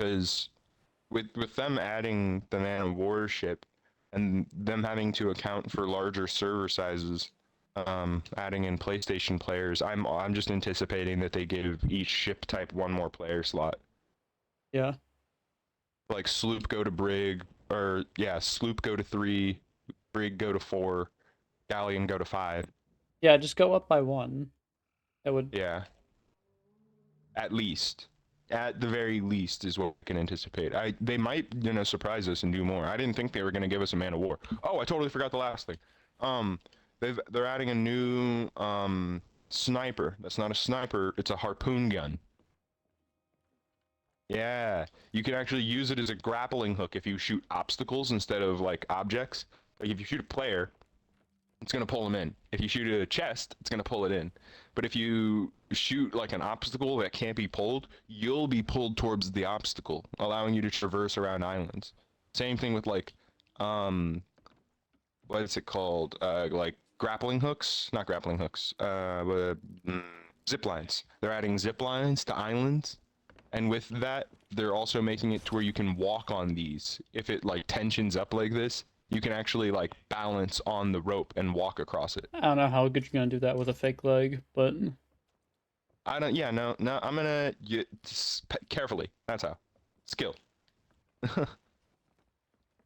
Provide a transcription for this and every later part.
because with them adding the Man of War ship and them having to account for larger server sizes, adding in PlayStation players, I'm just anticipating that they give each ship type one more player slot. Yeah. Like sloop go to brig, or yeah, sloop go to 3, brig go to 4, galleon go to 5. Yeah, just go up by one. That would. Yeah, at least. At the very least is what we can anticipate. They might, surprise us and do more. I didn't think they were gonna give us a Man of War. Oh, I totally forgot the last thing. Um, they're adding a new sniper. That's not a sniper. It's a harpoon gun. Yeah, you can actually use it as a grappling hook if you shoot obstacles instead of like objects. Like if you shoot a player, it's gonna pull them in. If you shoot a chest, it's gonna pull it in. But if you shoot like an obstacle that can't be pulled, you'll be pulled towards the obstacle, allowing you to traverse around islands. Same thing with like, um, what is it called? Like grappling hooks, not grappling hooks. Zip lines. They're adding zip lines to islands, and with that, they're also making it to where you can walk on these. If it like tensions up like this, you can actually like balance on the rope and walk across it. I don't know how good you're gonna do that with a fake leg, but I don't. Yeah, no, no. I'm gonna carefully. That's how. Skill.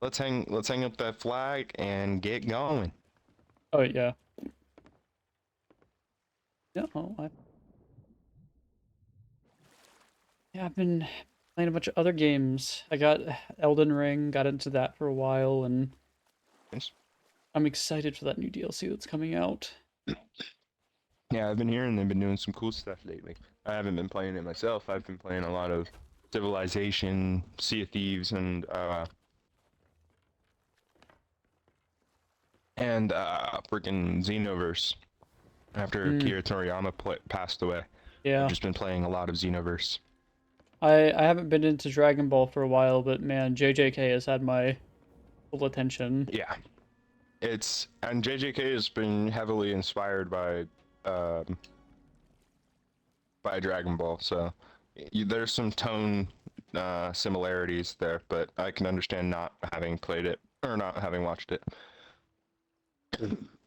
Let's hang up that flag and get going. oh yeah. Yeah, yeah, I've been playing a bunch of other games. I got Elden Ring, got into that for a while, and Yes. I'm excited for that new DLC that's coming out. Yeah, I've been hearing they've been doing some cool stuff lately. I haven't been playing it myself. I've been playing a lot of Civilization, Sea of Thieves, and freaking Xenoverse. After Mm, Akira Toriyama passed away, I've yeah. just been playing a lot of Xenoverse. I haven't been into Dragon Ball for a while, but man, JJK has had my full attention. Yeah, and JJK has been heavily inspired um, by Dragon Ball, so there's some tone similarities there, but I can understand not having played it or not having watched it.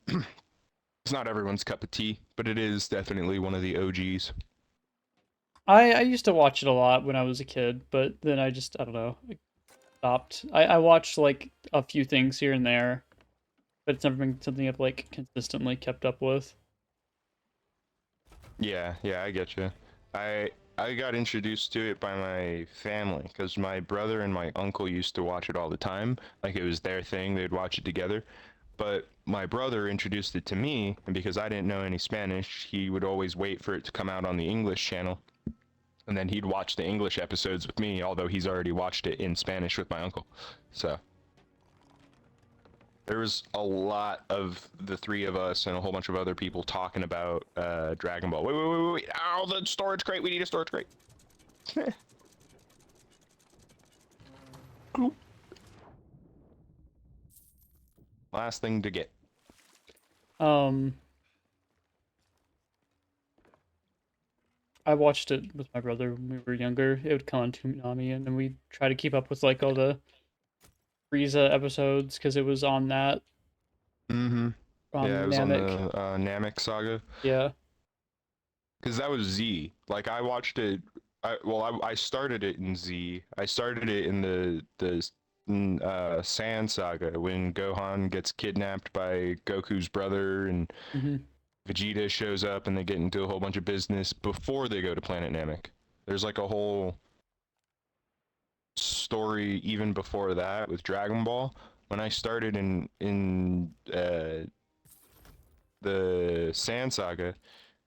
It's not everyone's cup of tea, but it is definitely one of the OGs. I used to watch it a lot when I was a kid, but then I don't know, stopped. I watched like a few things here and there, but it's never been something I've like consistently kept up with. Yeah, yeah, I get you. I got introduced to it by my family because my brother and my uncle used to watch it all the time. Like it was their thing; they'd watch it together. But my brother introduced it to me, and because I didn't know any Spanish, he would always wait for it to come out on the English channel, and then he'd watch the English episodes with me, although he's already watched it in Spanish with my uncle. So there was a lot of the three of us and a whole bunch of other people talking about Dragon Ball. Wait! Oh, the storage crate! We need a storage crate. Last thing to get. Um, I watched it with my brother when we were younger. It would come on Toonami, and then we'd try to keep up with like all the Frieza episodes because it was on that Mm-hmm. Yeah, it on was on Namek. the Namek saga. Yeah. Because that was Z. Like I watched it. I started it in Z. I started it in the Sand Saga when Gohan gets kidnapped by Goku's brother and Hmm. Vegeta shows up and they get into a whole bunch of business before they go to Planet Namek. There's like a whole story even before that with Dragon Ball. When I started in the Sand Saga,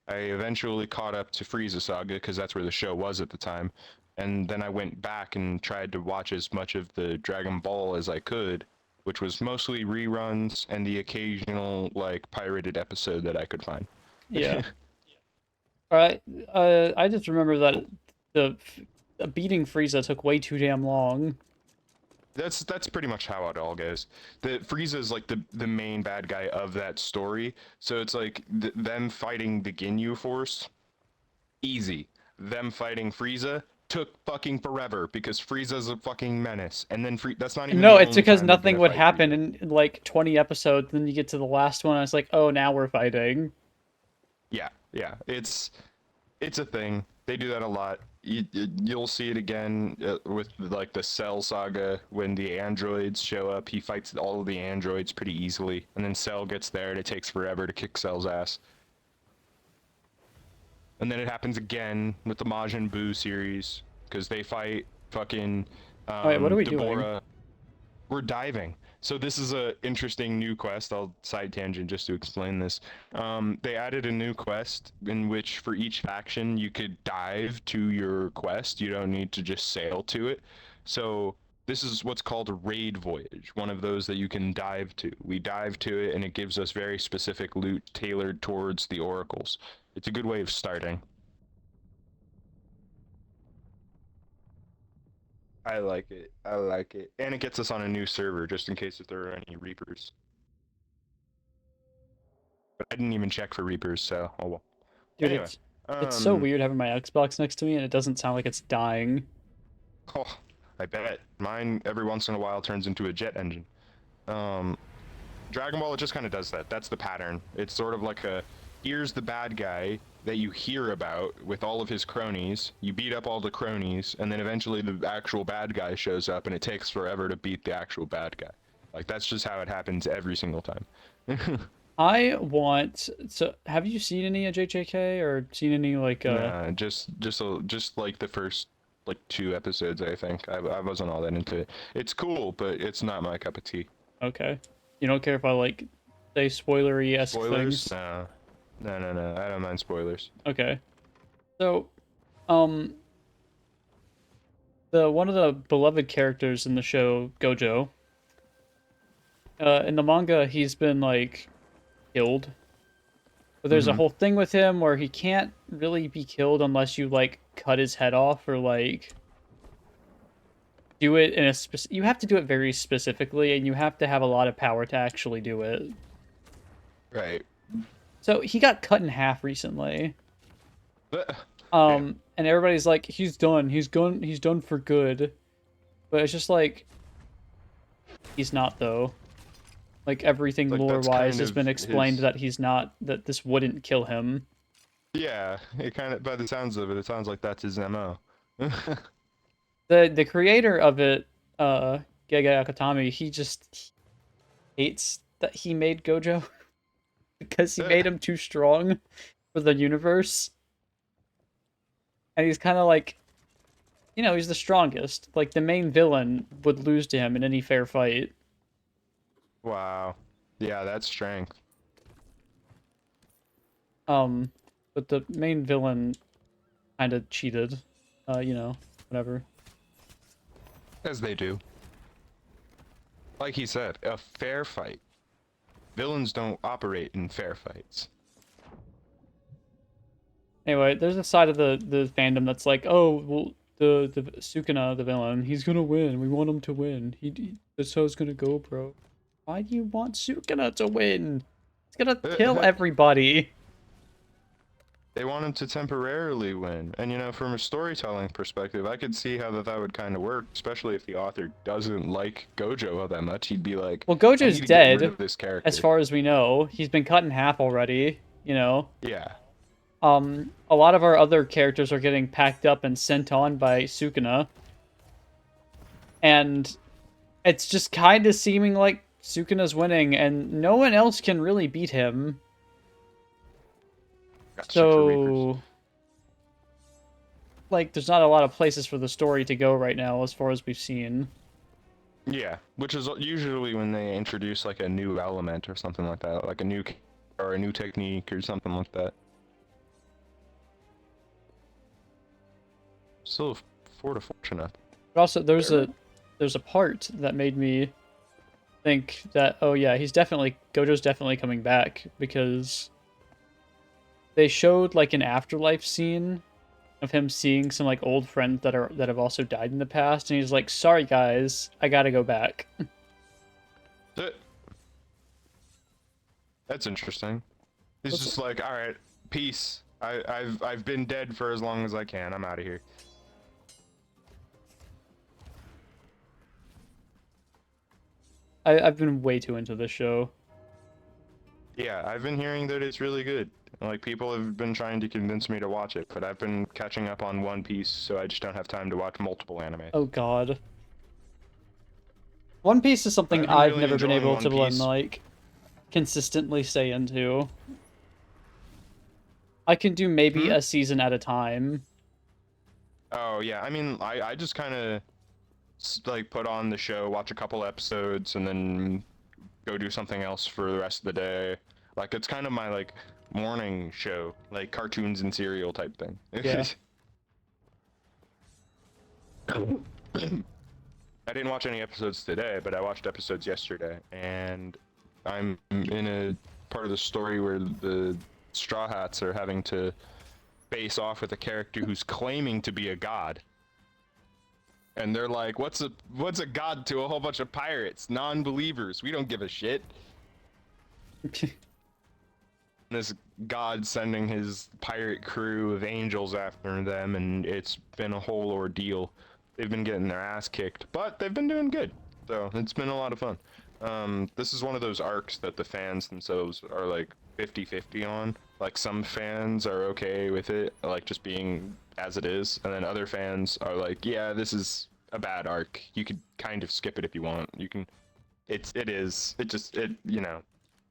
I eventually caught up to Frieza Saga because that's where the show was at the time. And then I went back and tried to watch as much of the Dragon Ball as I could, which was mostly reruns and the occasional like pirated episode that I could find. Yeah. All right. I just remember that the beating Frieza took way too damn long. That's pretty much how it all goes. The Frieza is like the main bad guy of that story, so it's like them fighting the Ginyu Force, easy. Them fighting Frieza, took fucking forever because Frieza's a fucking menace. And then that's not even No, the it's only because time we're nothing gonna would fight happen Frieza. in like 20 episodes. Then you get to the last one, and it's like, oh, now we're fighting. Yeah, yeah. It's a thing. They do that a lot. You'll see it again with like the Cell saga when the androids show up. He fights all of the androids pretty easily, and then Cell gets there, and it takes forever to kick Cell's ass. And then it happens again with the Majin Buu series because they fight fucking All right, what are we doing? Deborah. We're diving. So this is a interesting new quest. I'll side tangent just to explain this. They added a new quest in which for each faction you could dive to your quest. You don't need to just sail to it. So this is what's called a raid voyage, one of those that you can dive to. We dive to it and it gives us very specific loot tailored towards the oracles. It's a good way of starting. I like it. I like it. And it gets us on a new server just in case if there are any Reapers. But I didn't even check for Reapers, so oh well. Dude, Anyway, it's so weird having my Xbox next to me and it doesn't sound like it's dying. oh, I bet mine every once in a while turns into a jet engine. Um, Dragon Ball, it just kind of does that. That's the pattern. It's sort of like a here's the bad guy that you hear about with all of his cronies. You beat up all the cronies, and then eventually the actual bad guy shows up, and it takes forever to beat the actual bad guy. Like that's just how it happens every single time. I want so have you seen any of JJK or seen any like Nah, just like the first like 2 episodes, I think. I wasn't all that into it. It's cool, but it's not my cup of tea. okay. You don't care if I like say spoilery-esque Spoilers? things? No. No, no, no. I don't mind spoilers. Okay. So, um the one of the beloved characters in the show, Gojo, in the manga he's been like killed. But there's a Mm-hmm. whole thing with him where he can't really be killed unless you like cut his head off or like do it in a you have to do it very specifically and you have to have a lot of power to actually do it. Right. So he got cut in half recently. Damn. And everybody's like, he's done. He's done for good. But it's just like he's not though. Like everything Like lore that's wise kind has of been explained his. that he's not that this wouldn't kill him. Yeah, it kind of. By the sounds of it, it sounds like that's his MO. The creator of it, Gege Akutami, he just hates that he made Gojo because he made him too strong for the universe. And he's kind of like, he's the strongest. Like the main villain would lose to him in any fair fight. Wow. Yeah, that's strength. Um, but the main villain kind of cheated. Whatever. As they do. Like he said, a fair fight. Villains don't operate in fair fights. Anyway, there's a side of the fandom that's like, oh, well, the Sukuna, the villain, he's gonna win. We want him to win. That's how it's gonna go, bro. Why do you want Sukuna to win? He's gonna kill everybody. They want him to temporarily win. And from a storytelling perspective, I could see how that would kind of work, especially if the author doesn't like Gojo all that much. He'd be like, Well, I Gojo's need to get rid dead, of this character. as far as we know. He's been cut in half already, Yeah. A lot of our other characters are getting packed up and sent on by Sukuna. And it's just kind of seeming like Sukuna's winning, and no one else can really beat him. So, like, there's not a lot of places for the story to go right now, as far as we've seen. Yeah, which is usually when they introduce like a new element or something like that, like a new or a new technique or something like that. Still 4 to fortunate. But also, there's a part that made me think that, oh yeah, Gojo's definitely coming back, because they showed like an afterlife scene of him seeing some like old friends that have also died in the past, and he's like, sorry guys, I gotta go back. That's interesting. He's just like, all right, peace. I've been dead for as long as I can. I'm out of here. I've been way too into this show. Yeah, I've been hearing that it's really good. Like people have been trying to convince me to watch it, but I've been catching up on One Piece, so I just don't have time to watch multiple anime. Oh God. One Piece is But something I've been I've really never been enjoying able One to Piece. like consistently stay into. I can do maybe Hmm? a season at a time. Oh yeah, I mean, I just kind of like put on the show, watch a couple episodes, and then go do something else for the rest of the day. Like it's kind of my like morning show, like cartoons and cereal type thing. Yeah. I didn't watch any episodes today, but I watched episodes yesterday, and I'm in a part of the story where the Straw Hats are having to face off with a character who's claiming to be a god. And they're like, what's a god to a whole bunch of pirates, non-believers? We don't give a shit. This god sending his pirate crew of angels after them, and it's been a whole ordeal. They've been getting their ass kicked, but they've been doing good. So it's been a lot of fun. This is one of those arcs that the fans themselves are like 50-50 on. Like some fans are okay with it, like just being as it is, and then other fans are like, yeah, this is a bad arc. You could kind of skip it if you want. You can. It you know,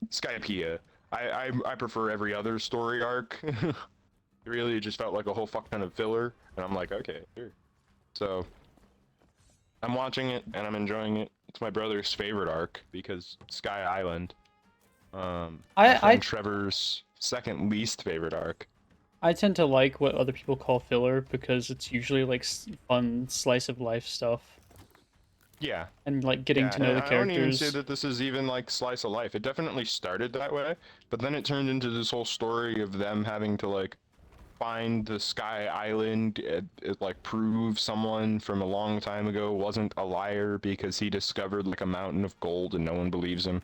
Skypiea. I prefer every other story arc. Really, it just felt like a whole fuck ton of filler, and I'm like, okay, sure. So I'm watching it and I'm enjoying it. It's my brother's favorite arc because Sky Island. My friend I Trevor's second least favorite arc. I tend to like what other people call filler because it's usually like fun slice of life stuff Yeah, and like getting yeah, to know and the I wouldn't even say characters. that this is even like slice of life. It definitely started that way, but then it turned into this whole story of them having to like find the Sky Island, it like prove someone from a long time ago wasn't a liar because he discovered like a mountain of gold and no one believes him.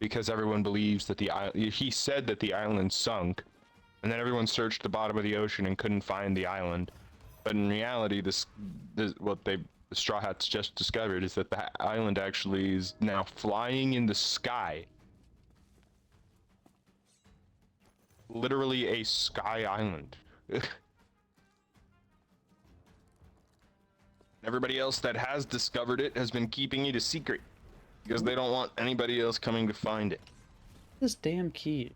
Because everyone believes that he said that the island sunk, and then everyone searched the bottom of the ocean and couldn't find the island. But in reality, this what the Straw Hats just discovered is that the island actually is now flying in the sky. Literally a sky island. Everybody else that has discovered it has been keeping it a secret because they don't want anybody else coming to find it. This damn key.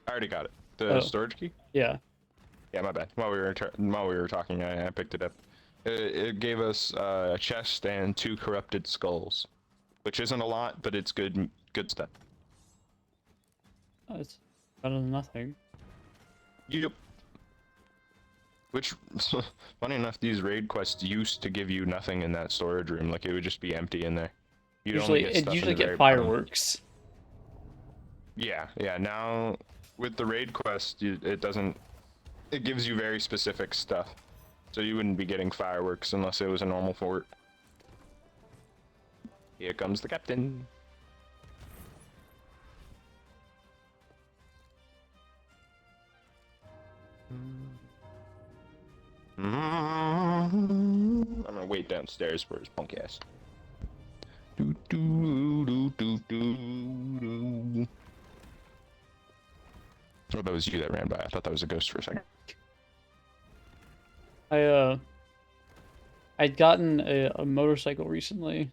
I already got it. The Oh, storage key? yeah. Yeah, my bad. While we were talking, I picked it up. It gave us a chest and 2 corrupted skulls, which isn't a lot, but it's good stuff. Oh, it's better than nothing. Yep. Which, funny enough, these raid quests used to give you nothing in that storage room. Like it would just be empty in there. You'd only get stuff in the Get very bottom. fireworks. Yeah, yeah. Now with the raid quest, it doesn't. It gives you very specific stuff, so you wouldn't be getting fireworks unless it was a normal fort. Here comes the captain. I'm gonna wait downstairs for his punk ass. Do, do, do, do, do, do. Oh, that was you that ran by. I thought that was a ghost for a second. I I'd gotten a motorcycle recently,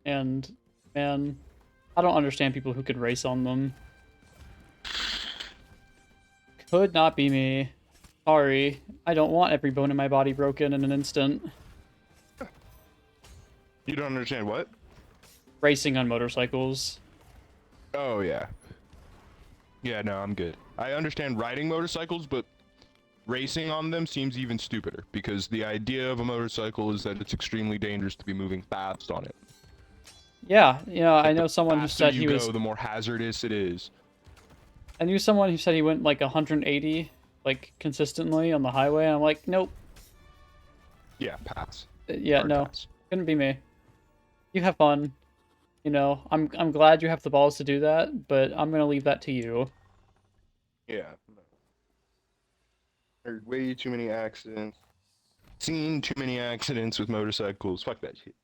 and man, I don't understand people who could race on them. Could not be me. Sorry, I don't want every bone in my body broken in an instant. You don't understand what? Racing on motorcycles. Oh, yeah. Yeah, no, I'm good. I understand riding motorcycles, but racing on them seems even stupider because the idea of a motorcycle is that it's extremely dangerous to be moving fast on it. Yeah, you know, I Like, know the someone who faster said you he go, was. the more hazardous it is. I knew someone who said he went like 180, like consistently on the highway, and I'm like, nope. Yeah, pass. Yeah, Hard no, pass. couldn't be me. You have fun. You know, I'm glad you have the balls to do that, but I'm gonna leave that to you. Yeah. There's way too many accidents. Seen too many accidents with motorcycles. Fuck that shit.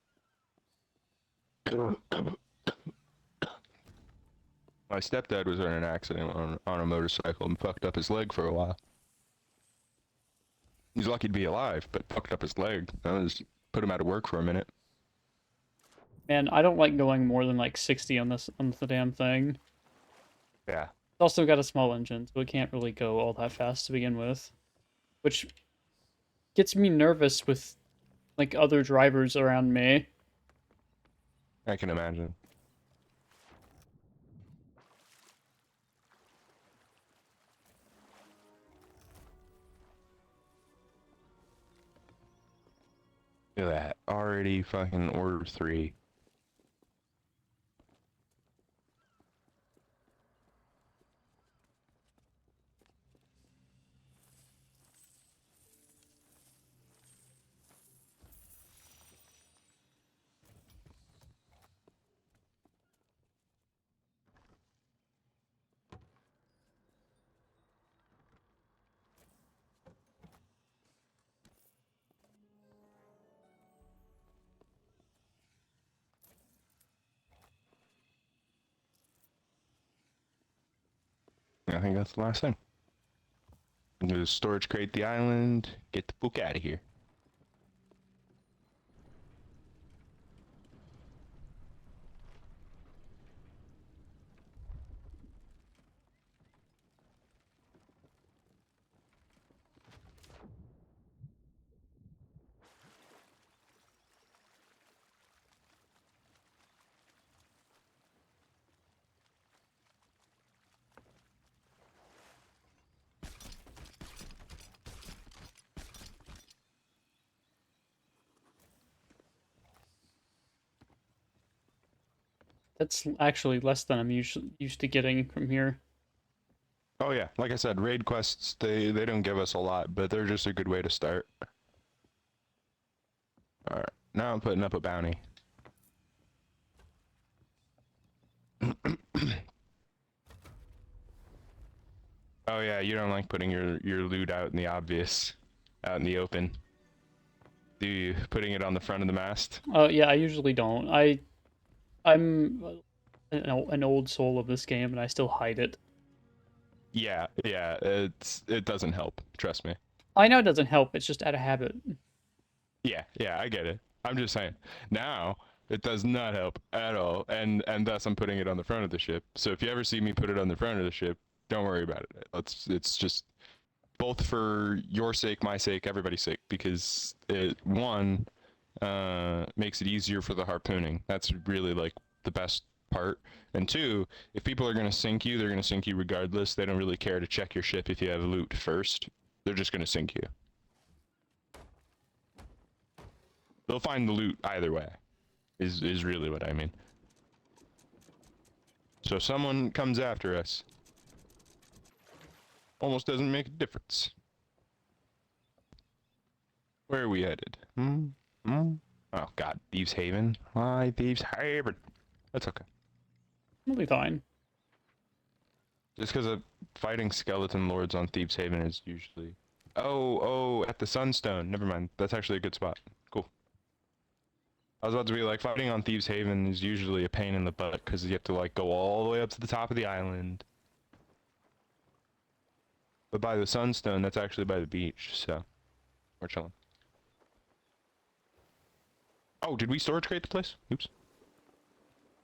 My stepdad was in an accident on a motorcycle and fucked up his leg for a while. He's lucky to be alive, but fucked up his leg. That was put him out of work for a minute. Man, I don't like going more than like 60 on the damn thing. Yeah. It's also got a small engine, so it can't really go all that fast to begin with, which gets me nervous with like other drivers around me. I can imagine. Look at that. Already fucking order 3. I think that's the last thing. Just storage crate the island, get the fuck out of here. That's actually less than I'm used to getting from here. Oh yeah, like I said, raid quests, they don't give us a lot, but they're just a good way to start. Alright, now I'm putting up a bounty. Oh yeah, you don't like putting your loot out in the obvious, out in the open. Do you? Putting it on the front of the mast? Yeah, I usually don't. I'm an old soul of this game, and I still hide it. Yeah, yeah, it doesn't help, trust me. I know it doesn't help. It's just out of habit. Yeah, yeah, I get it. I'm just saying. Now, it does not help at all, and thus I'm putting it on the front of the ship. So if you ever see me put it on the front of the ship, don't worry about it. It's just both for your sake, my sake, everybody's sake, because it one makes it easier for the harpooning. That's really like the best part. And two, if people are gonna sink you, they're gonna sink you regardless. They don't really care to check your ship if you have loot first. They're just gonna sink you. They'll find the loot either way. Is really what I mean. So if someone comes after us, almost doesn't make a difference. Where are we headed? Oh god, Thieves Haven. Why Thieves Haven? That's okay. It'll be fine. Just because of fighting skeleton lords on Thieves Haven is usually... Oh, at the Sunstone. Never mind. That's actually a good spot. Cool. I was about to be like, fighting on Thieves Haven is usually a pain in the butt because you have to like go all the way up to the top of the island. But by the Sunstone, that's actually by the beach, so we're chilling. Oh, did we storage crate the place? Oops.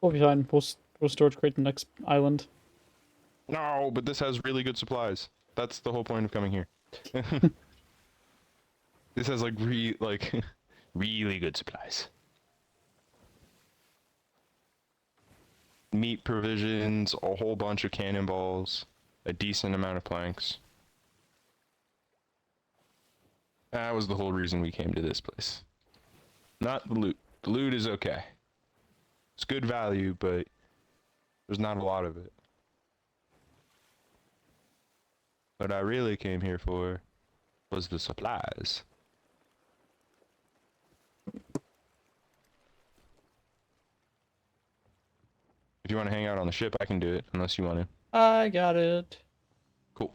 We'll be fine. We'll storage crate the next island. No, but this has really good supplies. That's the whole point of coming here. This has like really good supplies. Meat provisions, a whole bunch of cannonballs, a decent amount of planks. That was the whole reason we came to this place. Not the loot. The loot is okay. It's good value, but there's not a lot of it. What I really came here for was the supplies. If you want to hang out on the ship, I can do it, unless you want to. I got it. Cool.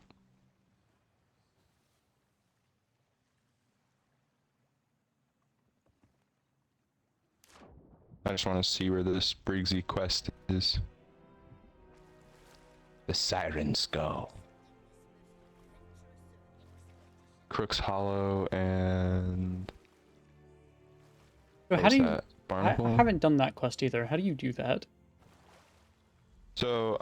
I just want to see where this Briggsy quest is. The Siren Skull. Crook's Hollow and So what how was do you? that? I Barnacle? haven't done that quest either. How do you do that? So,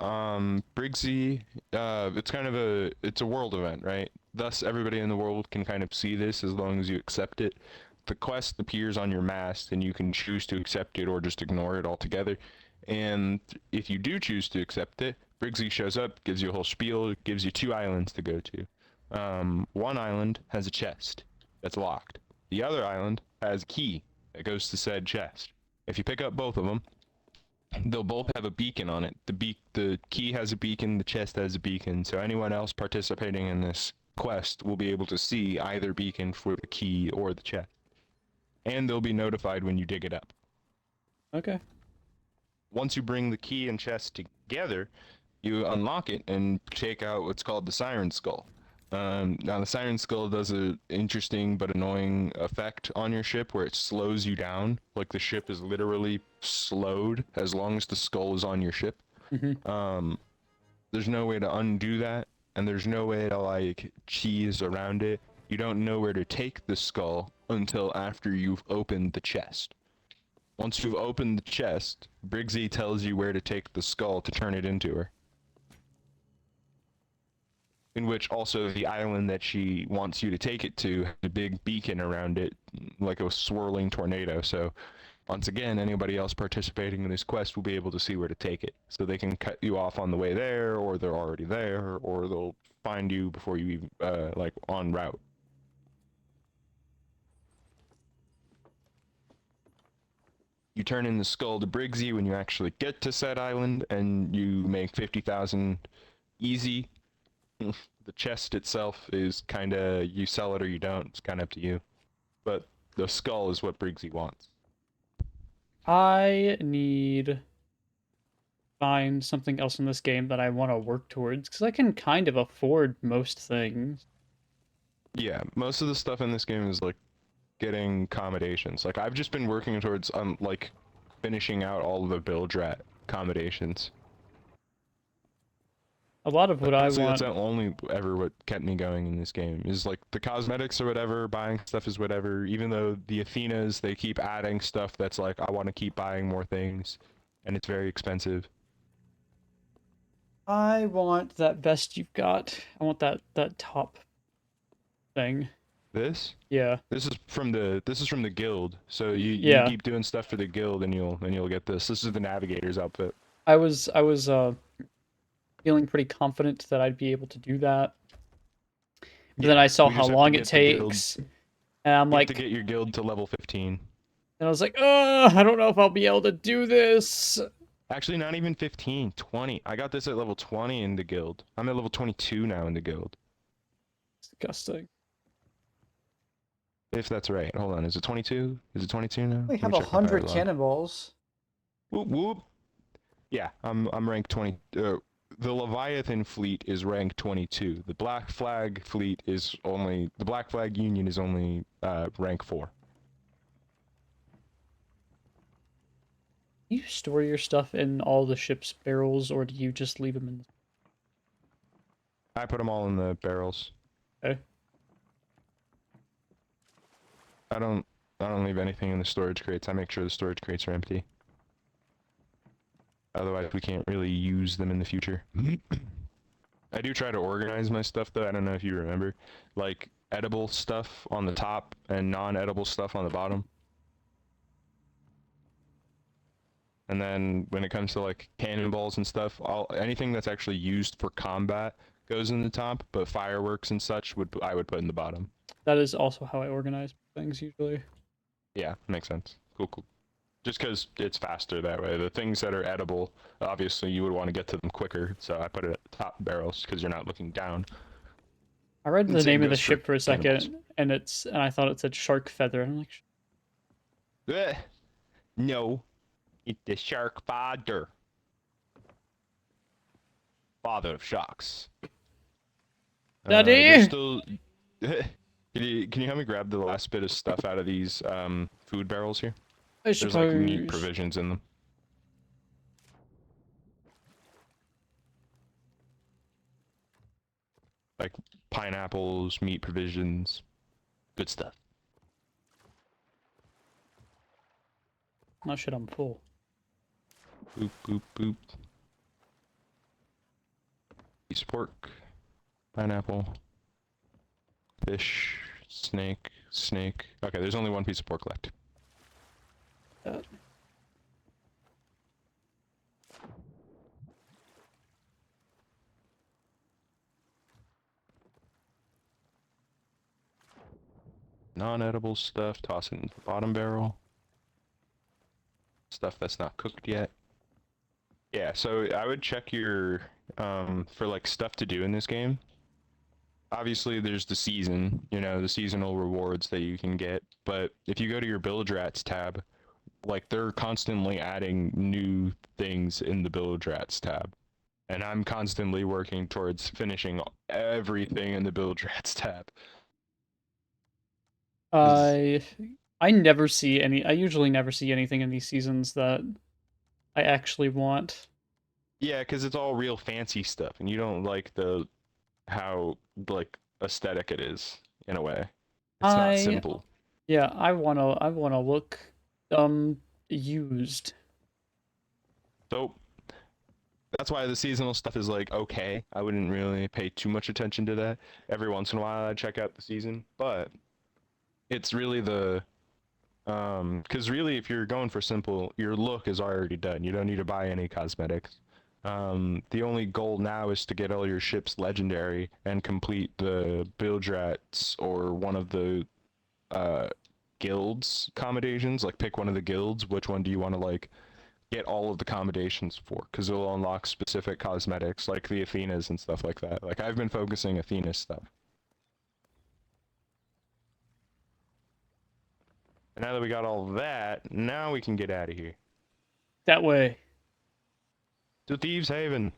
Briggsy, it's a world event, right? Thus, everybody in the world can kind of see this as long as you accept it. The quest appears on your mast, and you can choose to accept it or just ignore it altogether. And if you do choose to accept it, Briggsy shows up, gives you a whole spiel, gives you 2 islands to go to. One island has a chest that's locked. The other island has a key that goes to said chest. If you pick up both of them, they'll both have a beacon on it. The key has a beacon, the chest has a beacon, so anyone else participating in this quest will be able to see either beacon for the key or the chest. And they'll be notified when you dig it up. Okay. Once you bring the key and chest together, you unlock it and take out what's called the Siren Skull. Now the Siren Skull does a interesting but annoying effect on your ship where it slows you down. Like the ship is literally slowed as long as the skull is on your ship. Mm-hmm. There's no way to undo that, and there's no way to like cheese around it. You don't know where to take the skull until after you've opened the chest. Once you've opened the chest, Briggsy tells you where to take the skull to turn it into her. In which also the island that she wants you to take it to has a big beacon around it, like a swirling tornado. So, once again, anybody else participating in this quest will be able to see where to take it. So they can cut you off on the way there, or they're already there, or they'll find you before you even, like, en route. You turn in the skull to Briggsy when you actually get to said island, and you make 50,000 easy. The chest itself is kinda, you sell it or you don't, it's kinda up to you. But the skull is what Briggsy wants. I need find something else in this game that I want to work towards because I can kind of afford most things. Yeah, most of the stuff in this game is like getting accommodations. Like I've just been working towards like finishing out all of the build rat accommodations. A lot of what I Honestly, that's want. only ever what kept me going in this game. Is like the cosmetics or whatever, buying stuff is whatever. Even though the Athenas, they keep adding stuff that's like, I want to keep buying more things, and it's very expensive. I want that vest you've got. I want that top thing. This? Yeah. This is from the guild. So you Yeah. keep doing stuff for the guild and you'll get this. This is the navigator's outfit. I was feeling pretty confident that I'd be able to do that. But then Yeah, I saw we how just have to long it get the guild. takes, and I'm You have to like, get your guild to level 15. and I was like, I don't know if I'll be able to do this. Actually, not even 15, 20. I got this at level 20 in the guild. I'm at level 22 now in the guild. Disgusting. If that's right. Hold on. Is it 22? Is it 22 now? We Let me have check my fire 100 log. cannonballs. Whoop whoop. Yeah, I'm ranked 20. The Leviathan fleet is ranked 22. The Black Flag fleet is only the Black Flag Union is only rank 4. Do you store your stuff in all the ship's barrels, or do you just leave them in? I put them all in the barrels. Okay. I don't I don't leave anything in the storage crates. I make sure the storage crates are empty. Otherwise, we can't really use them in the future. I do try to organize my stuff though. I don't know if you remember, like edible stuff on the top and non-edible stuff on the bottom. And then when it comes to like cannonballs and stuff, anything that's actually used for combat goes in the top, but fireworks and such I would put in the bottom. That is also how I organize things usually. Yeah, makes sense. Cool, cool. Just because it's faster that way. The things that are edible, obviously you would want to get to them quicker, so I put it at the top barrels because you're not looking down. I read And the same name of the goes for ship for a cannonballs. second, and I thought it said Shark Feather. I'm like, Eh, no, it's the shark father. Father of sharks. Daddy. There's still. Can you help me grab the last bit of stuff out of these food barrels here? I There's like meat suppose. provisions in them. Like pineapples, meat provisions, good stuff. Oh shit, I'm full. Boop, boop, boop. Piece of pork, pineapple, fish, snake, snake. Okay, there's only one piece of pork left. Uh, Non-edible stuff, toss it into the bottom barrel. Stuff that's not cooked yet. Yeah, so I would check your for like stuff to do in this game. Obviously there's the season, you know, the seasonal rewards that you can get, but if you go to your build rats tab, like they're constantly adding new things in the build rats tab. And I'm constantly working towards finishing everything in the build rats tab. 'Cause- I I never see any. I usually never see anything in these seasons that I actually want. yeah, because it's all real fancy stuff, and you don't like the how like aesthetic it is in a way. It's not I simple. Yeah, I wanna look used. So that's why the seasonal stuff is like okay. I wouldn't really pay too much attention to that. Every once in a while I'd check out the season, but it's really the because really if you're going for simple, your look is already done. You don't need to buy any cosmetics. The only goal now is to get all your ships legendary and complete the build rats or one of the uh guilds accommodations. Like pick one of the guilds. Which one do you want to like get all of the accommodations for? Because it'll unlock specific cosmetics like the Athenas and stuff like that. Like I've been focusing Athena stuff. And now that we got all that, now we can get out of here. That way. To Thieves Haven.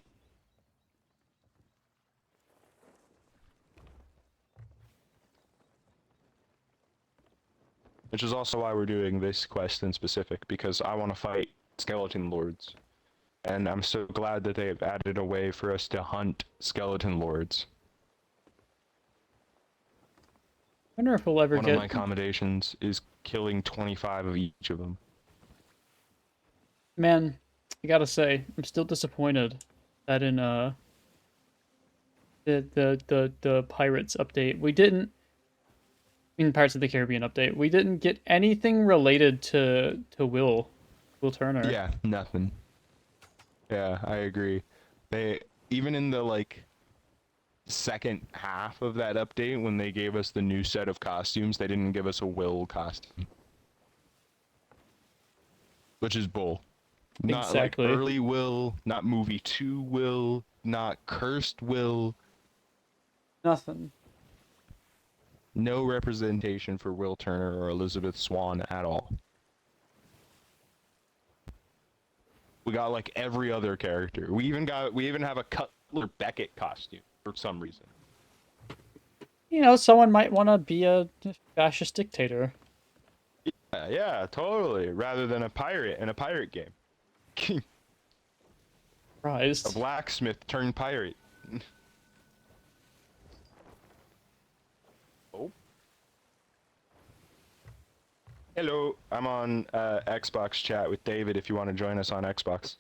Which is also why we're doing this quest in specific, because I want to fight skeleton lords. And I'm so glad that they have added a way for us to hunt skeleton lords. I wonder if we'll ever One of get. my accommodations is killing 25 of each of them. Man, I gotta say, I'm still disappointed that in the Pirates update we didn't. In Pirates of the Caribbean update, we didn't get anything related to Will Turner. Yeah, nothing. Yeah, I agree. They even in the like second half of that update when they gave us the new set of costumes, they didn't give us a Will costume. Which is bull. Not like Exactly. early Will, not movie 2 Will, not cursed Will. Nothing. No representation for Will Turner or Elizabeth Swann at all. We got like every other character. We even have a Cutler Beckett costume for some reason. You know, someone might want to be a fascist dictator. Yeah, totally. Rather than a pirate in a pirate game. A Surprised. blacksmith turned pirate. Oh. Hello, I'm on Xbox chat with David if you want to join us on Xbox.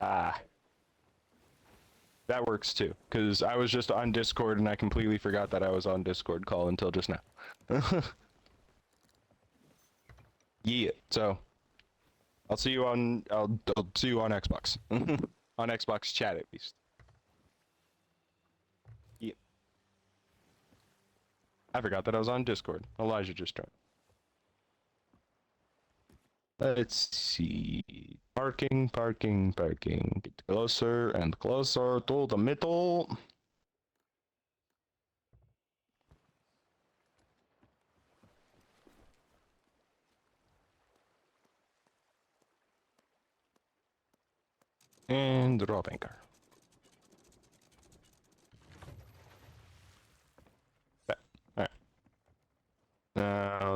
Ah. That works too, because I was just on Discord and I completely forgot that I was on Discord call until just now. Yeah, so I'll see you on Xbox. On Xbox chat at least. Yeah. I forgot that I was on Discord. Elijah just joined. Let's see. Parking, parking, parking. Get closer and closer to the middle. And drop anchor. Alright.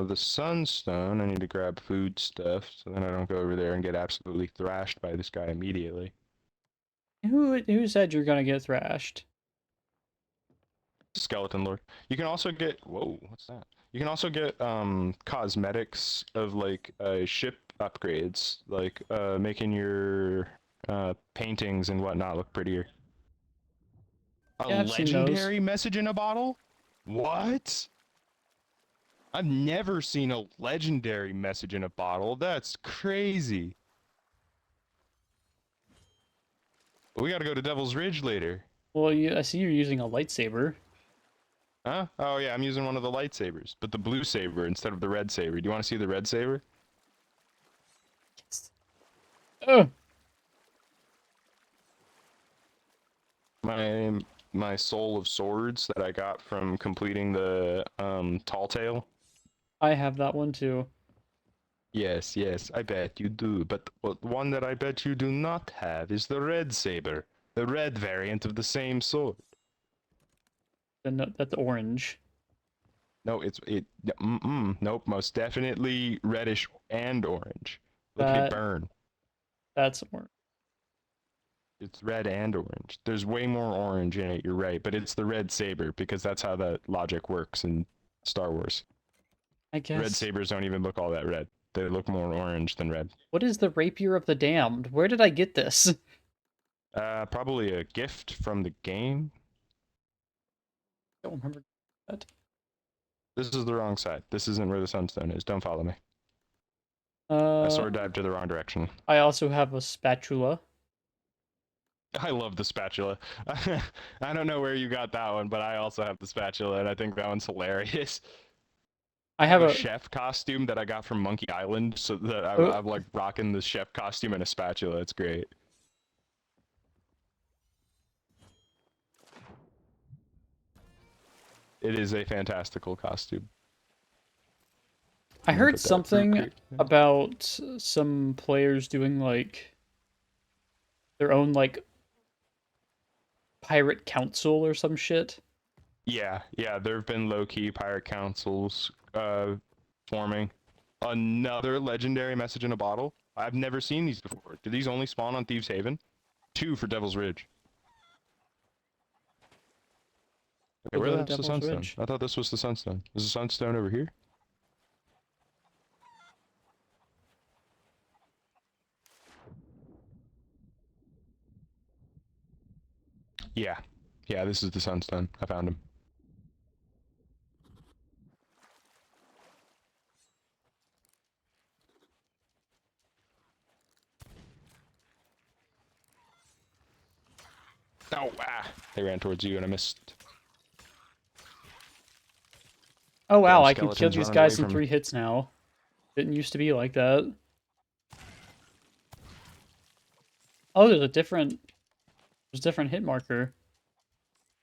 Now, the sunstone, I need to grab food stuff, so then I don't go over there and get absolutely thrashed by this guy immediately. Who said you're gonna get thrashed? Skeleton Lord. You can also get, whoa, what's that? You can also get cosmetics of like ship upgrades, like making your paintings and whatnot look prettier. A Yeah, I've seen those. legendary message in a bottle? What? I've never seen a legendary message in a bottle. That's crazy. We gotta go to Devil's Ridge later. Well, I see you're using a lightsaber. Huh? Oh yeah, I'm using one of the lightsabers, but the blue saber instead of the red saber. Do you want to see the red saber? Yes. Oh, My my soul of swords that I got from completing the tall tale. I have that one too. Yes, yes, I bet you do. But one that I bet you do not have is the red saber, the red variant of the same sword. Then that's orange. No, nope, most definitely reddish and orange. Look at it That burn. that's orange. It's red and orange. There's way more orange in it, you're right, but it's the red saber because that's how the logic works in Star Wars. I Red guess. sabers don't even look all that red. They look more orange than red. What is the Rapier of the Damned? Where did I get this? Probably a gift from the game. I don't remember that. This is the wrong side. This isn't where the sunstone is. Don't follow me. I Uh, sword dived to the wrong direction. I also have a spatula. I love the spatula. I don't know where you got that one, but I also have the spatula, and I think that one's hilarious. I I have have a a. chef costume that I got from Monkey Island, so that Uh, I'm like rocking the chef costume and a spatula. It's great. It is a fantastical costume. I I'm gonna heard put that fruit something crate. about some players doing like their own like pirate council or some shit. Yeah, yeah, there have been low-key pirate councils forming. Another legendary message in a bottle. I've never seen these before. Do these only spawn on Thieves Haven? 2 for Devil's Ridge. Okay, We'll where go the to hell's the Devil's sunstone? Ridge. I thought this was the sunstone. Is the sunstone over here? Yeah. Yeah, this is the sunstone. I found him. Oh, ah! They ran towards you and I missed. Oh wow, Damn I can kill skeletons these running away guys in from me. 3 hits now. Didn't used to be like that. Oh, there's a different hit marker.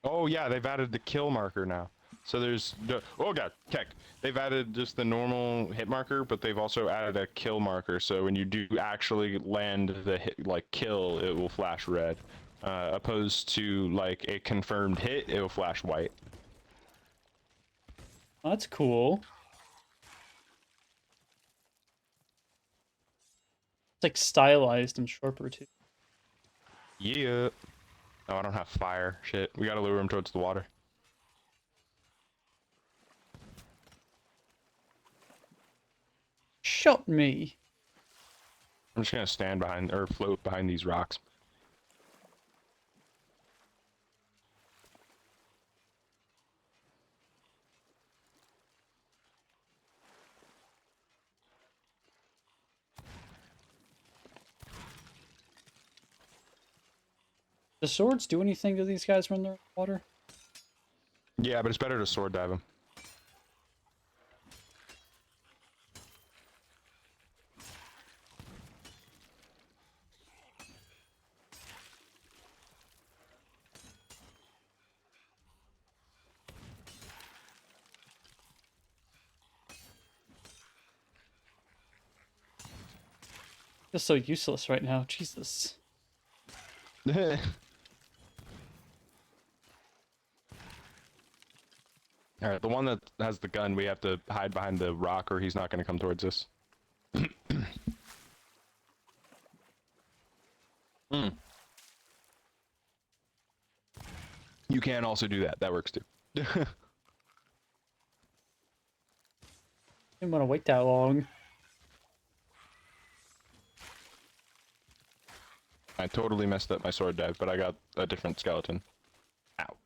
Oh yeah, they've added the kill marker now. So there's the oh god, tech. They've added just the normal hit marker, but they've also added a kill marker. So when you do actually land the hit, like kill, it will flash red, opposed to like a confirmed hit, it will flash white. Oh, that's cool. It's like stylized and sharper too. Yeah. Oh, I don't have fire. Shit, we gotta lure him towards the water. Shot me. I'm just gonna stand behind or float behind these rocks. Do swords do anything to these guys when they're in the water? Yeah, but it's better to sword dive him. Just so useless right now. Jesus. All right, the one that has the gun, we have to hide behind the rock, or he's not going to come towards us. Mm. You can also do that. That works too. Didn't want to wait that long. I totally messed up my sword dive, but I got a different skeleton. Ow.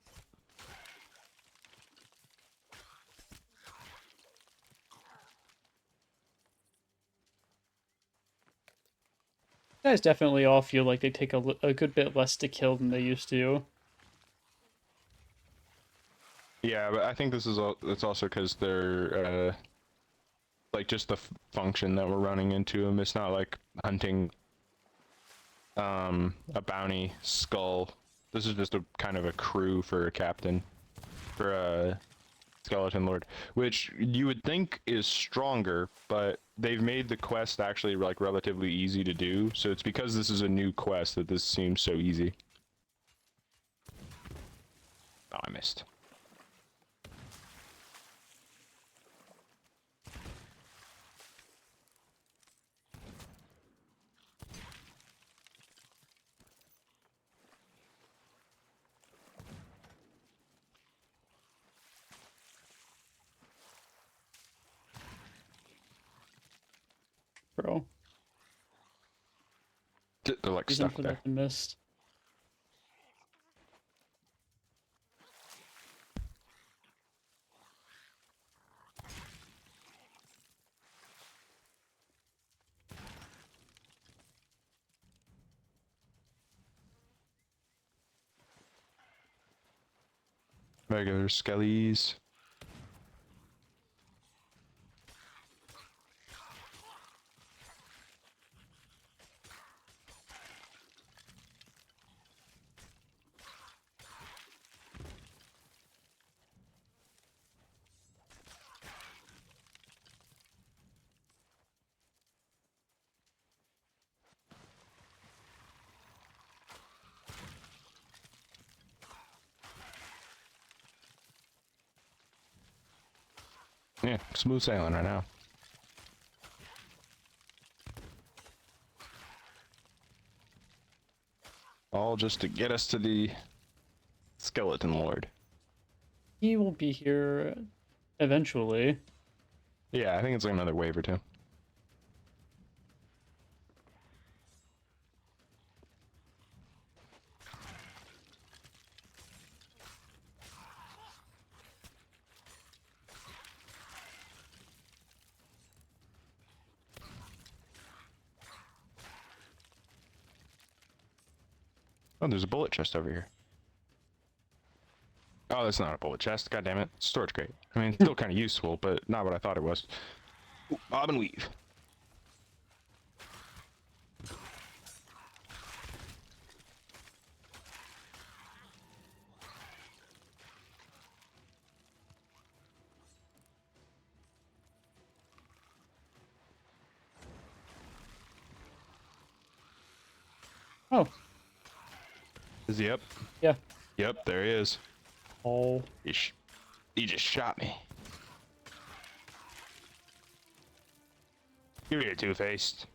Guys definitely all feel like they take a good bit less to kill than they used to. Yeah, but I think this is it's also because they're like just the function that we're running into them. It's not like hunting a bounty skull. This is just a kind of a crew for a captain, for a skeleton lord, which you would think is stronger, but they've made the quest actually like relatively easy to do. So it's because this is a new quest that this seems so easy. Oh, I missed. Bro. They're like Reason stuck for there. that to missed. Regular skellies. Yeah, smooth sailing right now. All just to get us to the skeleton lord. He will be here eventually. Yeah, I think it's like another wave or two. Oh, there's a bullet chest over here. Oh, that's not a bullet chest. God damn it. Storage crate. I mean, it's still kind of useful, but not what I thought it was. Ooh, bob and weave. Oh, Is he up? yeah. Yep, there he is. Oh. He just shot me. Give me a two-faced.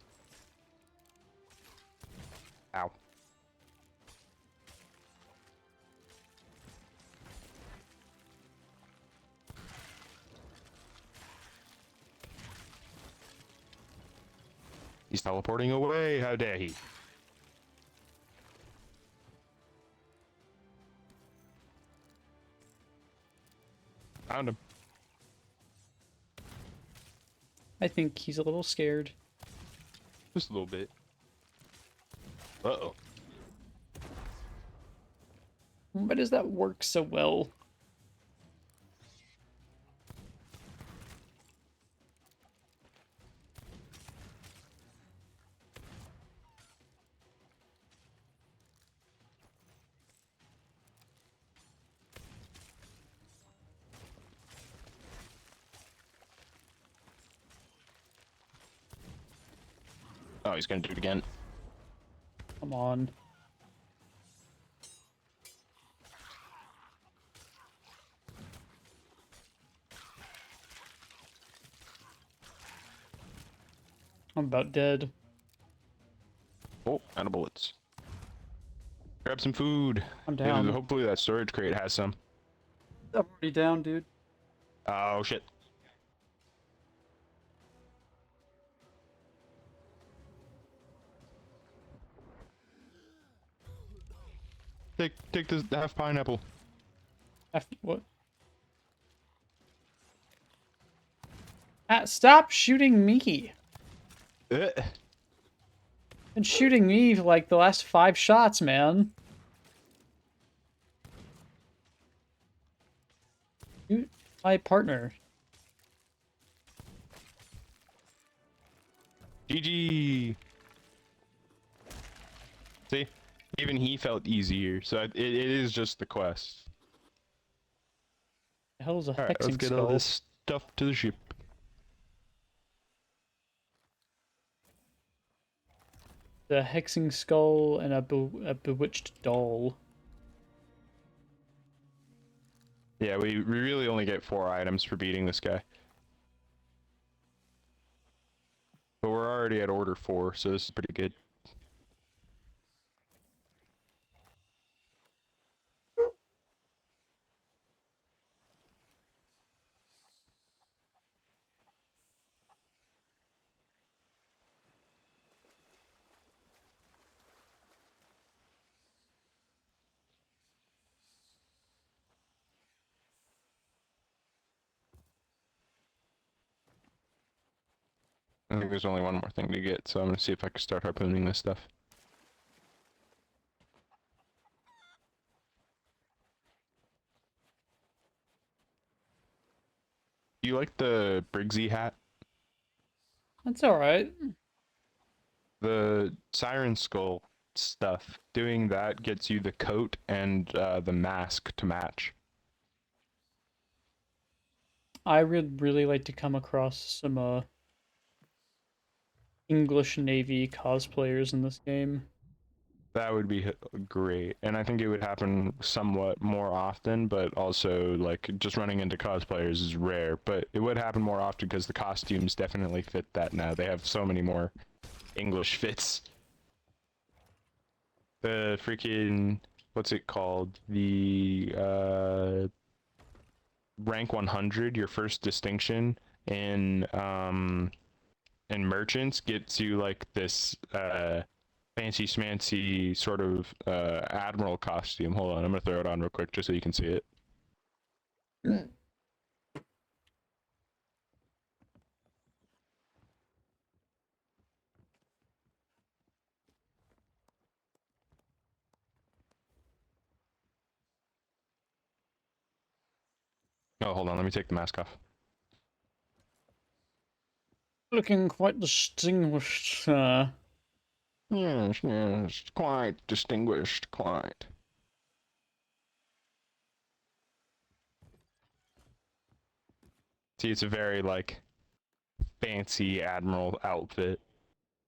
Ow. He's teleporting away. How dare he? Found him. I think he's a little scared. Just a little bit. Uh-oh. Why does that work so well? Oh, he's gonna do it again. Come on. I'm about dead. Oh, out of bullets. Grab some food. I'm down. Hopefully that storage crate has some. I'm already down, dude. Oh shit. Take this half pineapple. What? Stop shooting me! Uh, Been shooting me for like the last 5 shots, man. Shoot my partner. GG. See, even he felt easier. So it is just the quest. The hell is a All right, let's hexing get skull? all this stuff to the ship. The hexing skull and a bewitched doll. Yeah, we really only get 4 items for beating this guy. But we're already at order 4, so this is pretty good. I think there's only one more thing to get, so I'm gonna see if I can start harpooning this stuff. Do you like the Briggsy hat? That's alright. The Siren Skull stuff. Doing that gets you the coat and the mask to match. I would really like to come across some English Navy cosplayers in this game. That would be great, and I think it would happen somewhat more often, but also, like, just running into cosplayers is rare, but it would happen more often because the costumes definitely fit that now. They have so many more English fits. The freaking, what's it called? The, rank 100, your first distinction in merchants gets you, like, this, fancy schmancy sort of admiral costume. Hold on, I'm gonna throw it on real quick just so you can see it. Oh, hold on, let me take the mask off. Looking quite distinguished, Yes, yes, quite distinguished, quite. See, it's a very, like, fancy admiral outfit.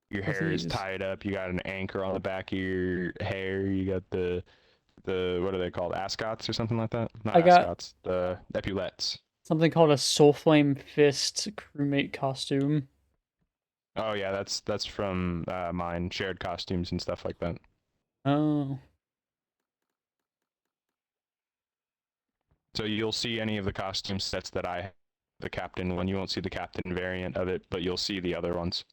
Your hair is thieves. tied up, you got an anchor on the back of your hair, you got the what are they called? Ascots or something like that? Not I got ascots, the epaulettes. something called a Soulflame Fist crewmate costume. Oh yeah, that's from mine, shared costumes and stuff like that. Oh. So you'll see any of the costume sets that I have, the captain one. You won't see the captain variant of it, but you'll see the other ones.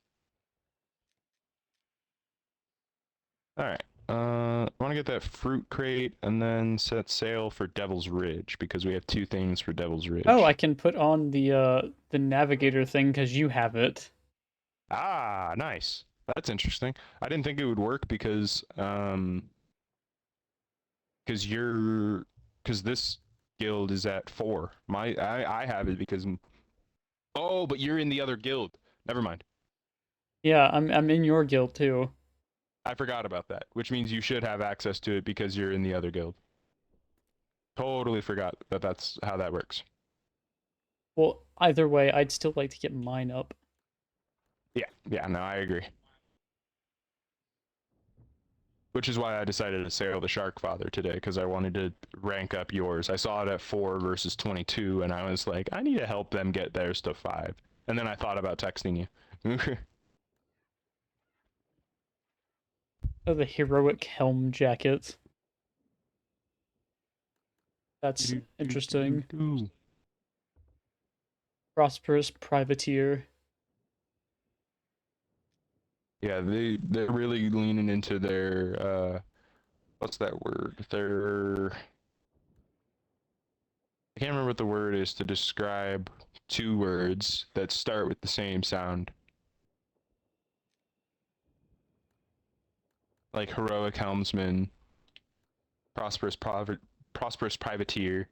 Alright. I want to get that fruit crate and then set sail for Devil's Ridge because we have 2 things for Devil's Ridge. Oh, I can put on the navigator thing because you have it. Ah, nice. That's interesting. I didn't think it would work because this guild is at 4. I have it because oh, but you're in the other guild. Never mind. Yeah, I'm in your guild too. I forgot about that, which means you should have access to it because you're in the other guild. Totally forgot that that's how that works. Well, either way, I'd still like to get mine up. Yeah, no, I agree. Which is why I decided to sail the Shark Father today, because I wanted to rank up yours. I saw it at 4 versus 22, and I was like, I need to help them get theirs to 5. And then I thought about texting you. Oh, the heroic helm jacket. That's interesting. Prosperous privateer. Yeah, they're really leaning into their what's that word? Their I can't remember what the word is to describe two words that start with the same sound. Like heroic helmsman, prosperous privateer.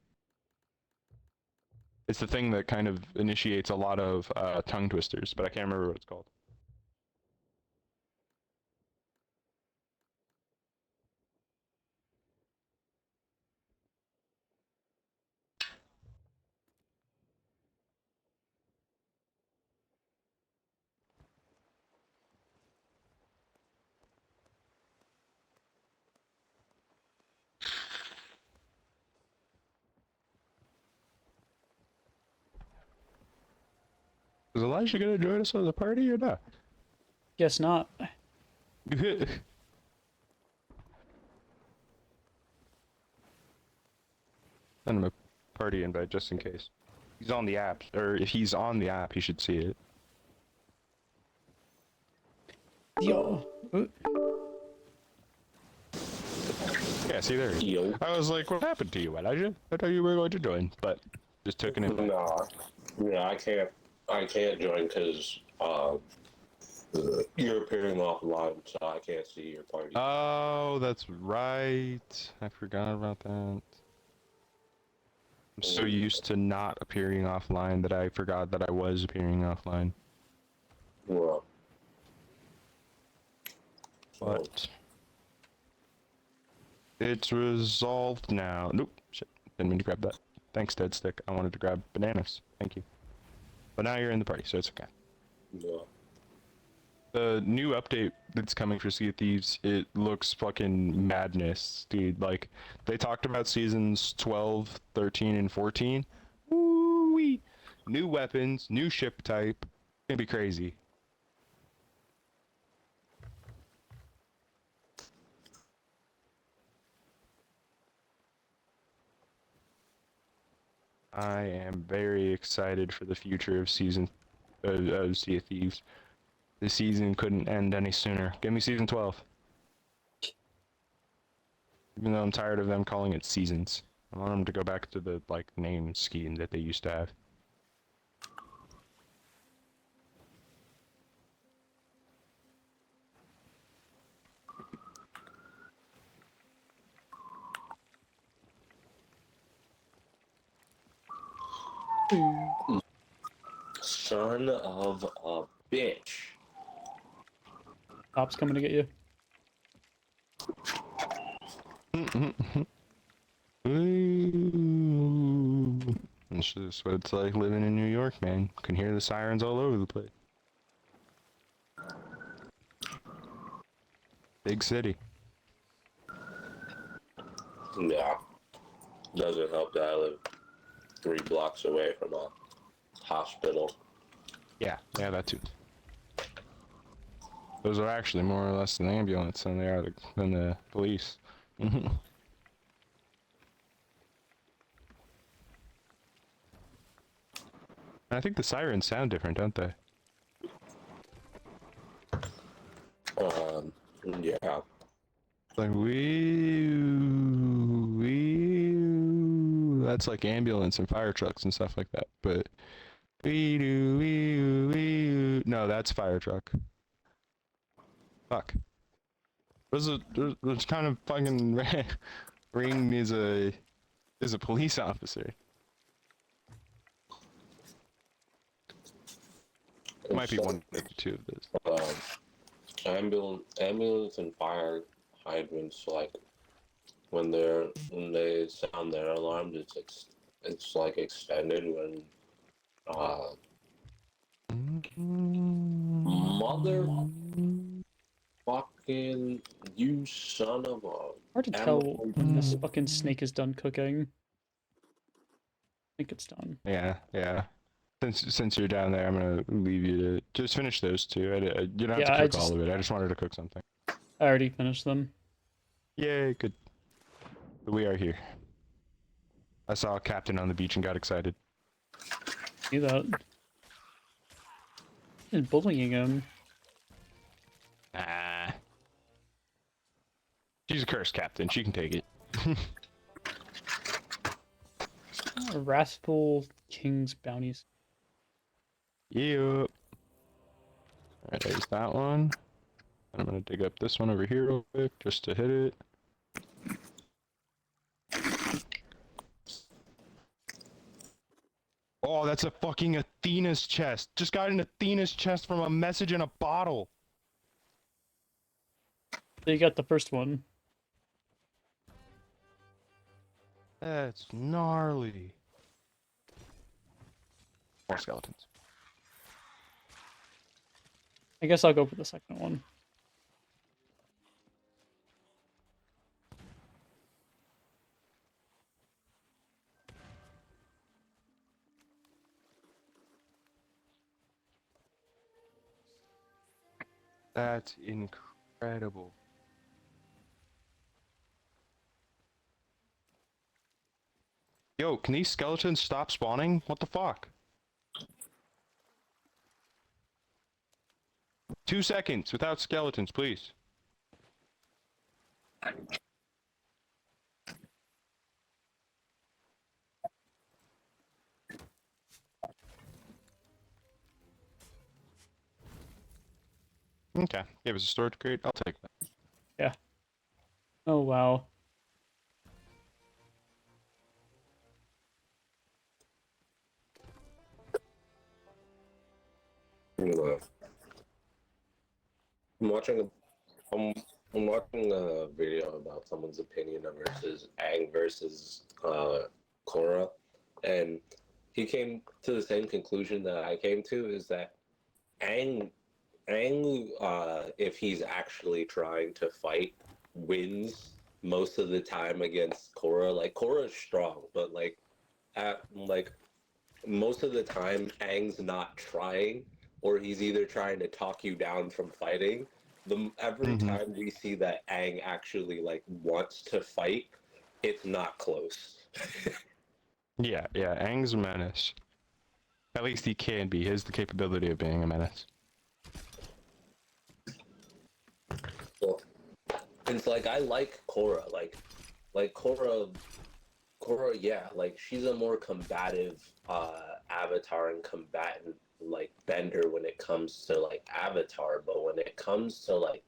It's the thing that kind of initiates a lot of tongue twisters, but I can't remember what it's called. Is Elijah gonna join us on the party or not? Guess not. Send him a party invite just in case. He's on the app, or if he's on the app, he should see it. Yo. Yeah, see there. Yo. I was like, what happened to you, Elijah? I thought you were going to join, but just took an invite. Nah, yeah, I can't join because you're appearing offline, so I can't see your party. Oh, that's right. I forgot about that. I'm so used to not appearing offline that I forgot that I was appearing offline. Well, But it's resolved now. Nope, shit. Didn't mean to grab that. Thanks, Dead Stick. I wanted to grab bananas. Thank you. But now you're in the party, so it's okay. yeah. The new update that's coming for Sea of Thieves, it looks fucking madness, dude. Like, they talked about seasons 12, 13, and 14. Woo-wee! New weapons, new ship type. It's gonna be crazy. I am very excited for the future of Sea of Thieves. The season couldn't end any sooner. Give me season 12. Even though I'm tired of them calling it seasons. I want them to go back to the, like, name scheme that they used to have. Son of a bitch. Cops coming to get you. Ooh. That's just what it's like living in New York, man. You can hear the sirens all over the place. Big city. Yeah. Doesn't help that I live 3 blocks away from a hospital. Yeah, that too. Those are actually more or less an ambulance than they are than the police. I think the sirens sound different, don't they? Yeah. Like wee. That's like ambulance and fire trucks and stuff like that. But wee. No, that's fire truck. Fuck. There's kind of fucking ring is a police officer. Might be one or two of those. Ambulance and fire hydrants, like when they sound their alarms, it's like extended when mother fucking you son of a Hard to tell when this fucking snake is done cooking. I think it's done. Yeah. Since you're down there, I'm gonna leave you to just finish those two. You don't have to Yeah, cook all of it. I just wanted to cook something. I already finished them. Yay, good. We are here. I saw a captain on the beach and got excited. See that? And bullying him. Ah. She's a cursed captain. She can take it. Wrathful King's bounties. Yep. Alright, there's that one. I'm gonna dig up this one over here real quick just to hit it. Oh, that's a fucking Athena's chest. Just got an Athena's chest from a message in a bottle. So you got the first one. That's gnarly. More skeletons. I guess I'll go for the second one. That's incredible. Yo, can these skeletons stop spawning? What the fuck? 2 seconds without skeletons, please. Okay, gave us a storage crate. I'll take that. Yeah. Oh, wow. Anyway, I'm watching I'm watching a video about someone's opinion versus Aang versus Korra, and he came to the same conclusion that I came to, is that Aang if he's actually trying to fight, wins most of the time against Korra. Like Korra's strong, but like most of the time Aang's not trying, or he's either trying to talk you down from fighting. Every time we see that Aang actually like wants to fight, it's not close. Yeah, Aang's a menace. At least he can be. He has the capability of being a menace. Well, it's like I like Korra, like Korra, yeah, like she's a more combative avatar and combatant like bender when it comes to like avatar, but when it comes to like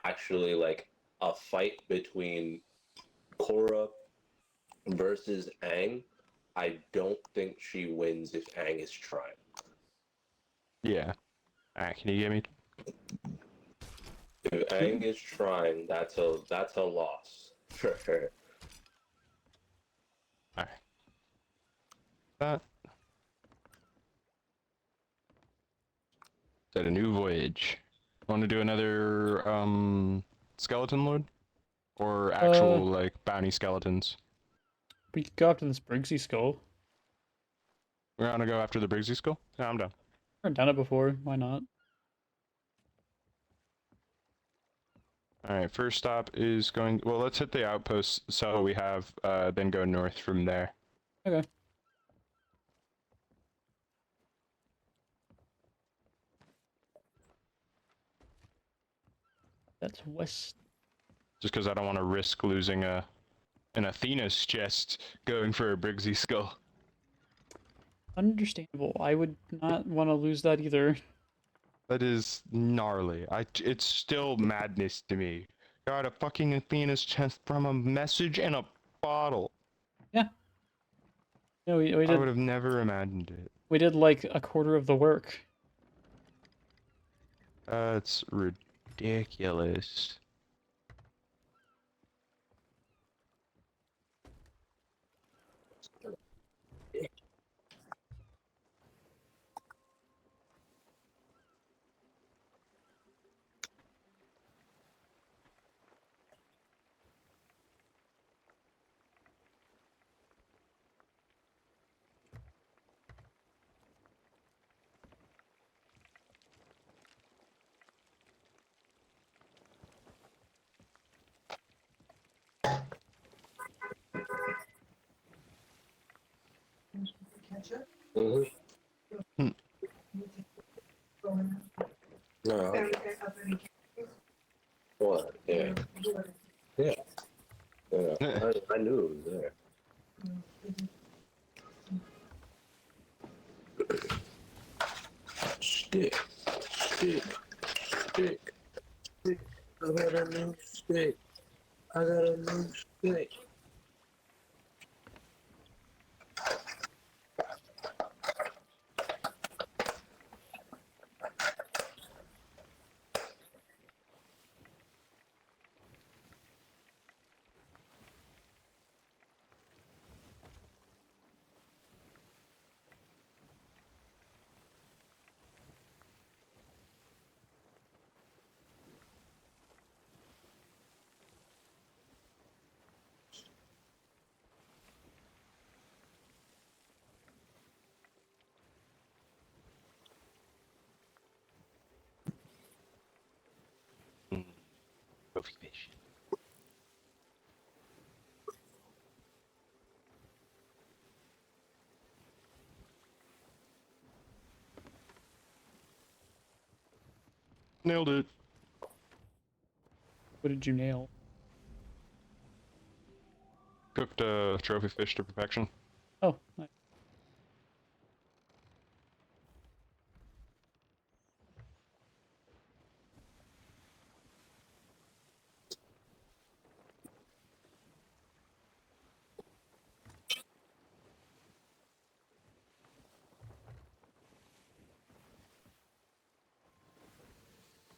actually like a fight between Korra versus Aang, I don't think she wins if Aang is trying. Yeah. Alright, can you get me? If Aang is trying, that's a loss for her. Alright. That. Set a new voyage. Want to do another, skeleton lord? Or actual, like, bounty skeletons? We could go after this Briggsy skull. We're gonna go after the Briggsy skull? Yeah, I'm done. I've done it before. Why not? Alright, first stop is going... Well, let's hit the outpost so we have, then go north from there. Okay. That's west. Just because I don't want to risk losing an Athena's chest going for a Briggsy skull. Understandable. I would not want to lose that either. That is gnarly. It's still madness to me. Got a fucking Athena's chest from a message in a bottle. Yeah. Yeah, we I did would have never imagined it. we did like a quarter of the work. That's ridiculous. Mm-hmm. Hmm. No. What? Yeah. Yeah. Yeah. I knew it was there. Stick. Stick. Stick. Stick. I got a new stick. I got a new stick. Mm, trophy fish. Nailed it. What did you nail? Cooked trophy fish to perfection. Oh, nice.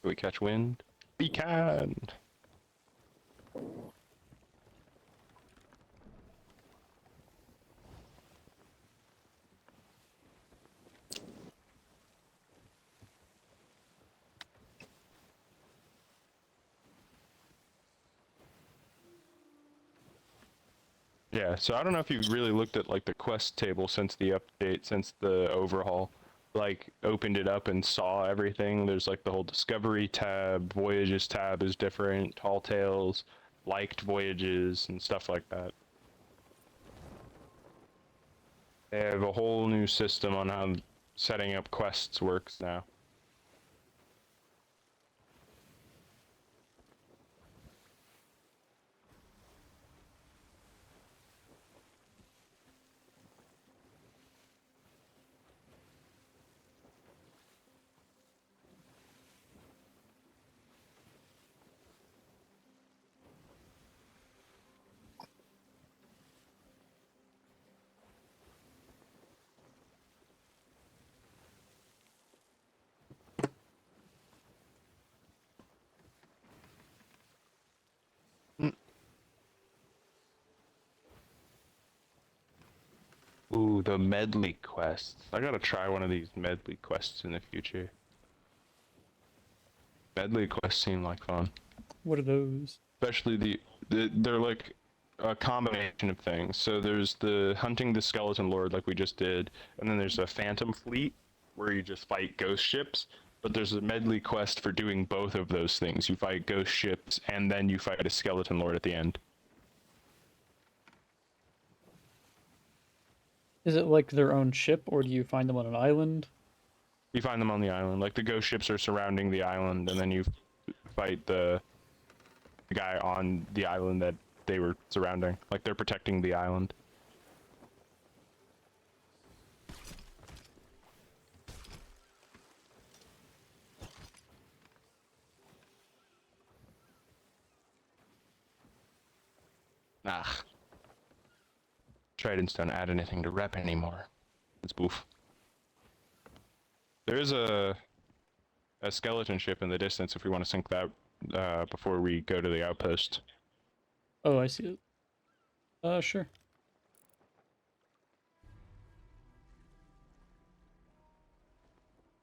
Do we catch wind? We can. Yeah, so I don't know if you've really looked at like the quest table since the update, since the overhaul. Like opened it up and saw everything. There's like the whole discovery tab, voyages tab is different, tall tales, liked voyages and stuff like that. They have a whole new system on how setting up quests works now. Mm. Ooh, the medley quests. I gotta try one of these medley quests in the future. Medley quests seem like fun. What are those? Especially they're like a combination of things. So there's the hunting the skeleton lord like we just did, and then there's a phantom fleet where you just fight ghost ships. But there's a medley quest for doing both of those things. You fight ghost ships and then you fight a skeleton lord at the end. Is it like their own ship, or do you find them on an island? You find them on the island. Like the ghost ships are surrounding the island, and then you fight the guy on the island that they were surrounding. Like they're protecting the island. Ah, tridents don't add anything to rep anymore. It's boof. There is a skeleton ship in the distance if we want to sink that before we go to the outpost. Oh, I see it. Sure.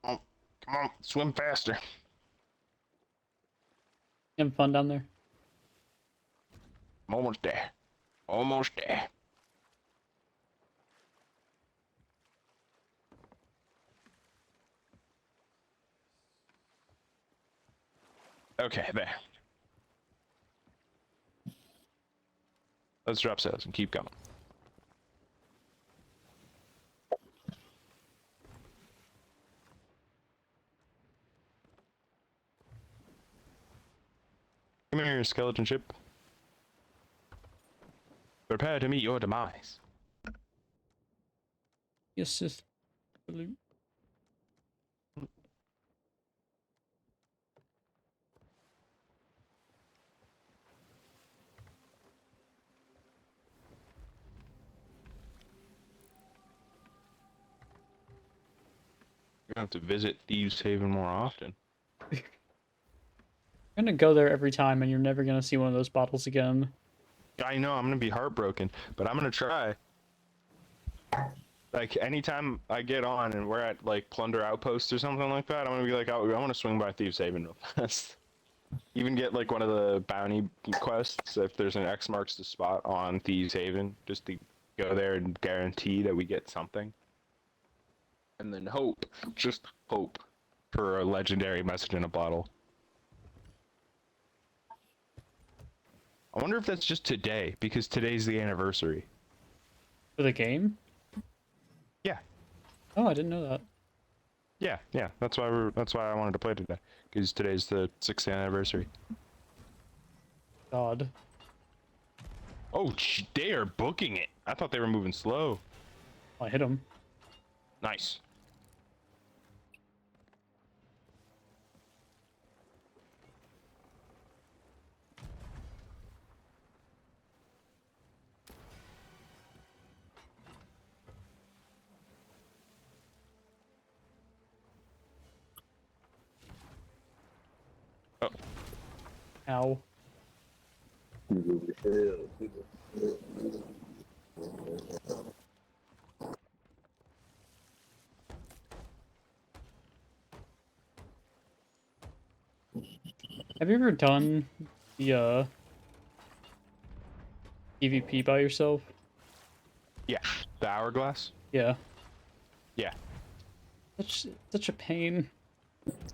Oh, come on, swim faster. You having fun down there? I'm almost there. Almost there. Okay, there. Let's drop sails and keep going. Come here, skeleton ship. Prepare to meet your demise. Yes, sis. Salute. You're gonna have to visit Thieves Haven more often. I'm gonna go there every time, and you're never gonna see one of those bottles again. I know, I'm gonna be heartbroken, but I'm gonna try. Like, anytime I get on and we're at, like, Plunder Outpost or something like that, I'm gonna be like, oh, I wanna swing by Thieves Haven real fast. Even get, like, one of the bounty quests, if there's an X marks the spot on Thieves Haven, just to go there and guarantee that we get something. And then hope, just hope, for a legendary message in a bottle. I wonder if that's just today, because today's the anniversary. For the game? Yeah. Oh, I didn't know that. Yeah, that's why I wanted to play today, because today's the 6th anniversary. God. Oh, they are booking it. I thought they were moving slow. I hit him. Nice. Oh, Ow. Have you ever done the PvP by yourself? yeah. The hourglass? Yeah. Yeah, Such a pain.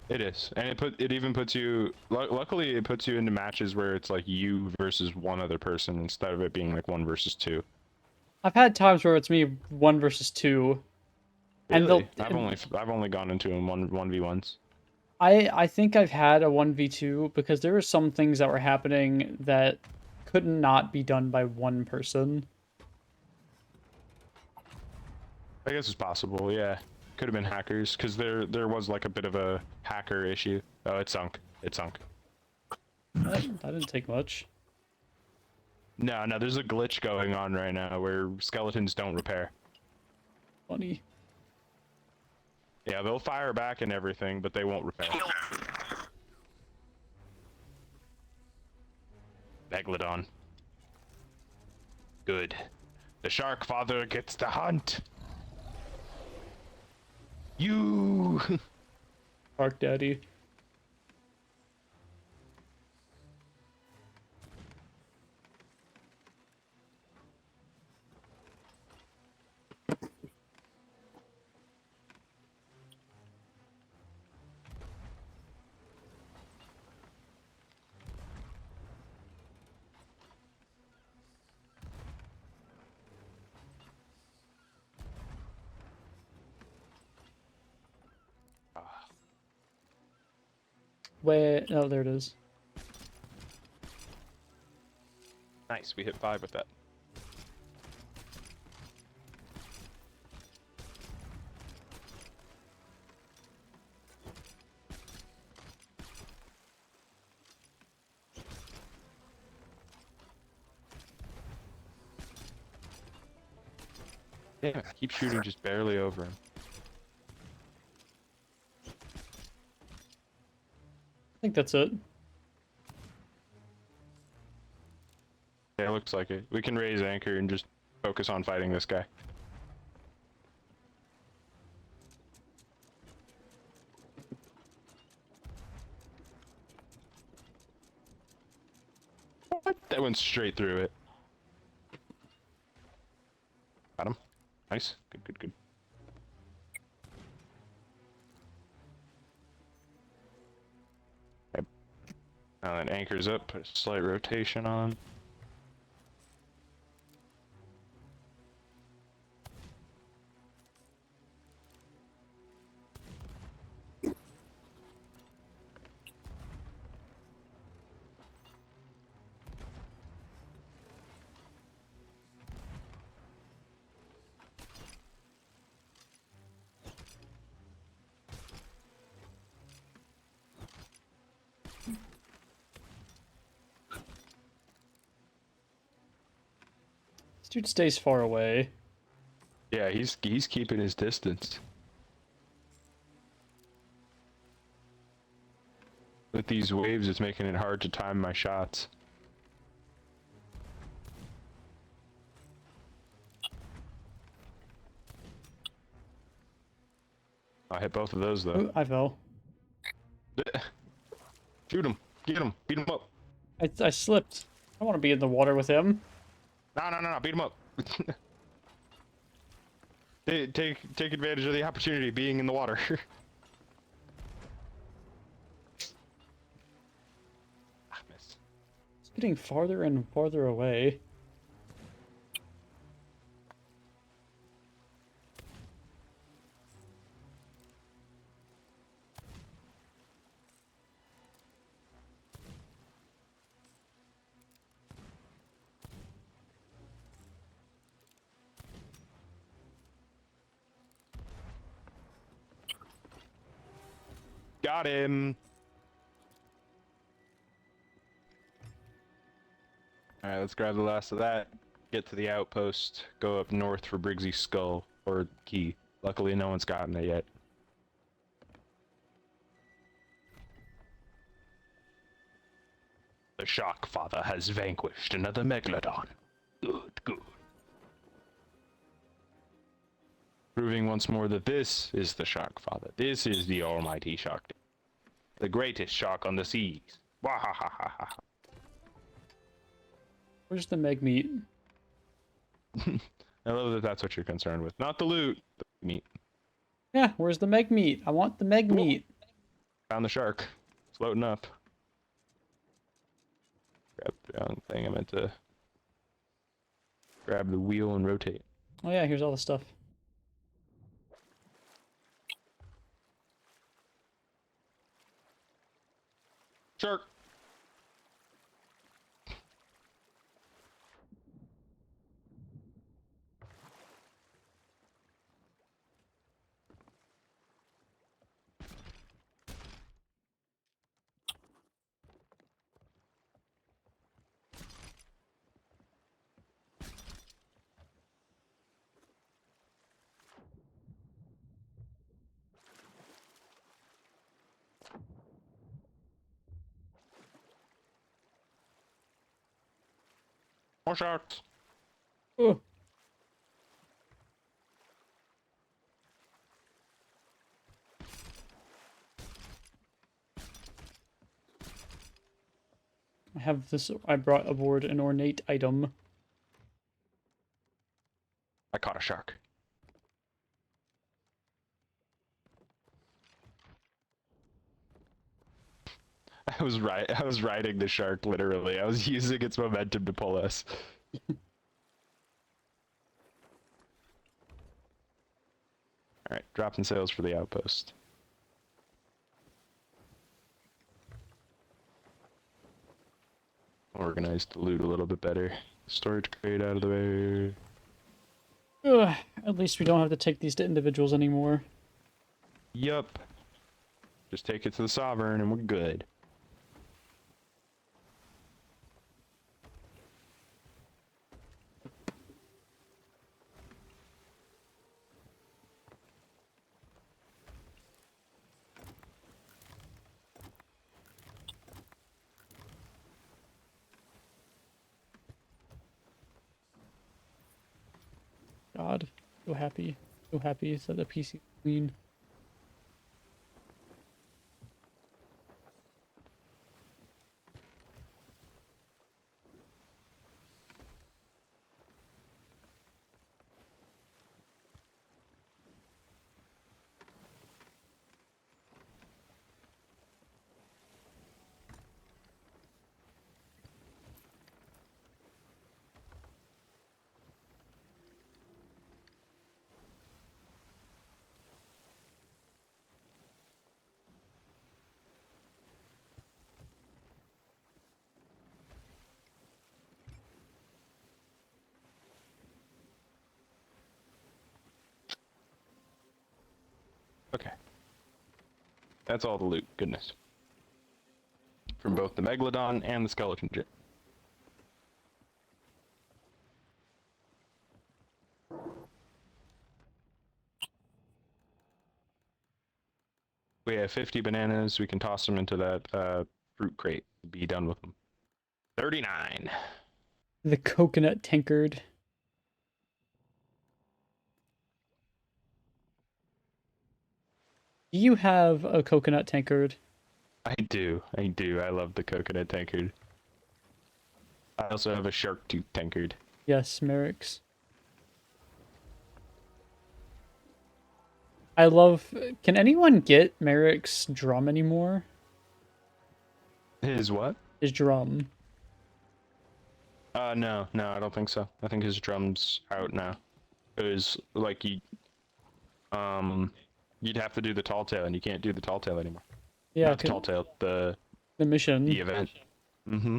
it is. And it even puts you, luckily it puts you into matches where it's like you versus one other person instead of it being like 1 versus 2. I've had times where it's me 1 versus 2. And Really? they'll I've only gone into them 1v1s. I think I've had a 1v2 because there were some things that were happening that could not be done by one person. I guess it's possible, yeah. Could have been hackers, because there was like a bit of a hacker issue. Oh, it sunk. It sunk. That didn't take much. No, there's a glitch going on right now where skeletons don't repair. Funny. Yeah, they'll fire back and everything, but they won't repair. Megalodon. Good. The shark father gets the hunt. You. Shark Daddy. Where? Oh, there it is. Nice, we hit 5 with that. Yeah, keep shooting just barely over him. I think that's it. Yeah, looks like it. We can raise anchor and just focus on fighting this guy. What? That went straight through it. Got him. Nice. Good. Okay. Now that anchor's up, put a slight rotation on. Dude stays far away. Yeah, he's keeping his distance. With these waves, it's making it hard to time my shots. I hit both of those though. Ooh, I fell. Shoot him! Get him! Beat him up! I slipped. I want to be in the water with him. No! Beat him up! Take advantage of the opportunity of being in the water. Ah, miss. It's getting farther and farther away. Got him! Alright, let's grab the last of that. Get to the outpost. Go up north for Briggsy's skull. Or key. Luckily, no one's gotten it yet. The Shock Father has vanquished another Megalodon. Good. Proving once more that this is the Shock Father. This is the almighty Shark. The greatest shark on the seas. Wahahaha. Where's the meg meat? I love that that's what you're concerned with. Not the loot, the meat. Yeah, where's the meg meat? I want the meg meat. Found the shark. It's floating up. Grab the wrong thing. I meant to grab the wheel and rotate. Oh yeah, here's all the stuff. Shark! More sharks! Oh. I have this. I brought aboard an ornate item. I caught a shark. I was riding the shark literally. I was using its momentum to pull us. Alright, dropping sails for the outpost. Organize the loot a little bit better. Storage crate out of the way. Ugh, at least we don't have to take these to individuals anymore. Yup. Just take it to the Sovereign and we're good. God, so happy. So happy that the PC is clean. Okay. That's all the loot. Goodness. From both the Megalodon and the Skeleton Jet. We have 50 bananas. We can toss them into that fruit crate. Be done with them. 39. The coconut tankard. Do you have a coconut tankard? I do. I do. I love the coconut tankard. I also have a shark tooth tankard. Yes, Merrick's. I love. Can anyone get Merrick's drum anymore? His what? His drum. No, I don't think so. I think his drum's out now. It was like you'd have to do the tall tale, and you can't do the tall tale anymore. Yeah, Not the tall tale, the the mission. event. Mm-hmm.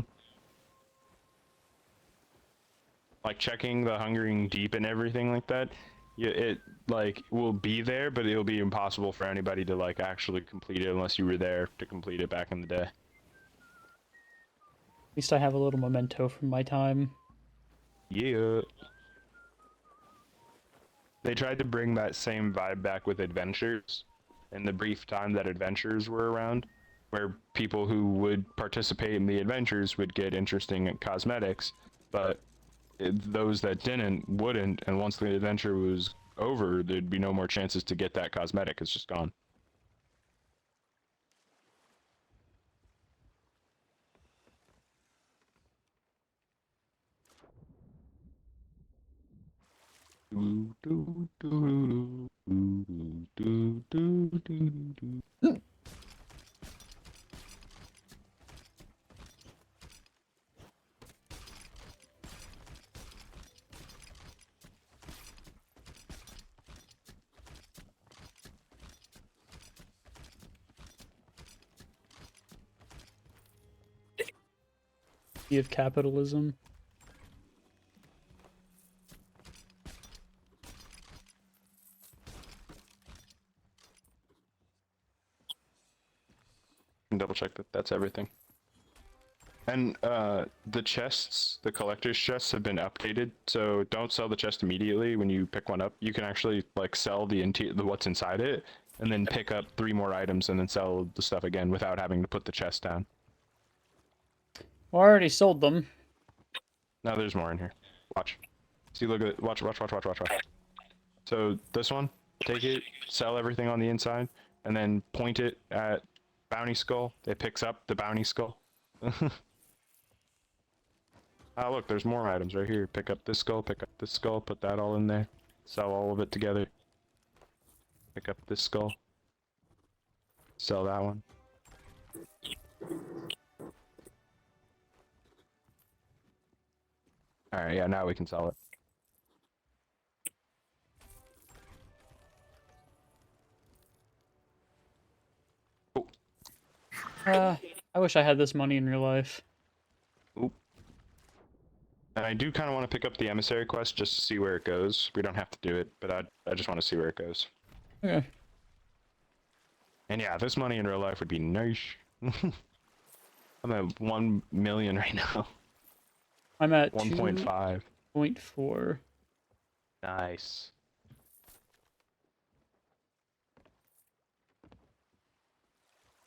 Like checking the hungering deep and everything like that. Yeah, it like will be there, but it'll be impossible for anybody to like actually complete it unless you were there to complete it back in the day. At least I have a little memento from my time. Yeah. They tried to bring that same vibe back with adventures in the brief time that adventures were around, where people who would participate in the adventures would get interesting cosmetics, but those that didn't wouldn't, and once the adventure was over, there'd be no more chances to get that cosmetic. It's just gone. Of capitalism. Double check that that's everything. And the chests, the collector's chests have been updated, so don't sell the chest immediately when you pick one up. You can actually like sell the what's inside it, and then pick up 3 more items and then sell the stuff again without having to put the chest down. Well, I already sold them. Now there's more in here. Watch. See, look at it. Watch. So this one, take it, sell everything on the inside, and then point it at Bounty Skull. It picks up the Bounty Skull. Ah, look, there's more items right here. Pick up this skull, put that all in there. Sell all of it together. Pick up this skull. Sell that one. Alright, yeah, now we can sell it. I wish I had this money in real life. Oop. And I do kind of want to pick up the emissary quest just to see where it goes. We don't have to do it, but I just want to see where it goes. Okay. And yeah, this money in real life would be nice. I'm at 1 million right now. I'm at 1.5. 2.4. Nice.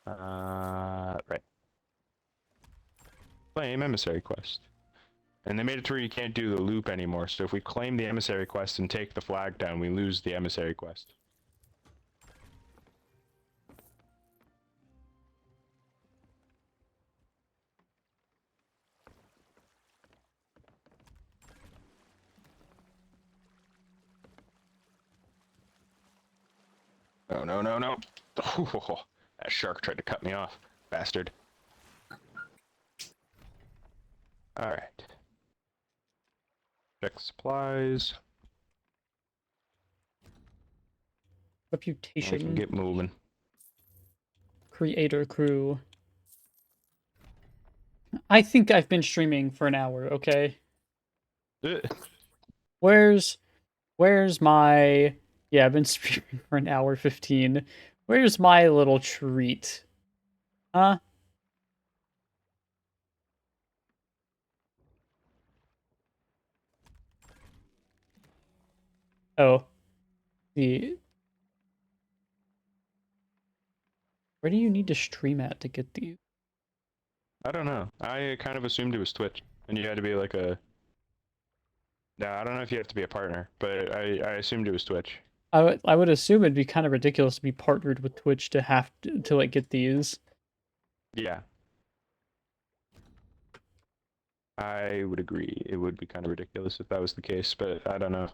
Right. Claim emissary quest. And they made it to where you can't do the loop anymore, so if we claim the emissary quest and take the flag down, we lose the emissary quest. Oh, no. Oh, that shark tried to cut me off. Bastard. Alright. Check supplies. We can Reputation. get moving. Creator crew. I think I've been streaming for an hour, okay? Where's my... Yeah, I've been streaming for an hour 15. Where's my little treat? Huh? Oh. The... Where do you need to stream at to get these? I don't know. I kind of assumed it was Twitch, and you had to be like a. No, I don't know if you have to be a partner, but I assumed it was Twitch. I would assume it'd be kind of ridiculous to be partnered with Twitch to have to like get these. Yeah. I would agree. It would be kind of ridiculous if that was the case, but I don't know.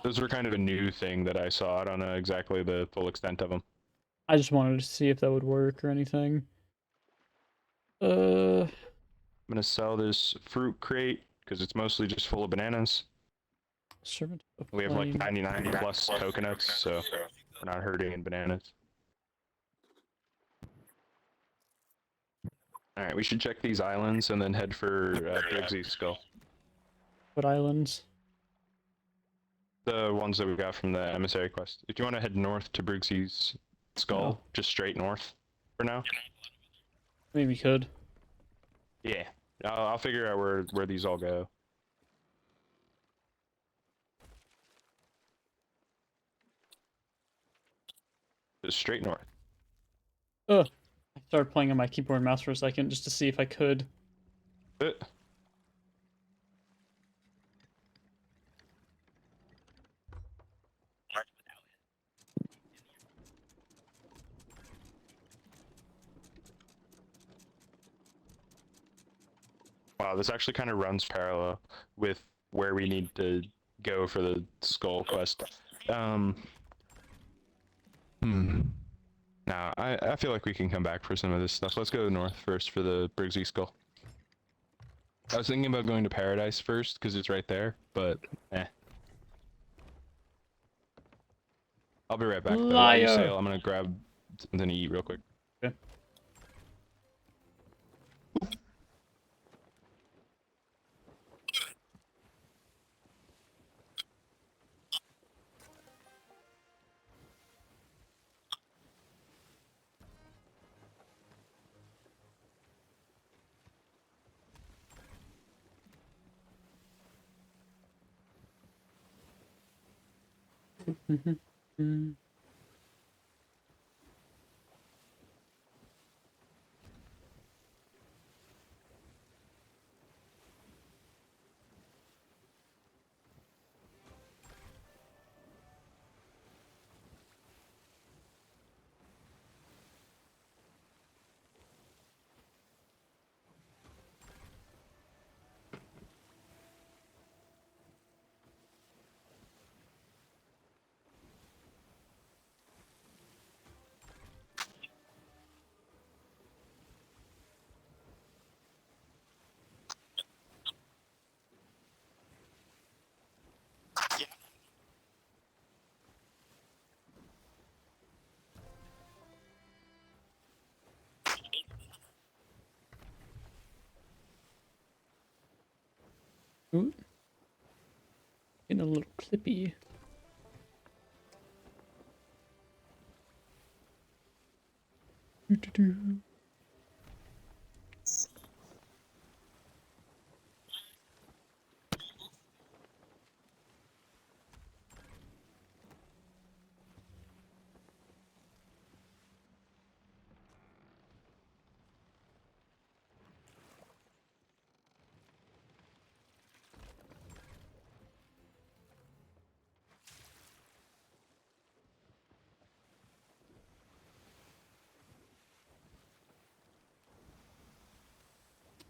Those were kind of a new thing that I saw. I don't know exactly the full extent of them. I just wanted to see if that would work or anything. I'm gonna sell this fruit crate because it's mostly just full of bananas. Servant of We have like Flame. 99 plus coconuts, so we're not hurting in bananas. Alright, we should check these islands and then head for Briggsy's skull. What islands? The ones that we got from the emissary quest. If you want to head north to Briggsy's skull, No. just straight north for now. I mean, we could. Yeah, I'll figure out where these all go. Just straight north. I started playing on my keyboard and mouse for a second just to see if I could. Uh, Wow, this actually kind of runs parallel with where we need to go for the skull quest. Nah, I feel like we can come back for some of this stuff. Let's go north first for the Briggsy skull. I was thinking about going to Paradise first because it's right there, but eh. I'll be right back though. While you Liar. sail, I'm gonna grab something to eat real quick. Okay. Ooh. Getting a little clippy. Doo-doo-doo.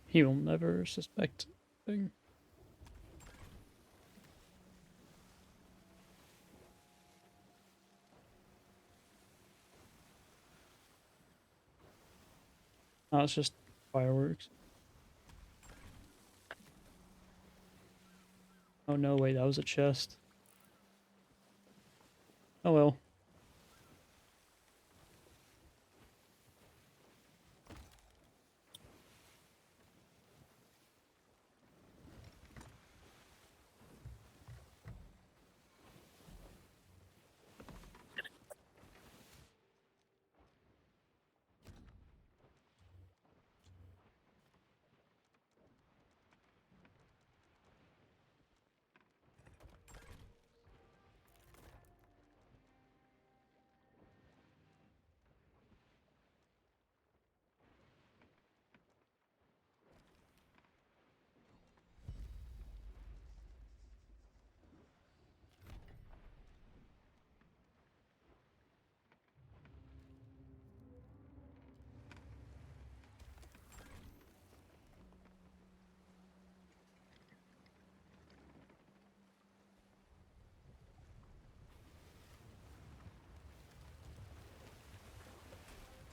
He will never suspect a thing. Oh, it's just fireworks. Oh no, wait, that was a chest. Oh well.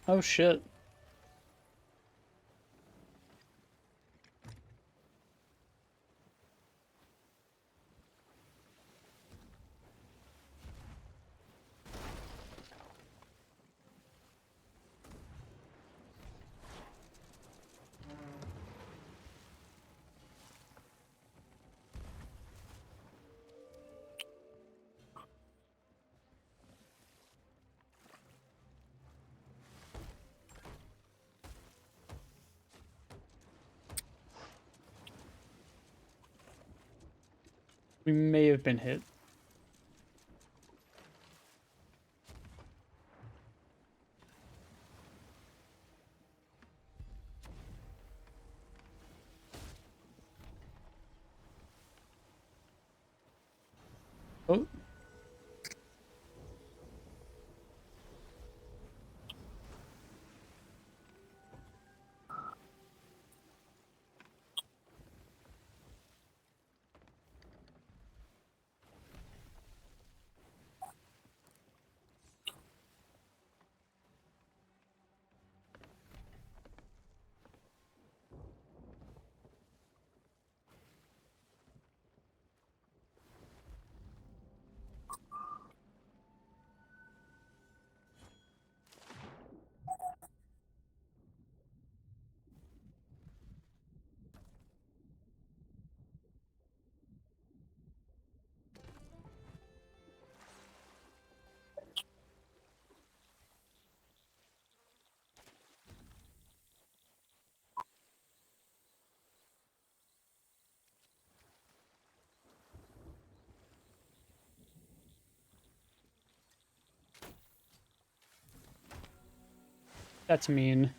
Oh shit. We may have been hit. Oh. That's mean.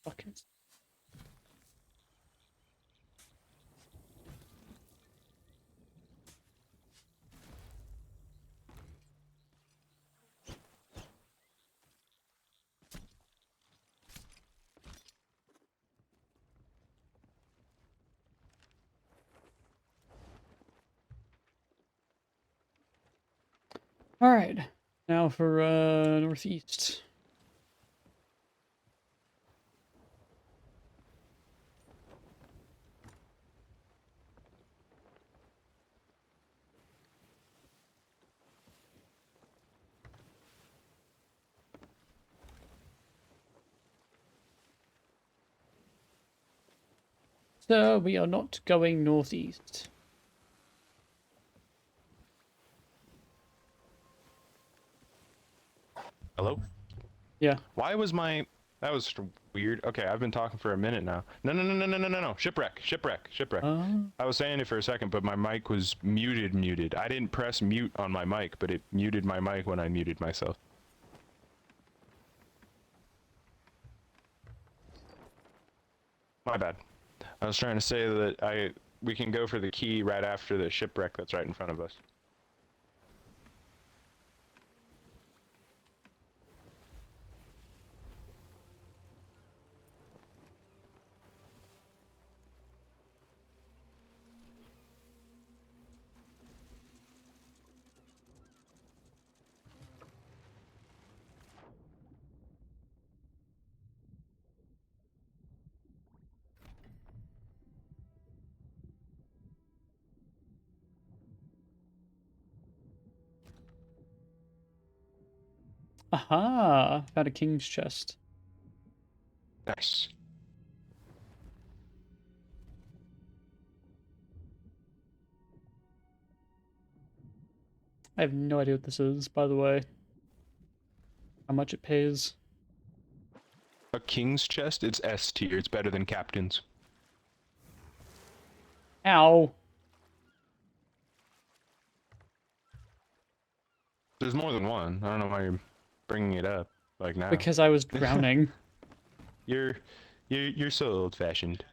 Fucking. All right. Now for northeast. So we are not going northeast. Hello? Yeah. Why was my... That was weird. Okay, I've been talking for a minute now. No. Shipwreck. I was saying it for a second, but my mic was muted. I didn't press mute on my mic, but it muted my mic when I muted myself. My bad. I was trying to say that we can go for the key right after the shipwreck that's right in front of us. Aha! Found a king's chest. Nice. I have no idea what this is, by the way. How much it pays. A king's chest? It's S tier. It's better than captain's. Ow! There's more than one. I don't know why you're bringing it up like now. Because I was drowning. You're so old-fashioned.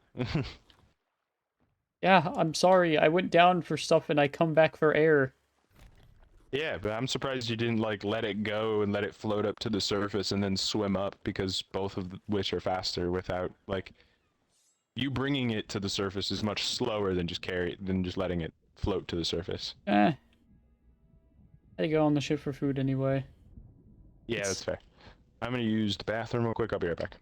Yeah, I'm sorry. I went down for stuff and I come back for air. Yeah, but I'm surprised you didn't like let it go and let it float up to the surface and then swim up, because both of which are faster without like You bringing it to the surface is much slower than just letting it float to the surface. I go on the ship for food anyway. Yeah, that's fair. I'm gonna use the bathroom real quick. I'll be right back.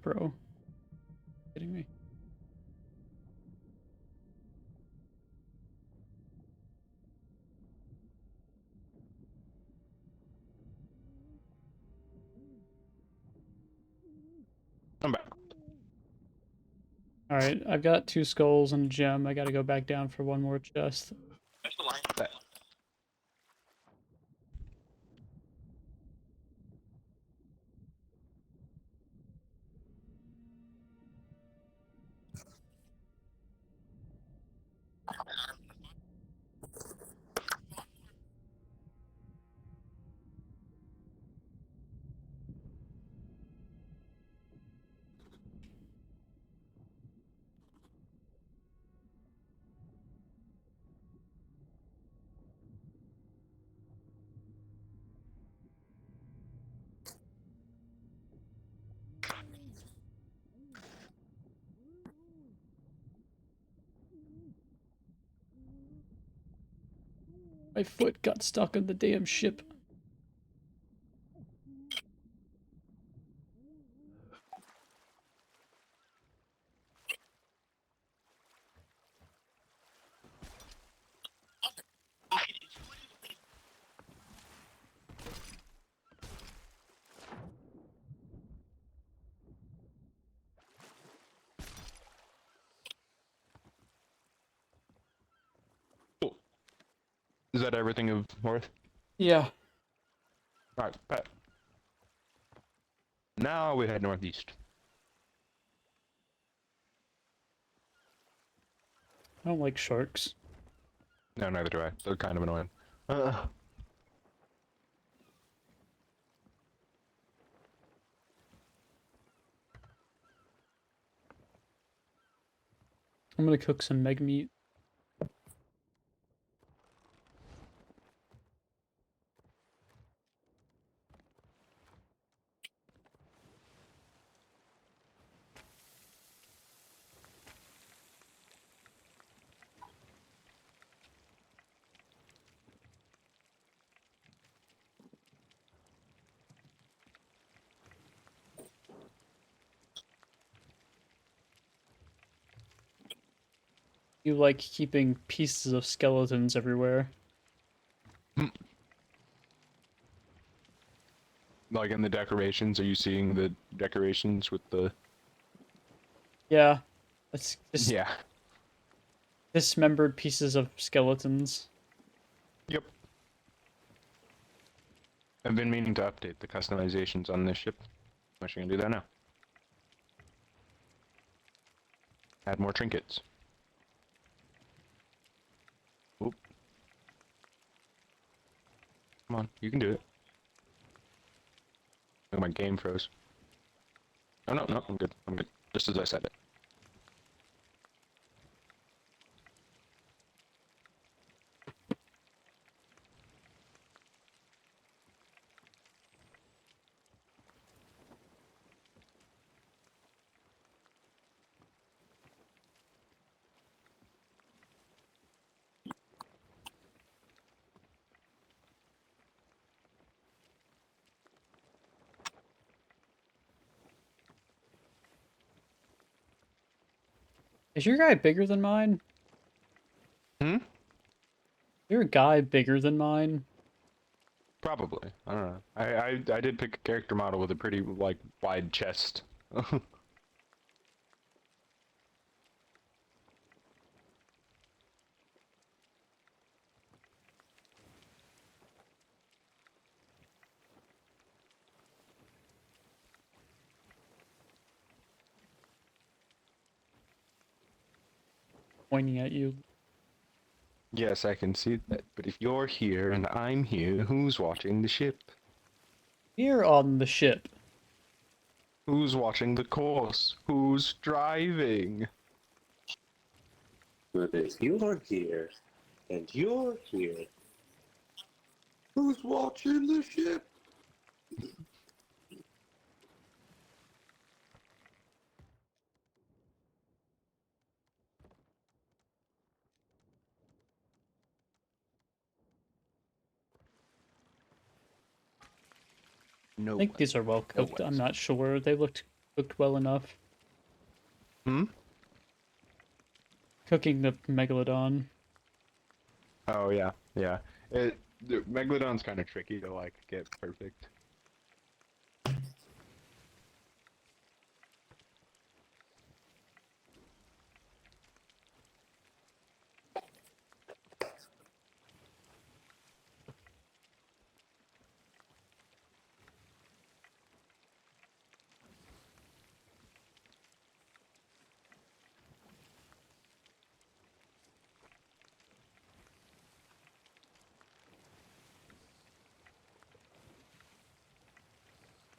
Bro. Kidding me. I'm back. Alright, I've got 2 skulls and a gem. I gotta go back down for one more chest. My foot got stuck on the damn ship. Cool. Is that everything of worth? Yeah. Alright, bet. Now we head northeast. I don't like sharks. No, neither do I. They're kind of annoying. Uh, I'm gonna cook some meg meat. You like keeping pieces of skeletons everywhere. like in the decorations, are you seeing the decorations with the... Yeah. It's just Yeah. dismembered pieces of skeletons. Yep. I've been meaning to update the customizations on this ship. I'm actually gonna do that now. Add more trinkets. Oop. Come on, you can do it. Oh, my game froze. Oh no, no, I'm good. I'm good. Just as I said it. Is your guy bigger than mine? Hmm? Your guy bigger than mine? Probably. I don't know. I did pick a character model with a pretty like wide chest. Pointing at you. Yes, I can see that. But if you're here and I'm here, who's watching the ship? Here on the ship. Who's watching the course? Who's driving? But if you're here and you're here, who's watching the ship? No I think one. these are well No cooked. one. I'm not sure. They looked cooked well enough. Hmm? Cooking the megalodon. Oh yeah, yeah. The Megalodon's kind of tricky to like get perfect.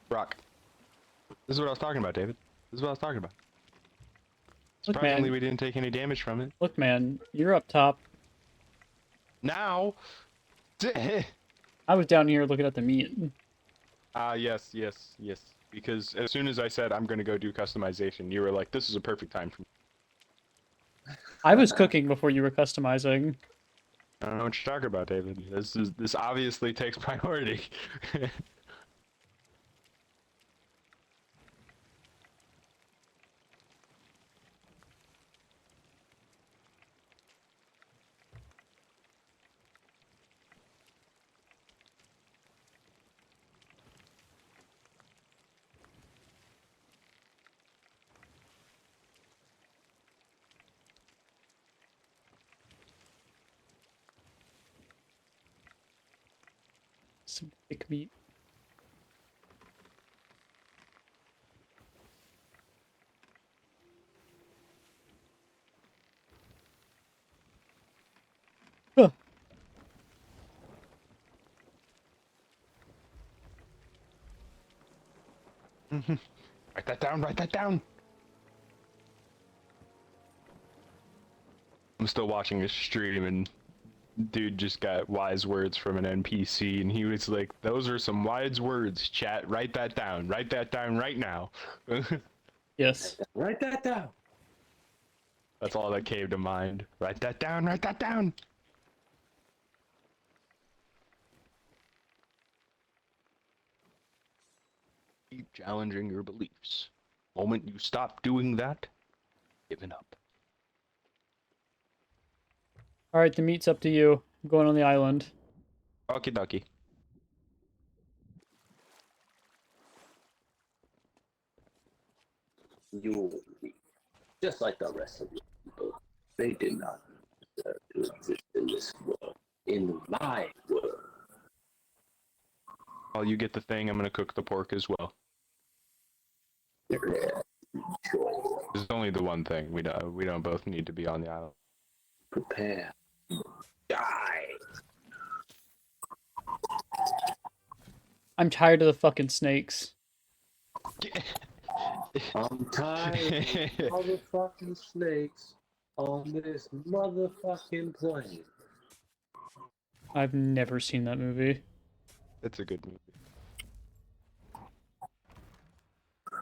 Brock. This is what I was talking about, David. This is what I was talking about. Look, Surprisingly, man. we didn't take any damage from it. Look, man. You're up top. Now, I was down here looking at the meat. yes, yes, yes. Because as soon as I said I'm gonna go do customization, you were like, "This is a perfect time for me." I was cooking before you were customizing. I don't know what you're talking about, David. This obviously takes priority. Some thick meat. Huh. Write that down. Write that down. I'm still watching a stream and dude just got wise words from an NPC and he was like, "Those are some wise words, chat. Write that down. Write that down right now." Yes. Write that down. That's all that came to mind. Write that down. Write that down. Keep challenging your beliefs. Moment you stop doing that, giving up. Alright, the meat's up to you. I'm going on the island. Okie dokie. You will be just like the rest of the people. They did not deserve to exist in this world. In my world. While you get the thing, I'm gonna cook the pork as well. Prepare. Choice. There's only the one thing. We don't both need to be on the island. Prepare. Die. I'm tired of the fucking snakes. I'm tired of motherfucking snakes on this motherfucking plane. I've never seen that movie. It's a good movie.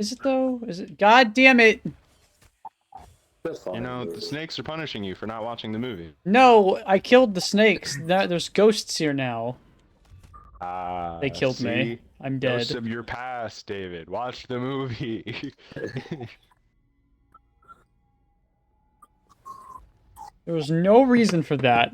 Is it though? Is it? God damn it! You know, the snakes are punishing you for not watching the movie. No, I killed the snakes. There's ghosts here now. Ah, They killed me. I'm dead. Ghosts of your past, David. Watch the movie. There was no reason for that.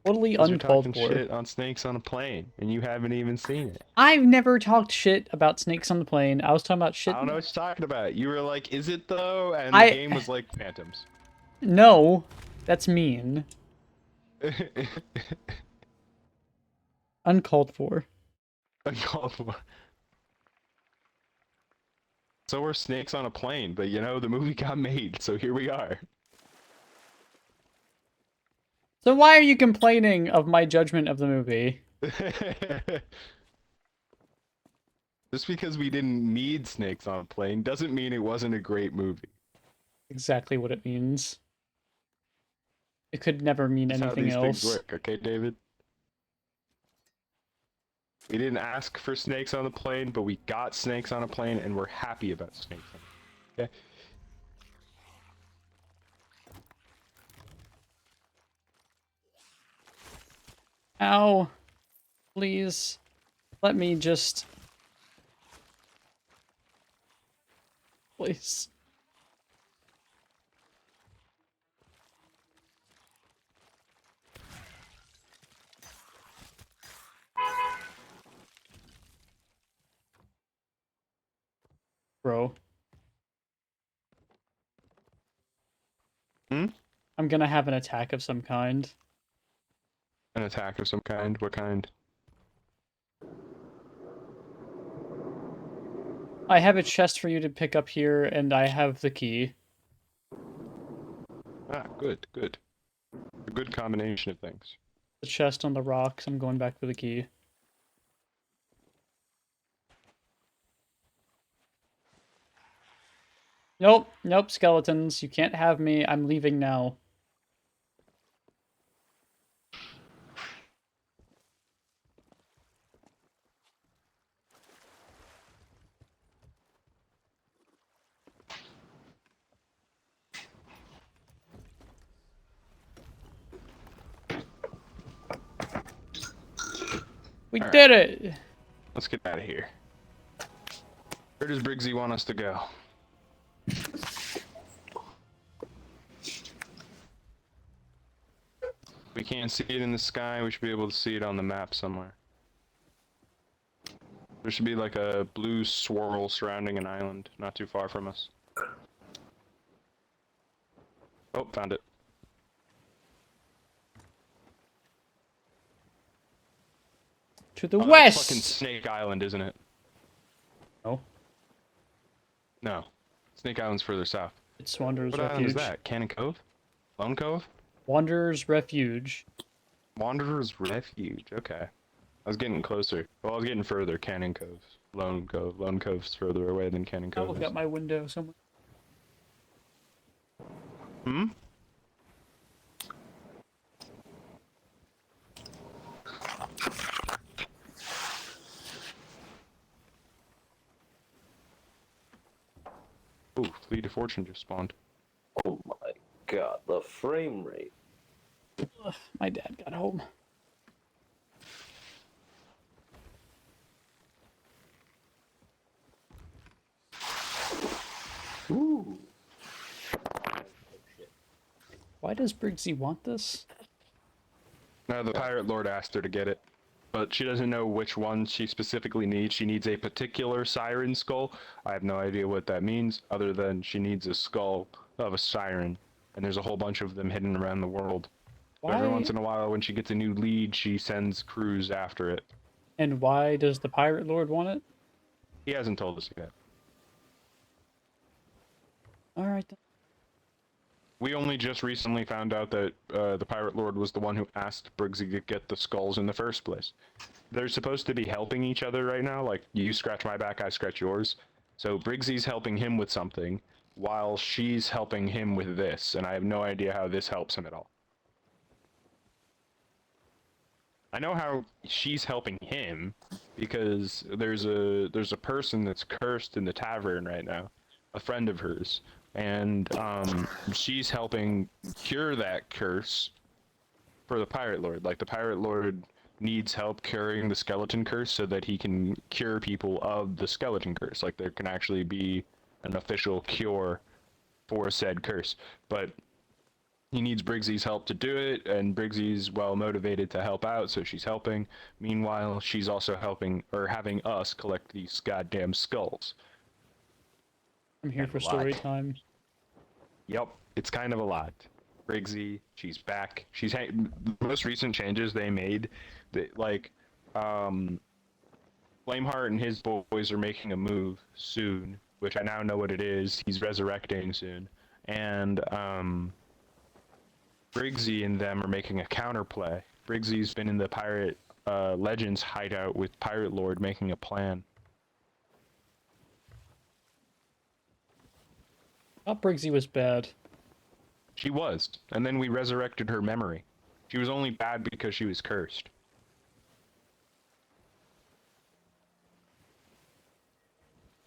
Totally Because you're uncalled talking for. shit on snakes on a plane, and you haven't even seen it. I've never talked shit about snakes on the plane. I was talking about shit. I don't know what you're talking about. You were like, "Is it though?" And the I game was like phantoms. no, that's mean. Uncalled for. Uncalled for. So were snakes on a plane, but you know the movie got made, so here we are. So why are you complaining of my judgment of the movie? Just because we didn't need snakes on a plane doesn't mean it wasn't a great movie. Exactly what it means. It could never mean That's how anything these things else. work, okay, David? We didn't ask for snakes on the plane, but we got snakes on a plane, and we're happy about snakes on a plane. Okay? Ow. Please. Let me just... Please. Bro. Hmm? I'm gonna have an attack of some kind. An attack of some kind? What kind? I have a chest for you to pick up here, and I have the key. Ah, good, good. A good combination of things. The chest on the rocks. I'm going back for the key. Nope, nope, skeletons. You can't have me. I'm leaving now. We All did right. it! Let's get out of here. Where does Briggsy want us to go? We can't see it in the sky, we should be able to see it on the map somewhere. There should be like a blue swirl surrounding an island, not too far from us. Oh, found it. To the Oh, that's west! fucking Snake Island, isn't it? No, No. Snake Island's further south. it's Wanderer's What island is Refuge. that? Cannon Cove? Lone Cove? Wanderer's Refuge. Wanderer's Refuge, okay. I was getting closer. Well, I was getting further. Cannon Cove. Lone Cove. Lone Cove's further away than Cannon I'll Cove look is. out my window somewhere. Hmm? Ooh, Fleet of Fortune just spawned. Oh my god, the frame rate. Ugh, my dad got home. Ooh. Why does Briggsy want this? No, the Pirate Lord asked her to get it. But she doesn't know which one she specifically needs. She needs a particular siren skull. I have no idea what that means, other than she needs a skull of a siren. And there's a whole bunch of them hidden around the world. So every Why? once in a while, when she gets a new lead, she sends crews after it. And why does the Pirate Lord want it? He hasn't told us yet. Alright then. We only just recently found out that the Pirate Lord was the one who asked Briggsy to get the skulls in the first place. They're supposed to be helping each other right now, like you scratch my back, I scratch yours. So Briggsy's helping him with something, while she's helping him with this, and I have no idea how this helps him at all. I know how she's helping him, because there's a person that's cursed in the tavern right now, a friend of hers, and she's helping cure that curse for the Pirate Lord. Like the Pirate Lord needs help curing the skeleton curse so that he can cure people of the skeleton curse. Like there can actually be an official cure for said curse. But he needs Briggsy's help to do it, and Briggsy's well motivated to help out, so she's helping. Meanwhile, she's also helping, or having us collect these goddamn skulls. I'm here And for a lot. story time. Yep, it's kind of a lot. Briggsy, she's back. The most recent changes they made, like, Flameheart and his boys are making a move soon, which I now know what it is. He's resurrecting soon, and Briggsy and them are making a counterplay. Briggsy's been in the Pirate Legends hideout with Pirate Lord making a plan. I thought Briggsy was bad. She was, and then we resurrected her memory. She was only bad because she was cursed.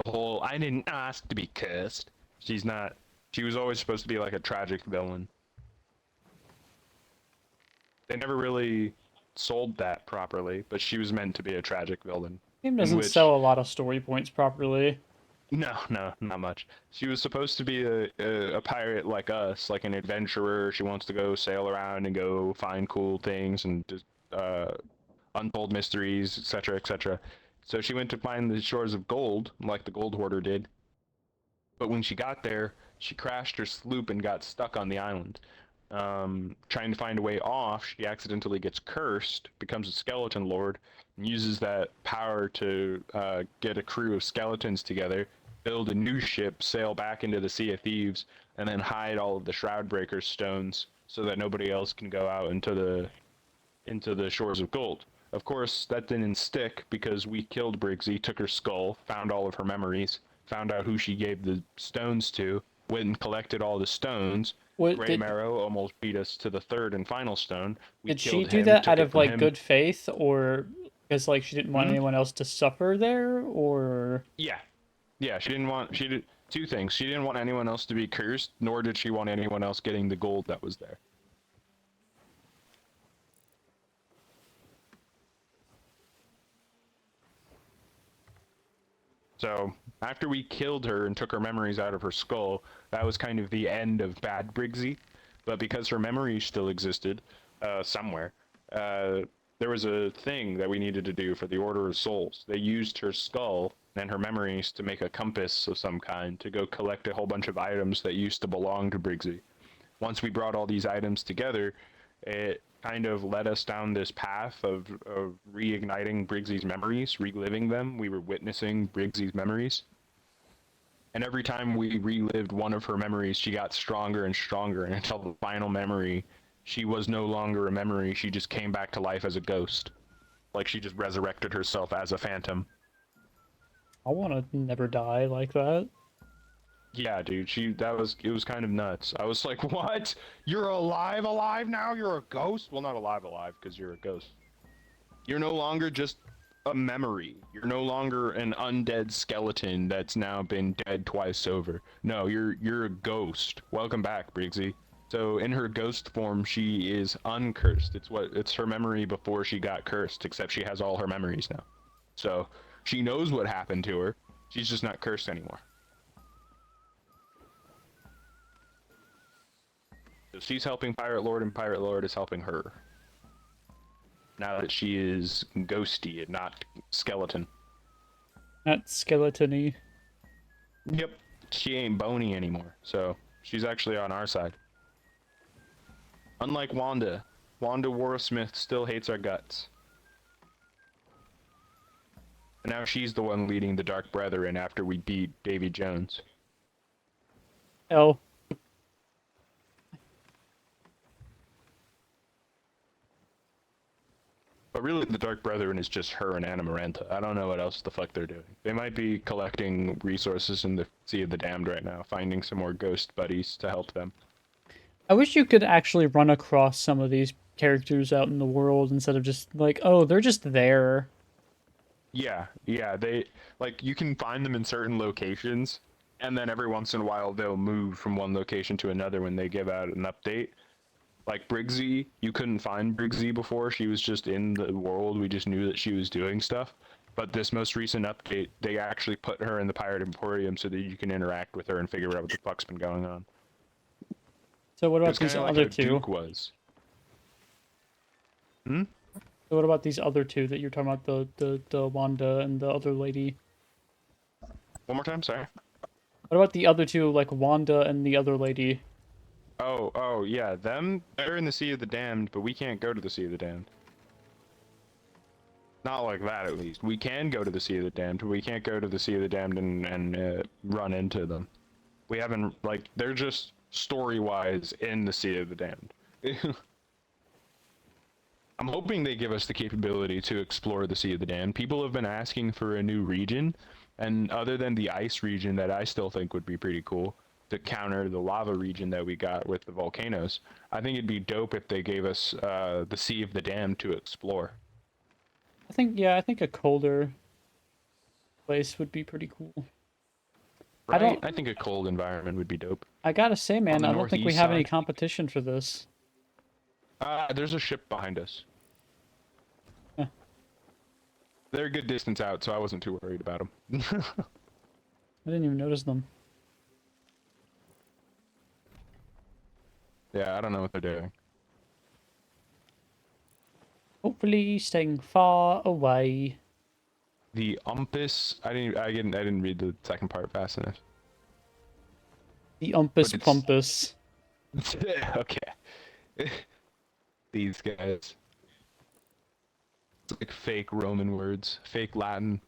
The whole, I didn't ask to be cursed. She's not. She was always supposed to be like a tragic villain. They never really sold that properly, but she was meant to be a tragic villain. Game doesn't sell a lot of story points properly. No, not much. She was supposed to be a pirate like us, like an adventurer. She wants to go sail around and go find cool things and untold mysteries, etc., etc. So she went to find the shores of gold, like the Gold Hoarder did. But when she got there, she crashed her sloop and got stuck on the island. Trying to find a way off, she accidentally gets cursed, becomes a skeleton lord, and uses that power to get a crew of skeletons together, build a new ship, sail back into the Sea of Thieves, and then hide all of the Shroudbreaker's stones so that nobody else can go out into the shores of gold. Of course, that didn't stick because we killed Briggsy, took her skull, found all of her memories, found out who she gave the stones to, went and collected all the stones. Grey Marrow almost beat us to the third and final stone. Did she do that out of like good faith, or because like she didn't want anyone else to suffer there, or? Yeah, she did two things. She didn't want anyone else to be cursed, nor did she want anyone else getting the gold that was there. So after we killed her and took her memories out of her skull, that was kind of the end of Bad Briggsy. But because her memories still existed somewhere, there was a thing that we needed to do for the Order of Souls. They used her skull and her memories to make a compass of some kind to go collect a whole bunch of items that used to belong to Briggsy. Once we brought all these items together, it kind of led us down this path of reigniting Briggsy's memories, reliving them. We were witnessing Briggsy's memories. And every time we relived one of her memories, she got stronger and stronger, and until the final memory, she was no longer a memory, she just came back to life as a ghost. Like she just resurrected herself as a phantom. I want to never die like that. Yeah, dude, it was kind of nuts. I was like, what? You're alive now? You're a ghost? Well, not alive, because you're a ghost. You're no longer just a memory. You're no longer an undead skeleton that's now been dead twice over. No, you're a ghost. Welcome back, Briggsy. So in her ghost form, she is uncursed. It's her memory before she got cursed, except she has all her memories now. So she knows what happened to her. She's just not cursed anymore. So she's helping Pirate Lord, and Pirate Lord is helping her. Now that she is ghosty and not skeleton. Not skeleton-y. Yep. She ain't bony anymore, so she's actually on our side. Unlike Wanda. Wanda Warrowsmith still hates our guts. And now she's the one leading the Dark Brethren after we beat Davy Jones. Oh. But really, the Dark Brethren is just her and Anamaranta. I don't know what else the fuck they're doing. They might be collecting resources in the Sea of the Damned right now, finding some more ghost buddies to help them. I wish you could actually run across some of these characters out in the world instead of just like, oh, they're just there. Yeah, they, like, you can find them in certain locations, and then every once in a while they'll move from one location to another when they give out an update. Like Briggsy, you couldn't find Briggsy before. She was just in the world. We just knew that she was doing stuff. But this most recent update, they actually put her in the Pirate Emporium so that you can interact with her and figure out what the fuck's been going on. So what It about was kind these of like other how two? Duke was. Hmm? So what about these other two that you're talking about, the Wanda and the other lady? One more time, sorry. What about the other two, like Wanda and the other lady? Oh, yeah, they're in the Sea of the Damned, but we can't go to the Sea of the Damned. Not like that, at least. We can go to the Sea of the Damned, but we can't go to the Sea of the Damned and run into them. We haven't, like, they're just story-wise in the Sea of the Damned. I'm hoping they give us the capability to explore the Sea of the Damned. People have been asking for a new region, and other than the ice region that I still think would be pretty cool to counter the lava region that we got with the volcanoes, I think it'd be dope if they gave us the Sea of the Damned to explore. I think a colder place would be pretty cool. Right? I think a cold environment would be dope. I gotta say, On man, the I don't think we northeast have any side. competition for this. There's a ship behind us. Huh. They're a good distance out, so I wasn't too worried about them. I didn't even notice them. Yeah, I don't know what they're doing. Hopefully staying far away. The Umpus. I didn't read the second part fast enough. The Umpus But it's- Pumpus. Okay. These guys. It's like fake Roman words, fake Latin.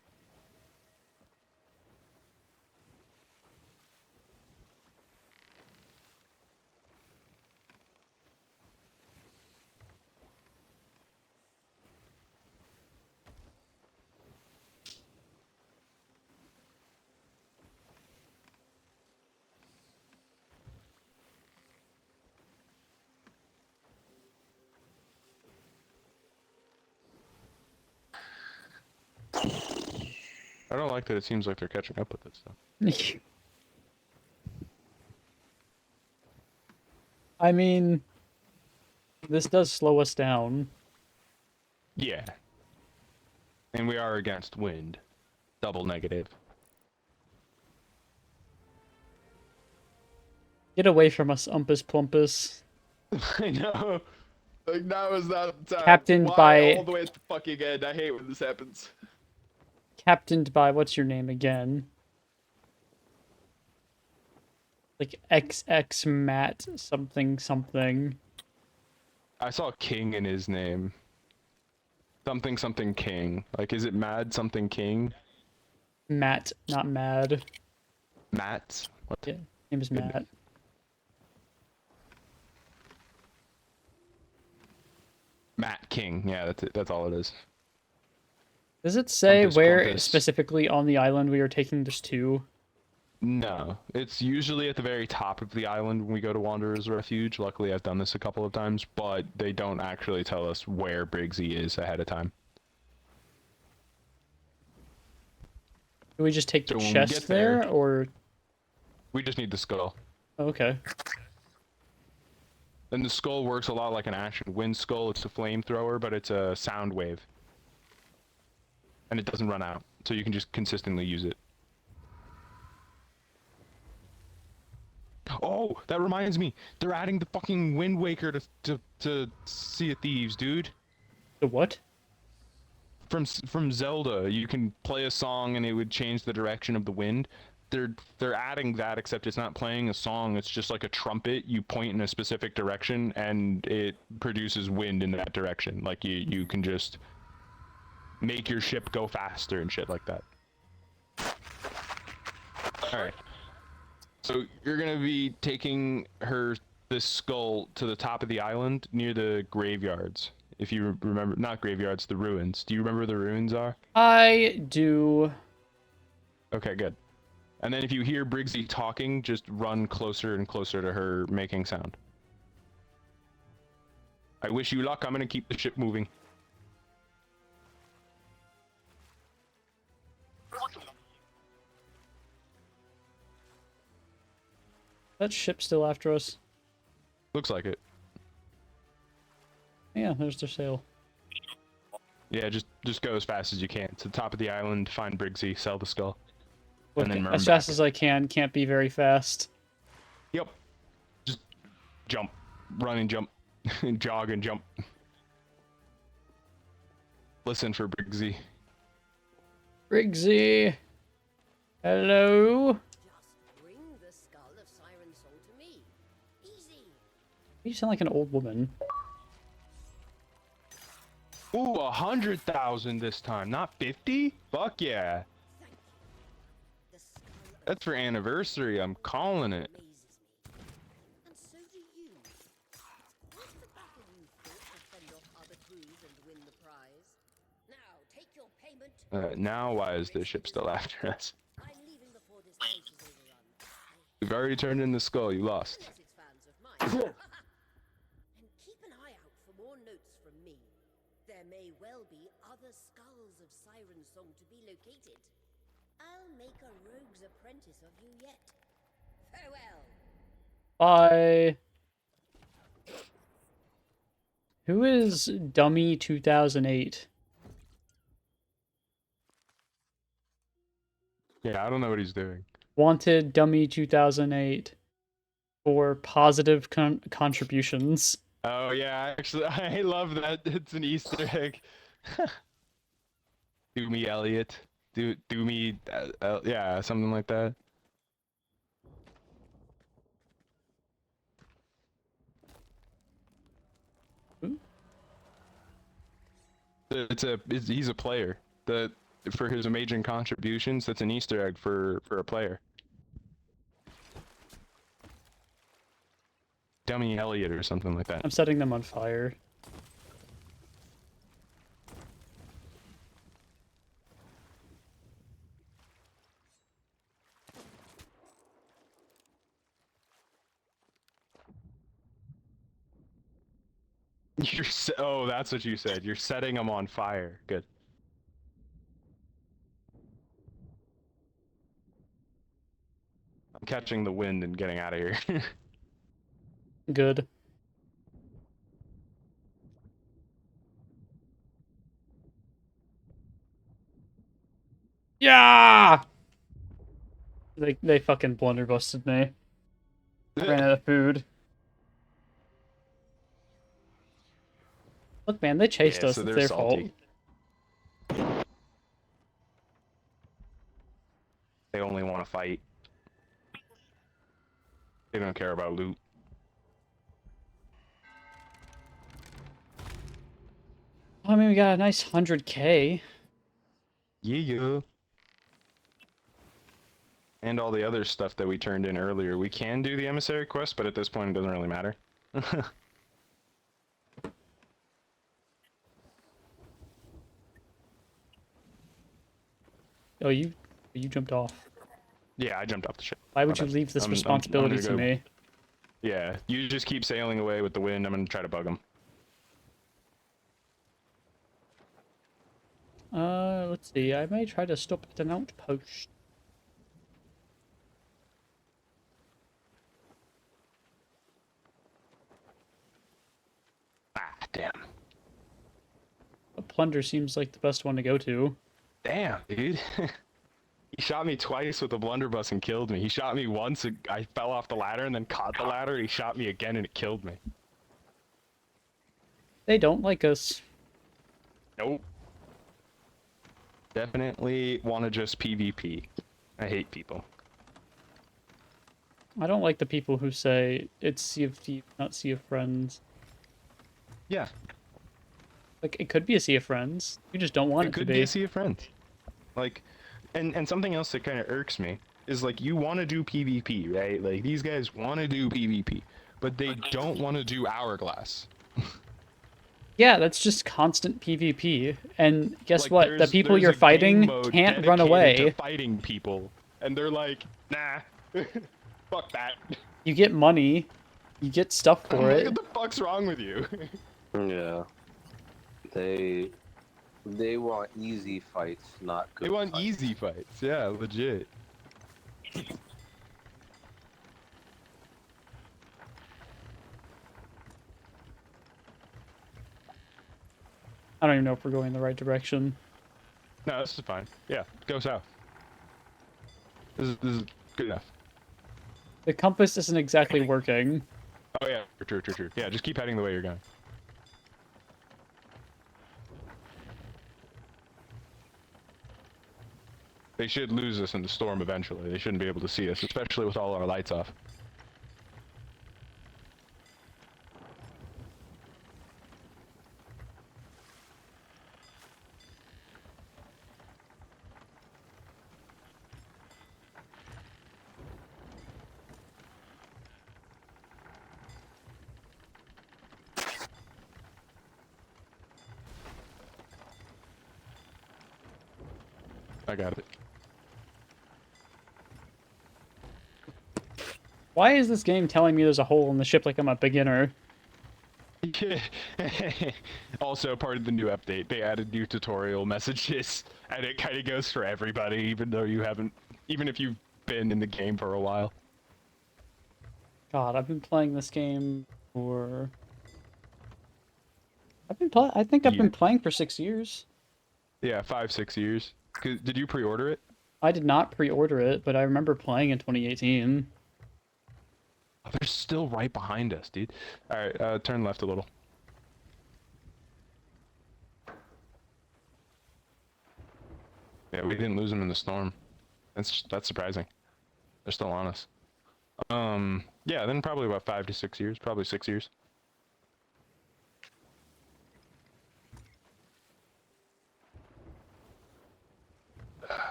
I don't like that it seems like they're catching up with us though. I mean, this does slow us down. Yeah. And we are against wind. Double negative. Get away from us, Umpus Plumpus. I know. Like now is not the time. Captained Why by- all the way at the fucking end? I hate when this happens. Captained by, what's your name again? Like XX Matt something something. I saw King in his name. Something something King. Like is it Mad something King? Matt, not Mad. Matt? What? Yeah, name is Good. Matt. Matt King. Yeah, that's it. That's all it is. Does it say Compass, where compass. specifically on the island we are taking this to? No, it's usually at the very top of the island when we go to Wanderer's Refuge. Luckily, I've done this a couple of times, but they don't actually tell us where Briggsy is ahead of time. Do we just take the So when we chest get there- there, or... We just need the skull. Oh, okay. And the skull works a lot like an Ashen Wind skull. It's a flamethrower, but it's a sound wave. And it doesn't run out, so you can just consistently use it. Oh, that reminds me. They're adding the fucking Wind Waker to Sea of Thieves, dude. The what? From Zelda, you can play a song and it would change the direction of the wind. They're adding that, except it's not playing a song. It's just like a trumpet. You point in a specific direction and it produces wind in that direction. Like you can just make your ship go faster and shit like that. All right. So you're gonna be taking this skull to the top of the island near the graveyards. If you remember, not graveyards, the ruins. Do you remember where the ruins are? I do... Okay, good. And then if you hear Briggsy talking, just run closer and closer to her making sound. I wish you luck. I'm gonna keep the ship moving. That ship still after us? Looks like it. Yeah, there's their sail. Yeah, just go as fast as you can to the top of the island, find Briggsy, sell the skull. Look, And then as run fast as I can, can't be very fast. Yep. Just Jump. Run and jump. Jog and jump. Listen for Briggsy. Briggsy. Hello. Just bring the skull of Siren Soul to me. Easy. You sound like an old woman. Ooh, 100,000 this time, not 50? Fuck yeah. Thank you. The skull of That's for anniversary. I'm calling it. amazes me. And so do you. It's quite the battle you fought to fend off other crews and win the prize. Now, take your payment. Now why is this ship still after us? I'm leaving before this place is overrun. We've already turned in the skull. You lost. Unless it's fans of mine. And keep an eye out for more notes from me. There may well be other skulls of Siren Song to be located. I'll make a rogue's apprentice of you yet. Farewell. Bye. Who is Dummy 2008? Yeah, I don't know what he's doing. Wanted Dummy 2008 for positive contributions. Oh yeah, actually, I love that. It's an Easter egg. Do me, Elliot. Do me, yeah, something like that. Ooh. He's a player. For his amazing contributions, that's an Easter egg for a player. Dummy Elliot or something like that. I'm setting them on fire. Oh, that's what you said. You're setting them on fire. Good. I'm catching the wind and getting out of here. Good. Yeah! They fucking blunderbusted me. I ran out of food. Look, man, they chased Yeah, us. so It's they're their salty. fault. They only want to fight. They don't care about loot. I mean, we got a nice 100K. Yeah. And all the other stuff that we turned in earlier. We can do the emissary quest, but at this point it doesn't really matter. Oh, you jumped off. Yeah, I jumped off the ship. Why would My you bad. leave this I'm responsibility gonna to go- me? Yeah, you just keep sailing away with the wind. I'm gonna try to bug them. Let's see. I may try to stop at an outpost. Ah, damn. A plunder seems like the best one to go to. Damn, dude. He shot me twice with a blunderbuss and killed me. He shot me once, and I fell off the ladder and then caught the ladder. He shot me again and it killed me. They don't like us. Nope. Definitely want to just PvP. I hate people. I don't like the people who say it's Sea of Thieves, not Sea of Friends. Yeah, Like, it could be a Sea of Friends. You just don't want it it to could be. be a sea of friends. Like, and something else that kind of irks me is like you want to do PvP, right? Like these guys want to do PvP, but they don't want to do Hourglass. Yeah, that's just constant PvP. And guess Like, what? The there's people a you're game fighting mode can't run dedicated away. to fighting people, and they're like, nah, fuck that. You get money. You get stuff for Like, it. what the fuck's wrong with you? Yeah. They want easy fights, not good They want fights. easy fights. Yeah, legit. I don't even know if we're going the right direction. No, this is fine. Yeah, go south. This is good enough. The compass isn't exactly working. Oh yeah, true. Yeah, just keep heading the way you're going. They should lose us in the storm eventually. They shouldn't be able to see us, especially with all our lights off. I got it. Why is this game telling me there's a hole in the ship like I'm a beginner? Also, part of the new update, they added new tutorial messages, and it kind of goes for everybody, even though you haven't, even if you've been in the game for a while. God, I've been playing this game for... I think I've been playing for 6 years. Yeah, 5, 6 years. Did you pre-order it? I did not pre-order it, but I remember playing in 2018. Oh, they're still right behind us, dude. All right, turn left a little. Yeah, we didn't lose them in the storm. That's surprising. They're still on us. Yeah, then probably about 5 to 6 years. Probably 6 years.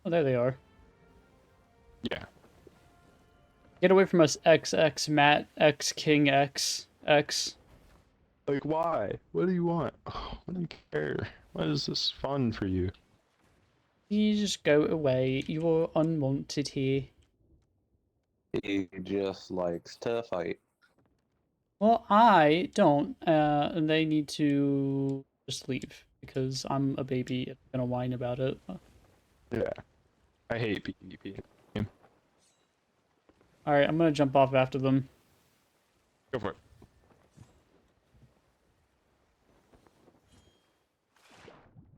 Oh, there they are. Yeah. Get away from us, XX Matt X King X X. Like, why? What do you want? Oh, I don't care. Why is this fun for you? You just go away. You are unwanted here. He just likes to fight. Well, I don't, and they need to just leave because I'm a baby and I'm gonna whine about it. Yeah. I hate PvP. All right, I'm gonna jump off after them. Go for it.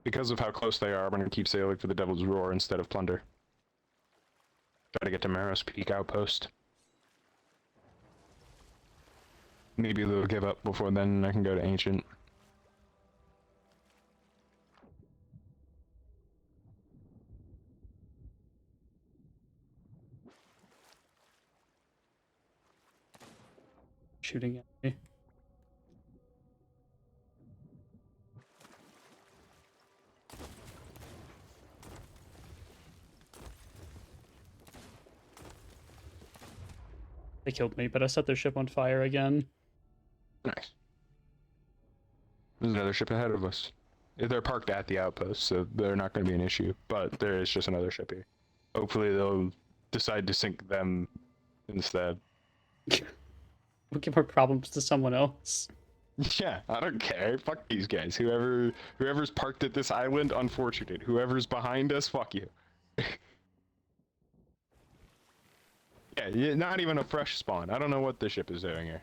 Because of how close they are, I'm gonna keep sailing for the Devil's Roar instead of Plunder. Try to get to Maros Peak Outpost. Maybe they'll give up before then, and I can go to Ancient. Shooting at me. They killed me, but I set their ship on fire again. Nice. There's another ship ahead of us. They're parked at the outpost, so they're not going to be an issue. But there is just another ship here. Hopefully they'll decide to sink them instead. We'll give our problems to someone else. Yeah, I don't care. Fuck these guys. Whoever's parked at this island, unfortunate. Whoever's behind us, fuck you. Yeah, not even a fresh spawn. I don't know what this ship is doing here.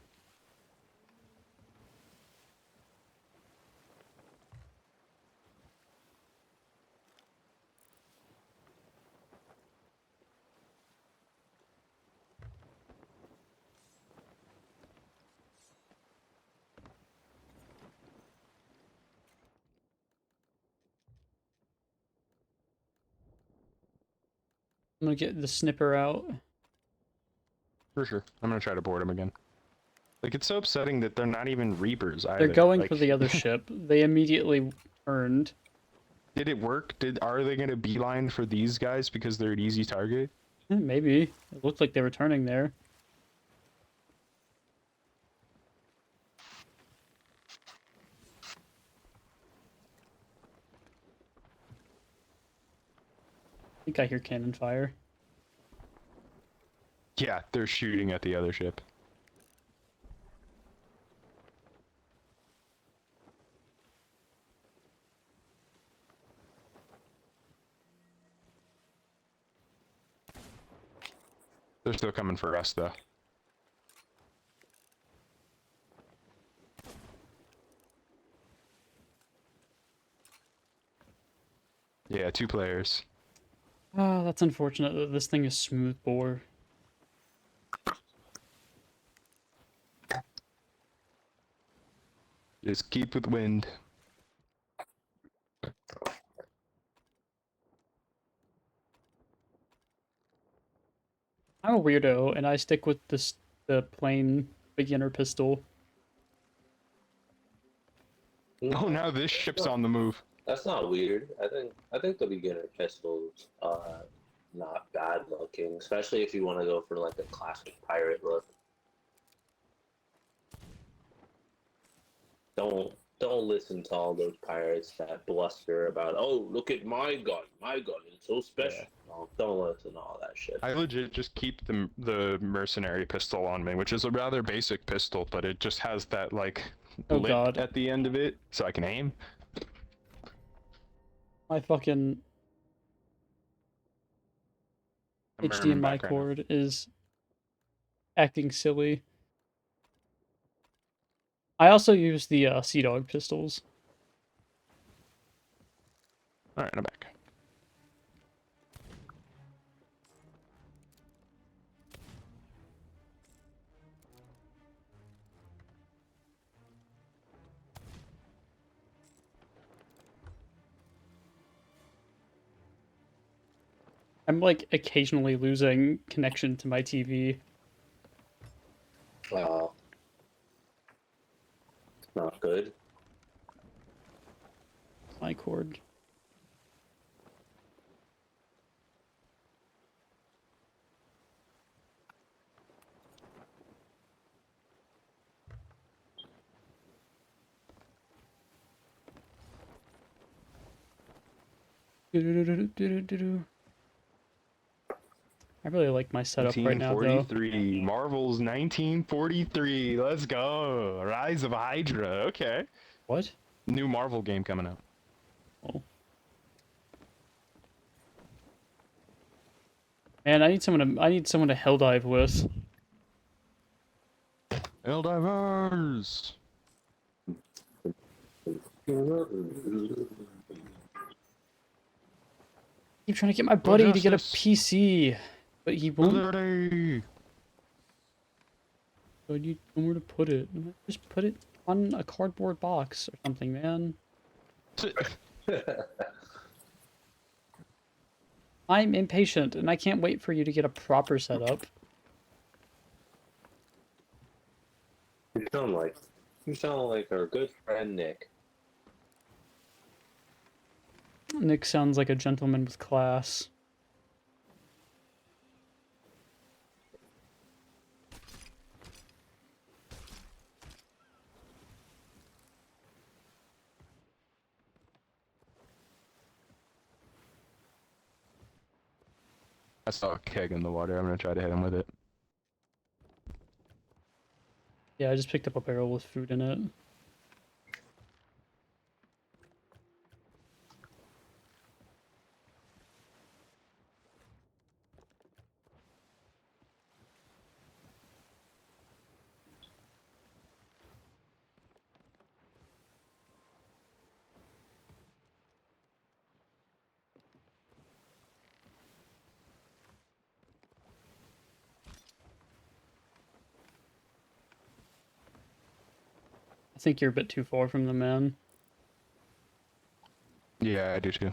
I'm gonna get the snipper out. For sure. I'm gonna try to board them again. Like, it's so upsetting that they're not even Reapers either. They're going like, for the other ship. They immediately turned. Did it work? Are they gonna beeline for these guys because they're an easy target? Maybe. It looked like they were turning there. I think I hear cannon fire. Yeah, they're shooting at the other ship. They're still coming for us, though. Yeah, 2 players. Oh, that's unfortunate that this thing is smooth bore. Just keep with wind. I'm a weirdo, and I stick with the plain beginner pistol. Oh, now this ship's on the move. That's not weird. I think the beginner pistol's not bad looking, especially if you want to go for like a classic pirate look. Don't listen to all those pirates that bluster about, oh, look at my gun is so special. Yeah. No, don't listen to all that shit. I legit just keep the mercenary pistol on me, which is a rather basic pistol, but it just has that like Oh lip god. at the end of it, so I can aim. My fucking I'm aiming HDMI back right now. cord is acting silly. I also use the Sea Dog pistols. All right, I'm back. I'm like occasionally losing connection to my TV. Uh, not good. My cord. I really like my setup right now, though. 1943, Marvel's 1943. Let's go. Rise of Hydra. Okay. What? New Marvel game coming out. Oh. Man, I need someone to hell dive with. Helldivers. Keep trying to get my buddy to get a justice. PC, but he won't. Liberty. So I need somewhere to put it. Just put it on a cardboard box or something, man. I'm impatient, and I can't wait for you to get a proper setup. You sound like our good friend Nick. Nick sounds like a gentleman with class. I saw a keg in the water. I'm gonna try to hit him with it. Yeah, I just picked up a barrel with food in it. I think you're a bit too far from the man. Yeah, I do too.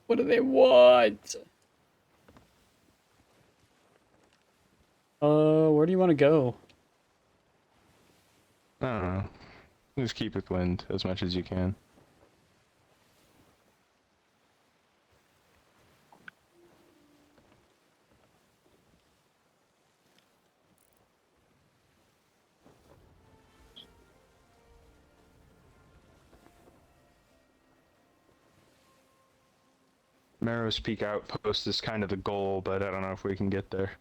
What do they want? Where do you want to go? I don't know. Just keep with wind as much as you can. Marrow's Peak Outpost is kind of the goal, but I don't know if we can get there.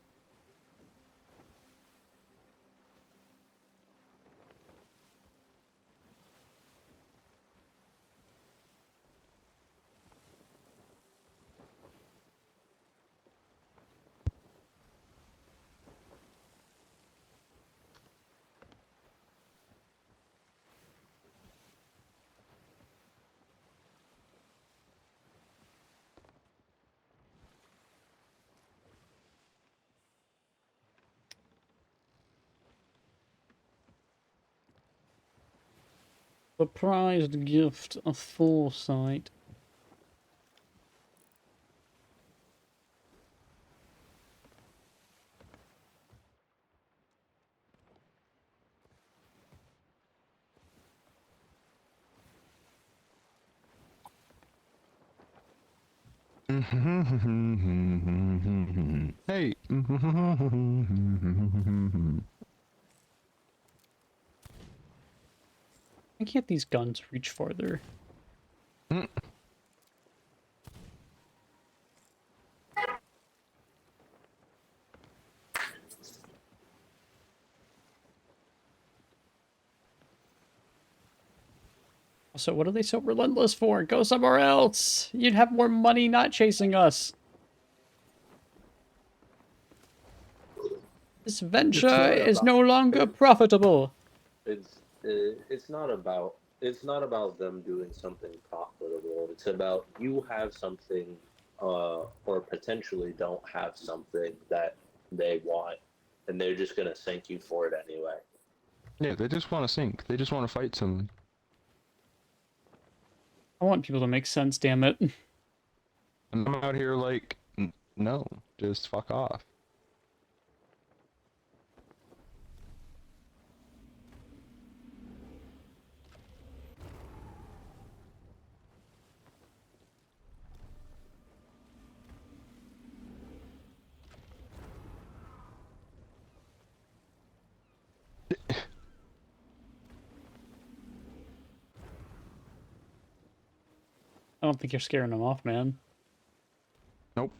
The prized gift of foresight. Hey. Why can't these guns reach farther? Also, what are they so relentless for? Go somewhere else! You'd have more money not chasing us! This venture is no longer profitable! It's not about them doing something profitable. It's about you have something or potentially don't have something that they want, and they're just gonna thank you for it anyway. Yeah, they just want to sink. They just want to fight someone. I want people to make sense, damn it. And I'm out here like, no, just fuck off. I don't think you're scaring them off, man. Nope.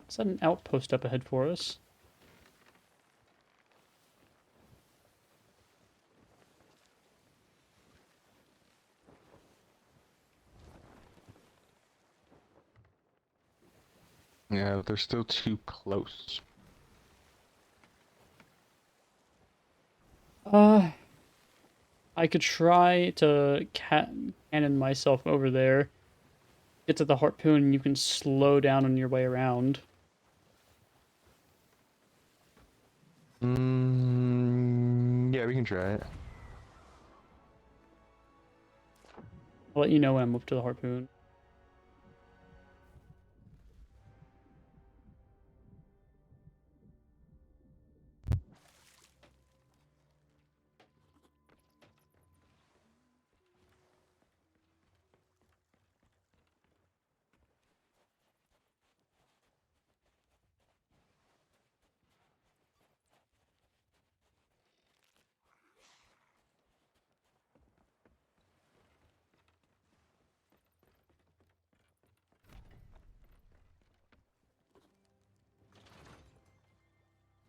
Is that an outpost up ahead for us? Yeah, they're still too close. I could try to cannon myself over there. Get to the harpoon and you can slow down on your way around. Yeah, we can try it. I'll let you know when I'm up to the harpoon.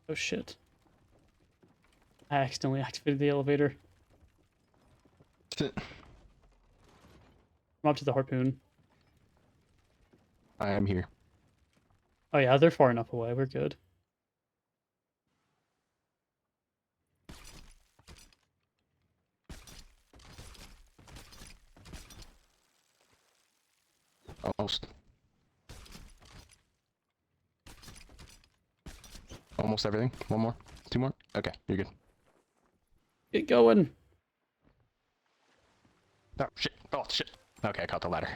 Oh shit. I accidentally activated the elevator. I'm up to the harpoon. I am here. Oh yeah, they're far enough away. We're good. Almost. Almost everything. One more. Two more. Okay, you're good. Get going. Oh, shit. Oh, shit. Okay, I caught the ladder.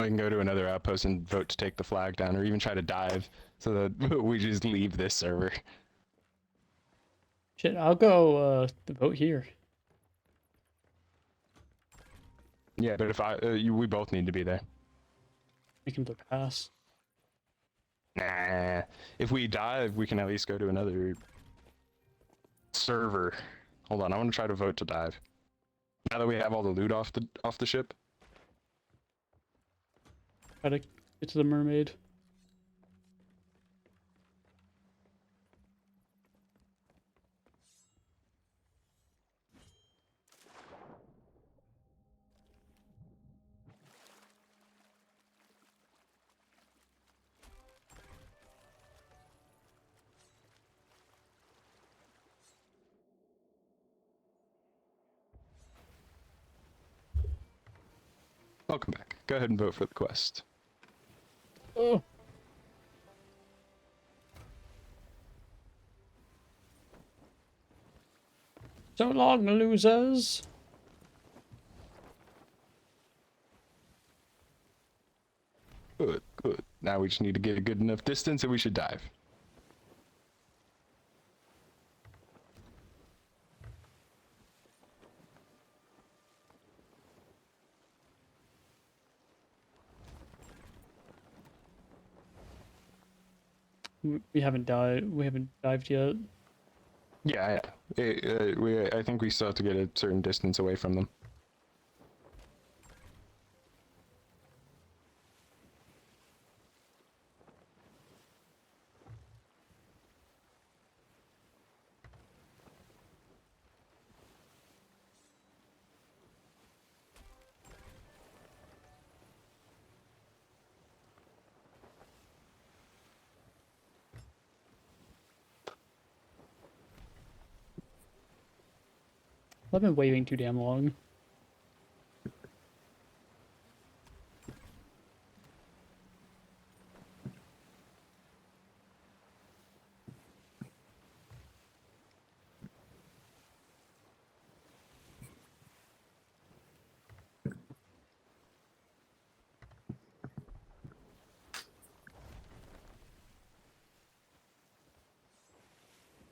we can go to another outpost and vote to take the flag down, or even try to dive, so that we just leave this server. Shit, I'll go vote here. Yeah, but if we both need to be there. Make him the pass. Nah. If we dive, we can at least go to another server. Hold on, I want to try to vote to dive. Now that we have all the loot off the ship. Try to get to the mermaid. Welcome back. Go ahead and vote for the quest. Oh. So long, losers. Good, good. Now we just need to get a good enough distance and we should dive. We haven't died. We haven't dived yet. Yeah, yeah. I think we still have to get a certain distance away from them. I've been waiting too damn long.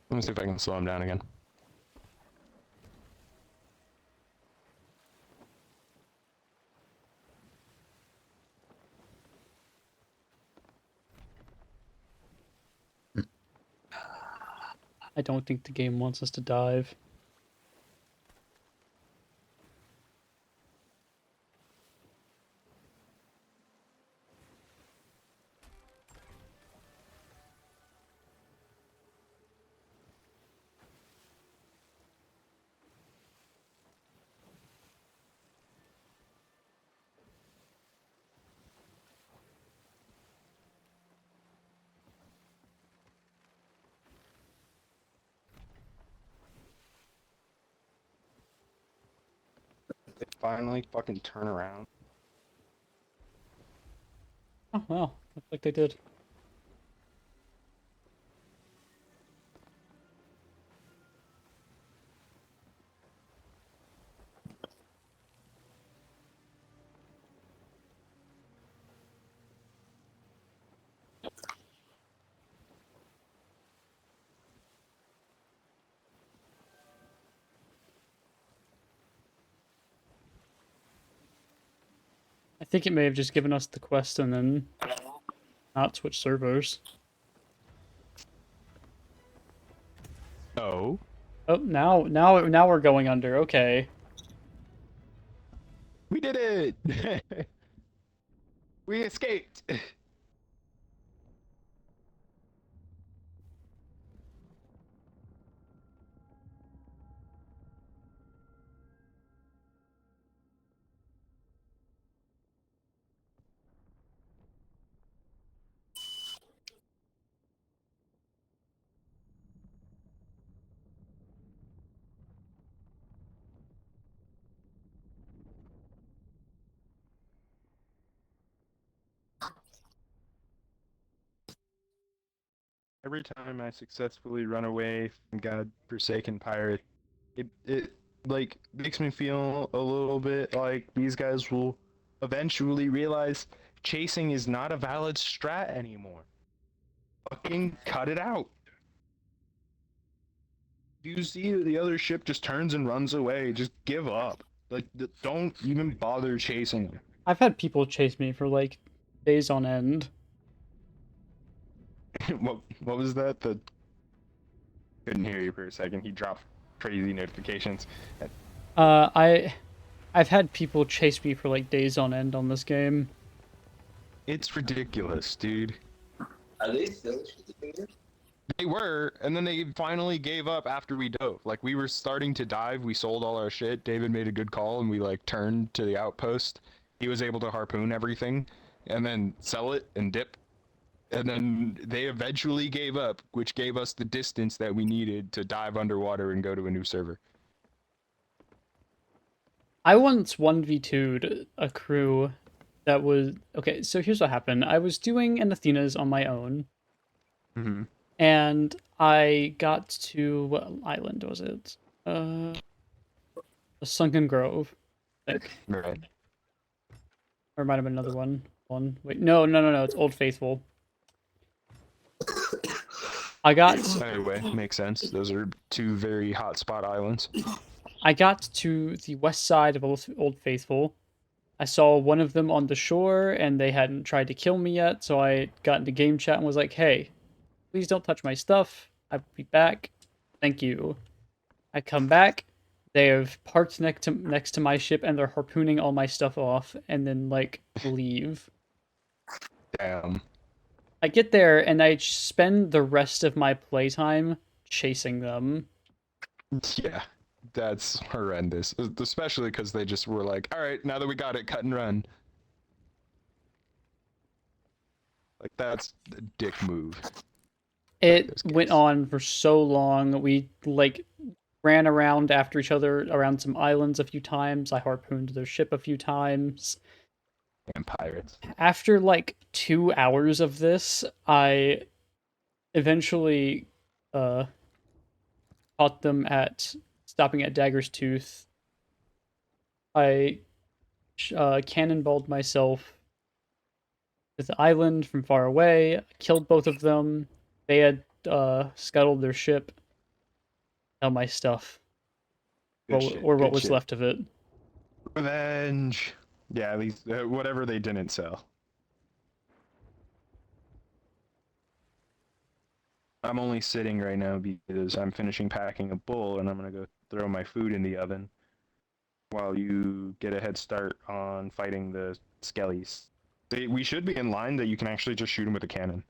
Let me see if I can slow him down again. I don't think the game wants us to dive. They finally fucking turn around. Oh well, looks like they did. I think it may have just given us the quest and then not switch servers. Oh. Oh, now we're going under. Okay. We did it! We escaped! Every time I successfully run away from God-forsaken pirate, it like makes me feel a little bit like these guys will eventually realize chasing is not a valid strat anymore. Fucking cut it out. You see the other ship just turns and runs away. Just give up. Like, don't even bother chasing them. I've had people chase me for like days on end. What was that? The couldn't hear you for a second. He dropped crazy notifications. I've had people chase me for like days on end on this game. It's ridiculous, dude. Are they still chasing you? They were, and then they finally gave up after we dove. Like, we were starting to dive, we sold all our shit. David made a good call, and we like turned to the outpost. He was able to harpoon everything, and then sell it and dip. And then they eventually gave up, which gave us the distance that we needed to dive underwater and go to a new server. I once 1v2'd a crew that was okay. So here's what happened. I was doing an Athena's on my own, Mm-hmm. and I got to what island was it? The Sunken Grove, I think. Right. Or it might have been another one. Wait, no. It's Old Faithful. I got Anyway, makes sense. Those are two very hotspot islands. I got to the west side of Old Faithful. I saw one of them on the shore, and they hadn't tried to kill me yet, so I got into game chat and was like, hey, please don't touch my stuff. I'll be back. Thank you. I come back. They have parked next to my ship, and they're harpooning all my stuff off, and then, like, leave. Damn. I get there, and I spend the rest of my playtime chasing them. Yeah, that's horrendous. Especially because they just were like, all right, now that we got it, cut and run. Like, that's a dick move. It Those went guys. on for so long. We, like, ran around after each other around some islands a few times. I harpooned their ship a few times. And pirates. After, like, 2 hours of this, I eventually caught them at stopping at Dagger's Tooth. I cannonballed myself to the island from far away, killed both of them. They had scuttled their ship, all my stuff, Good shit, or what good was shit. left of it. Revenge. Yeah, at least whatever they didn't sell. I'm only sitting right now because I'm finishing packing a bowl and I'm gonna go throw my food in the oven while you get a head start on fighting the skellies. We should be in line that you can actually just shoot them with a cannon.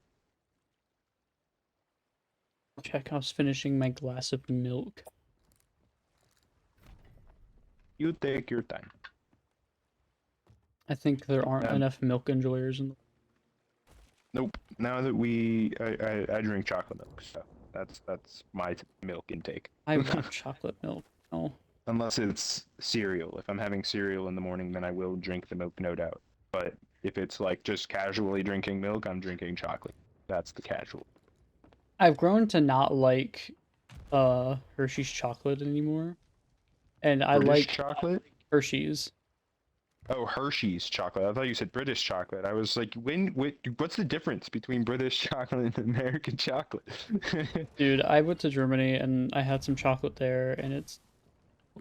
Check, I was finishing my glass of milk. You take your time. I think there aren't Yeah. enough milk enjoyers in the Nope. Now that I drink chocolate milk, so that's my milk intake. I want chocolate milk. Oh. Unless it's cereal. If I'm having cereal in the morning, then I will drink the milk, no doubt. But if it's like just casually drinking milk, I'm drinking chocolate. That's the casual. I've grown to not like Hershey's chocolate anymore. And I British like chocolate? Hershey's. Oh, Hershey's chocolate. I thought you said British chocolate. I was like, what's the difference between British chocolate and American chocolate? Dude, I went to Germany and I had some chocolate there and it's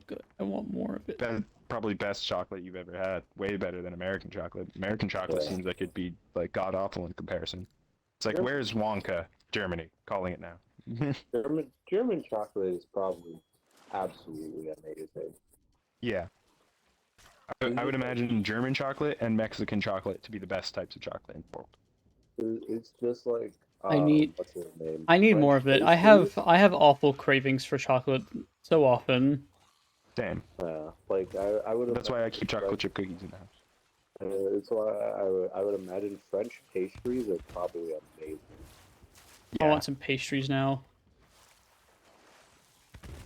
good. I want more of it. Probably best chocolate you've ever had. Way better than American chocolate. American chocolate Yeah. seems like it'd be like god awful in comparison. It's like, Yep. where's Wonka? Germany, calling it now. German chocolate is probably absolutely amazing. Yeah. I would imagine German chocolate and Mexican chocolate to be the best types of chocolate in the world. It's just like what's his name? I need French more of it. pastries? I have awful cravings for chocolate so often. Damn. Like I would. That's why I keep chocolate chip cookies in the house. It's why I would imagine French pastries are probably amazing. I Yeah. want some pastries now.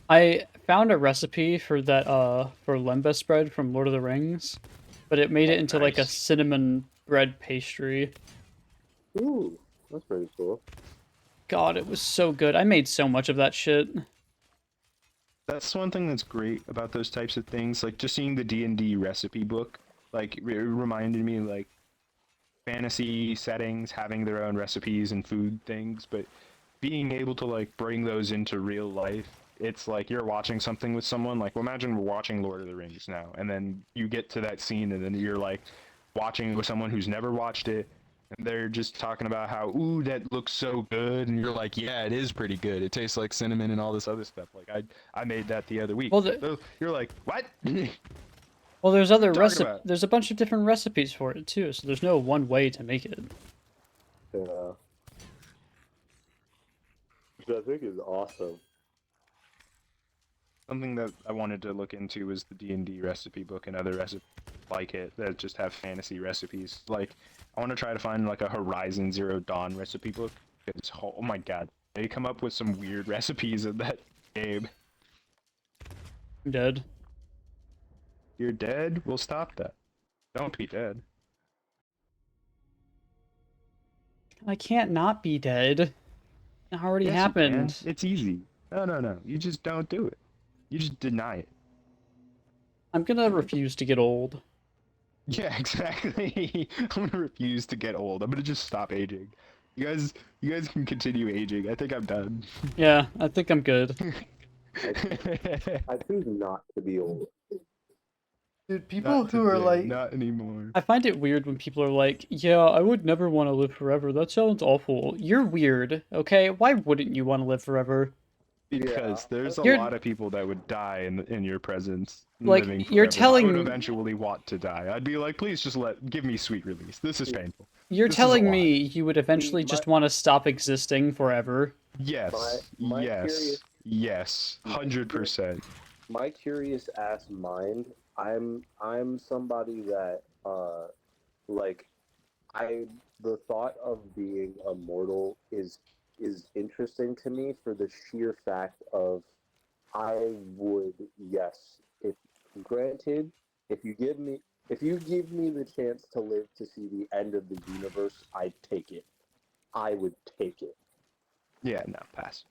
I found a recipe for that for lembas bread from Lord of the Rings, but it made it into like a Nice. cinnamon bread pastry. Ooh, that's pretty cool. God, it was so good. I made so much of that shit. That's one thing that's great about those types of things. Like just seeing the D&D recipe book, like it reminded me like fantasy settings, having their own recipes and food things, but being able to like bring those into real life, it's like you're watching something with someone. Like, well, imagine we're watching Lord of the Rings now, and then you get to that scene, and then you're like watching with someone who's never watched it, and they're just talking about how, ooh, that looks so good, and you're like, yeah, it is pretty good. It tastes like cinnamon and all this other stuff. Like, I made that the other week. Well, So you're like, what? well, there's other Talking about. There's a bunch of different recipes for it too, so there's no one way to make it. Yeah. Which I think is awesome. Something that I wanted to look into was the D&D recipe book and other recipes like it that just have fantasy recipes. Like, I want to try to find like a Horizon Zero Dawn recipe book. It's, oh my god, they come up with some weird recipes in that game. I'm dead. You're dead? We'll stop that. Don't be dead. I can't not be dead. It already Yes, you happened. can. It's easy. No. You just don't do it. You just deny it. I'm gonna refuse to get old. Yeah, exactly. I'm gonna refuse to get old. I'm gonna just stop aging. You guys can continue aging. I think I'm done. Yeah, I think I'm good. I choose not to be old. Dude, people Not who are today, like, not anymore. I find it weird when people are like, yeah, I would never want to live forever. That sounds awful. You're weird, okay? Why wouldn't you want to live forever? Because Yeah. there's a You're- lot of people that would die in your presence, Like, living you're forever. I would telling- eventually want to die. I'd be like, please just give me sweet release. This is painful. You're This is a telling lot. me you would eventually My- just want to stop existing forever? Yes, My yes, curious- yes, 100%. My curious ass mind, I'm somebody that like the thought of being immortal is interesting to me for the sheer fact of I would, yes, if granted, if you give me the chance to live to see the end of the universe, I'd take it. I would take it. Yeah, no, pass.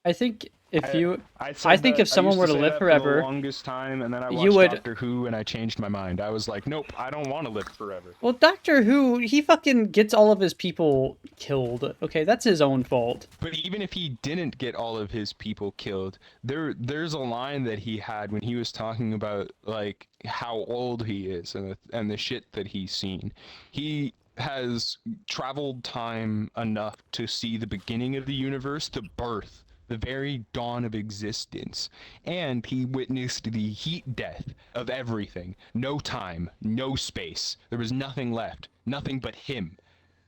I think if I- you, I think if someone were to live For forever, the longest time, and then I you watched would- Doctor Who, and I changed my mind. I was like, nope, I don't want to live forever. well, Doctor Who, he fucking gets all of his people killed. Okay, that's his own fault. But even if he didn't get all of his people killed, there's a line that he had when he was talking about like how old he is and the shit that he's seen. He has traveled time enough to see the beginning of the universe, to birth the very dawn of existence, and he witnessed the heat death of everything. No time, no space. There was nothing left, nothing but him.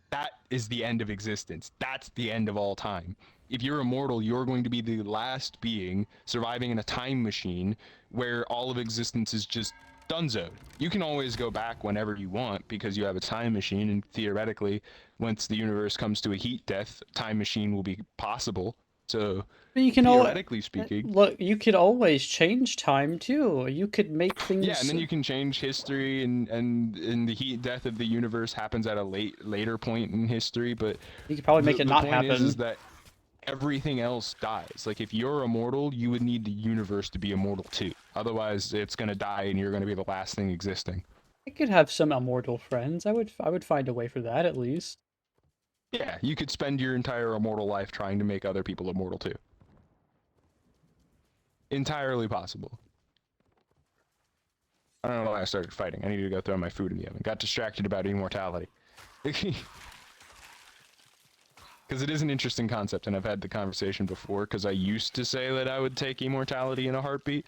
That is the end of existence. That's the end of all time. If you're immortal, you're going to be the last being surviving in a time machine where all of existence is just donezo. You can always go back whenever you want because you have a time machine, and theoretically, once the universe comes to a heat death, time machine will be possible. So, But you can theoretically speaking, look, you could always change time too. You could make things. yeah, and then you can change history, and the heat death of the universe happens at a later point in history. But You could probably make it the not point happen. is that everything else dies. Like, if you're immortal, you would need the universe to be immortal too. Otherwise, it's gonna die, and you're gonna be the last thing existing. I could have some immortal friends. I would find a way for that at least. Yeah, you could spend your entire immortal life trying to make other people immortal too. Entirely possible. I don't know why I started fighting. I needed to go throw my food in the oven. Got distracted about immortality. Because it is an interesting concept, and I've had the conversation before, because I used to say that I would take immortality in a heartbeat,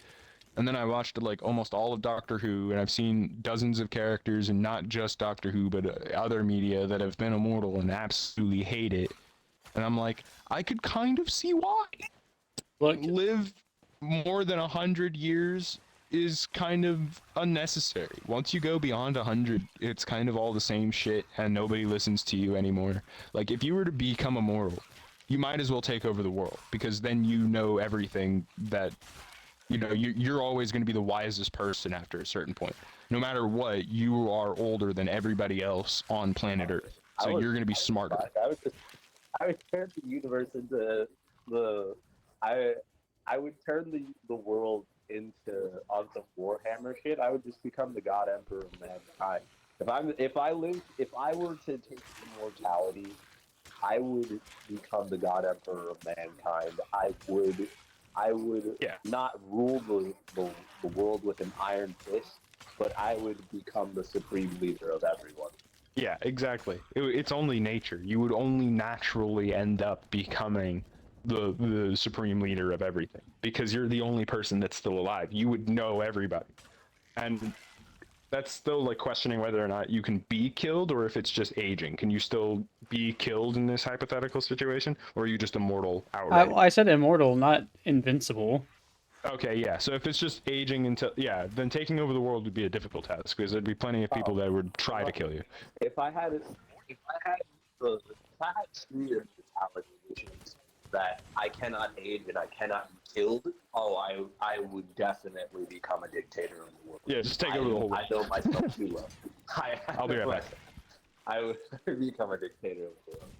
and then I watched like almost all of Doctor Who, and I've seen dozens of characters, and not just Doctor Who, but other media that have been immortal and absolutely hate it. And I'm like, I could kind of see why. Look, Live more than 100 years is kind of unnecessary. Once you go beyond 100, it's kind of all the same shit, and nobody listens to you anymore. Like, if you were to become immortal, you might as well take over the world, because then you know everything that, you know, you're always going to be the wisest person after a certain point. No matter what, you are older than everybody else on planet Earth. So you're going to be smarter. I would turn the universe into I would turn the world into on some Warhammer shit. I would just become the God Emperor of mankind. If I were to take immortality, I would become the God Emperor of mankind. I would Yeah. not rule the world with an iron fist, but I would become the supreme leader of everyone. Yeah, exactly. It's only nature. You would only naturally end up becoming the supreme leader of everything because you're the only person that's still alive. You would know everybody, and that's still like questioning whether or not you can be killed or if it's just aging. Can you still be killed in this hypothetical situation, or are you just immortal outright? I said immortal, not invincible. Okay, yeah. So if it's just aging until, yeah, then taking over the world would be a difficult task because there'd be plenty of people that would try to kill you. If I had if I had true immortality, which is that I cannot age and I cannot be killed, I would definitely become a dictator of the world. Yeah, just take over the whole world. I know myself too well. I'll be right back. I would become a dictator of the world.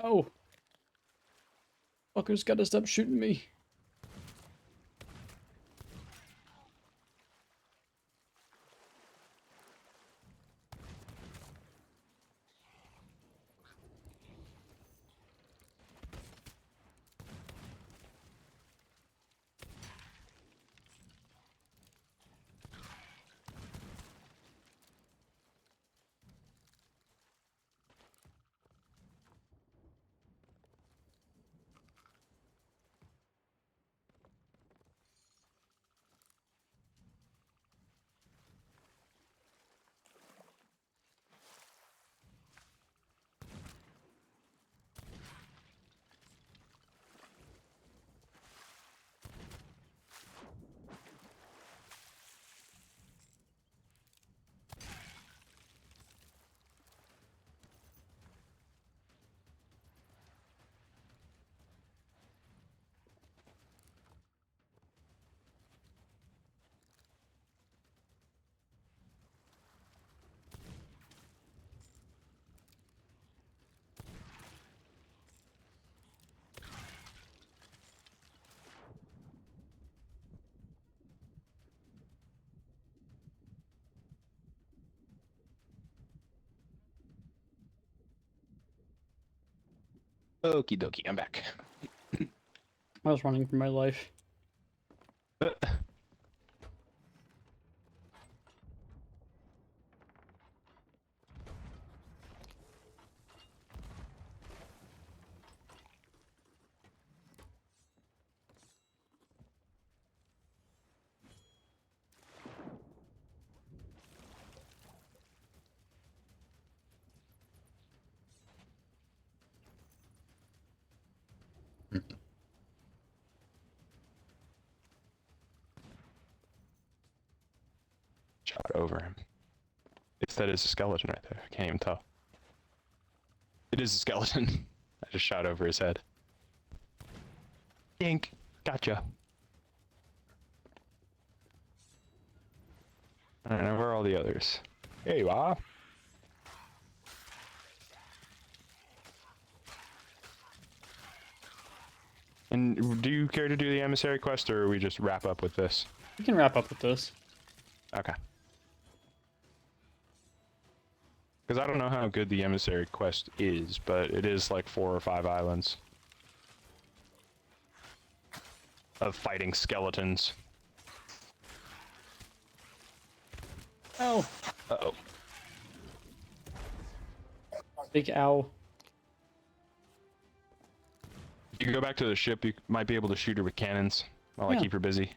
Oh. Fuckers gotta stop shooting me. Okie dokie, I'm back. I was running for my life. Shot over him. That is a skeleton right there. I can't even tell. It is a skeleton. I just shot over his head. Dink. Gotcha. Alright, now where are all the others? Here you are. And do you care to do the emissary quest, or we just wrap up with this? We can wrap up with this. Okay. Because I don't know how good the emissary quest is, but it is like 4 or 5 islands of fighting skeletons. Oh. Uh-oh. Big ow. You can go back to the ship, you might be able to shoot her with cannons while I Yeah. keep her busy.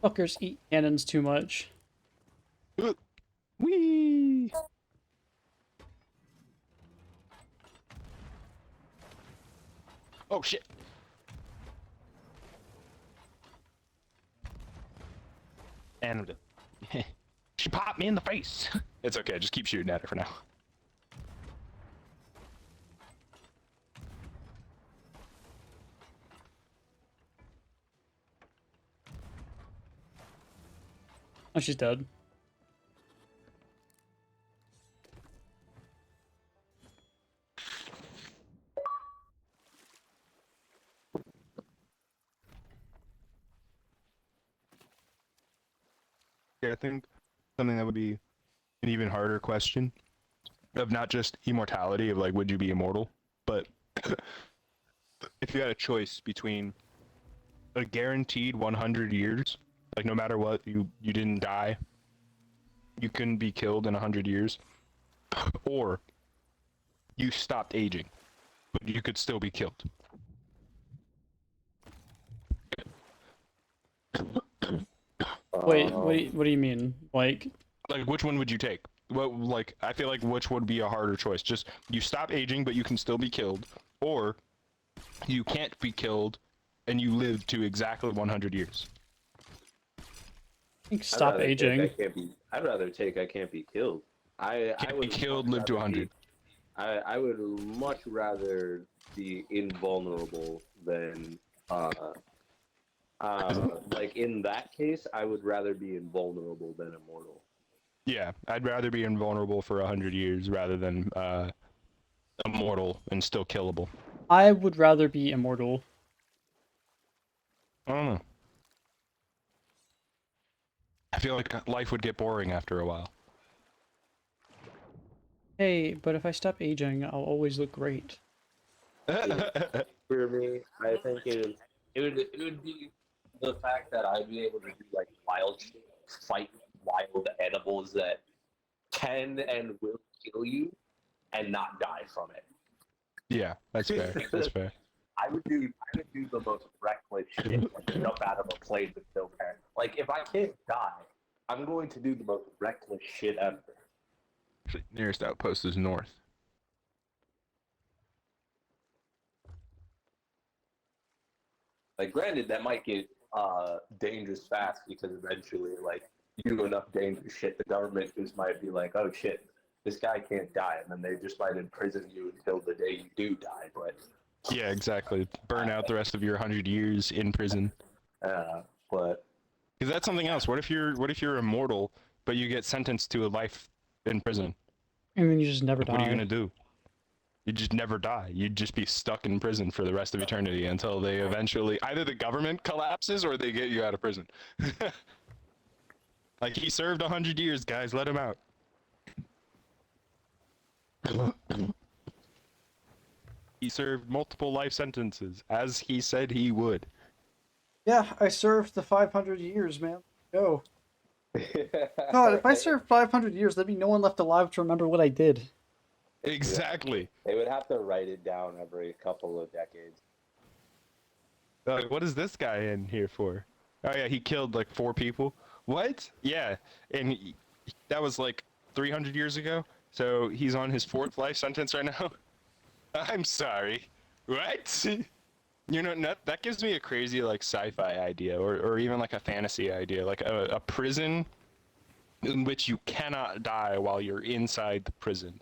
Fuckers eat cannons too much. Whee! Oh shit! And she popped me in the face. It's okay. Just keep shooting at her for now. Oh, she's dead. Yeah, I think something that would be an even harder question of not just immortality of like would you be immortal, but if you had a choice between a guaranteed 100 years, like no matter what, you didn't die, you couldn't be killed in 100 years, or you stopped aging, but you could still be killed. Wait, what do you mean? Like, Which one would you take? Well, like I feel like which would be a harder choice? Just you stop aging, but you can still be killed, or you can't be killed, and you live to exactly 100 years. I think stop aging. I'd rather take I can't be killed. I Can't would be killed, much live to rather 100. I would much rather be invulnerable than like in that case, I would rather be invulnerable than immortal. Yeah, I'd rather be invulnerable for 100 years rather than immortal and still killable. I would rather be immortal. I don't know. I feel like life would get boring after a while. Hey, but if I stop aging, I'll always look great. For me, I think it would be the fact that I'd be able to do like wild shit, fight wild animals that can and will kill you and not die from it. Yeah, that's fair. That's fair. I would do the most reckless shit, like jump out of a plane with no parents. Like if I can't die, I'm going to do the most reckless shit ever. Nearest outpost is north. Like granted, that might get dangerous fast because eventually, like you do enough dangerous shit, the government just might be like, oh shit, this guy can't die, and then they just might imprison you until the day you do die. But Yeah, exactly. Burn out the rest of your 100 years in prison. but Because that's something else. What if you're immortal, but you get sentenced to a life in prison? And then you just never die. What are you gonna do? You just never die. You'd just be stuck in prison for the rest of eternity until they eventually either the government collapses or they get you out of prison. Like he served 100 years, guys. Let him out. He served multiple life sentences, as he said he would. Yeah, I served the 500 years, man. Go. God, if I served 500 years, there'd be no one left alive to remember what I did. Exactly. they would have to write it down every couple of decades. Like, what is this guy in here for? Oh yeah, he killed like 4 people. What? Yeah, and that was like 300 years ago. So he's on his 4th life sentence right now. I'm sorry. What? You know, that gives me a crazy like sci-fi idea, or even like a fantasy idea, like a prison in which you cannot die while you're inside the prison.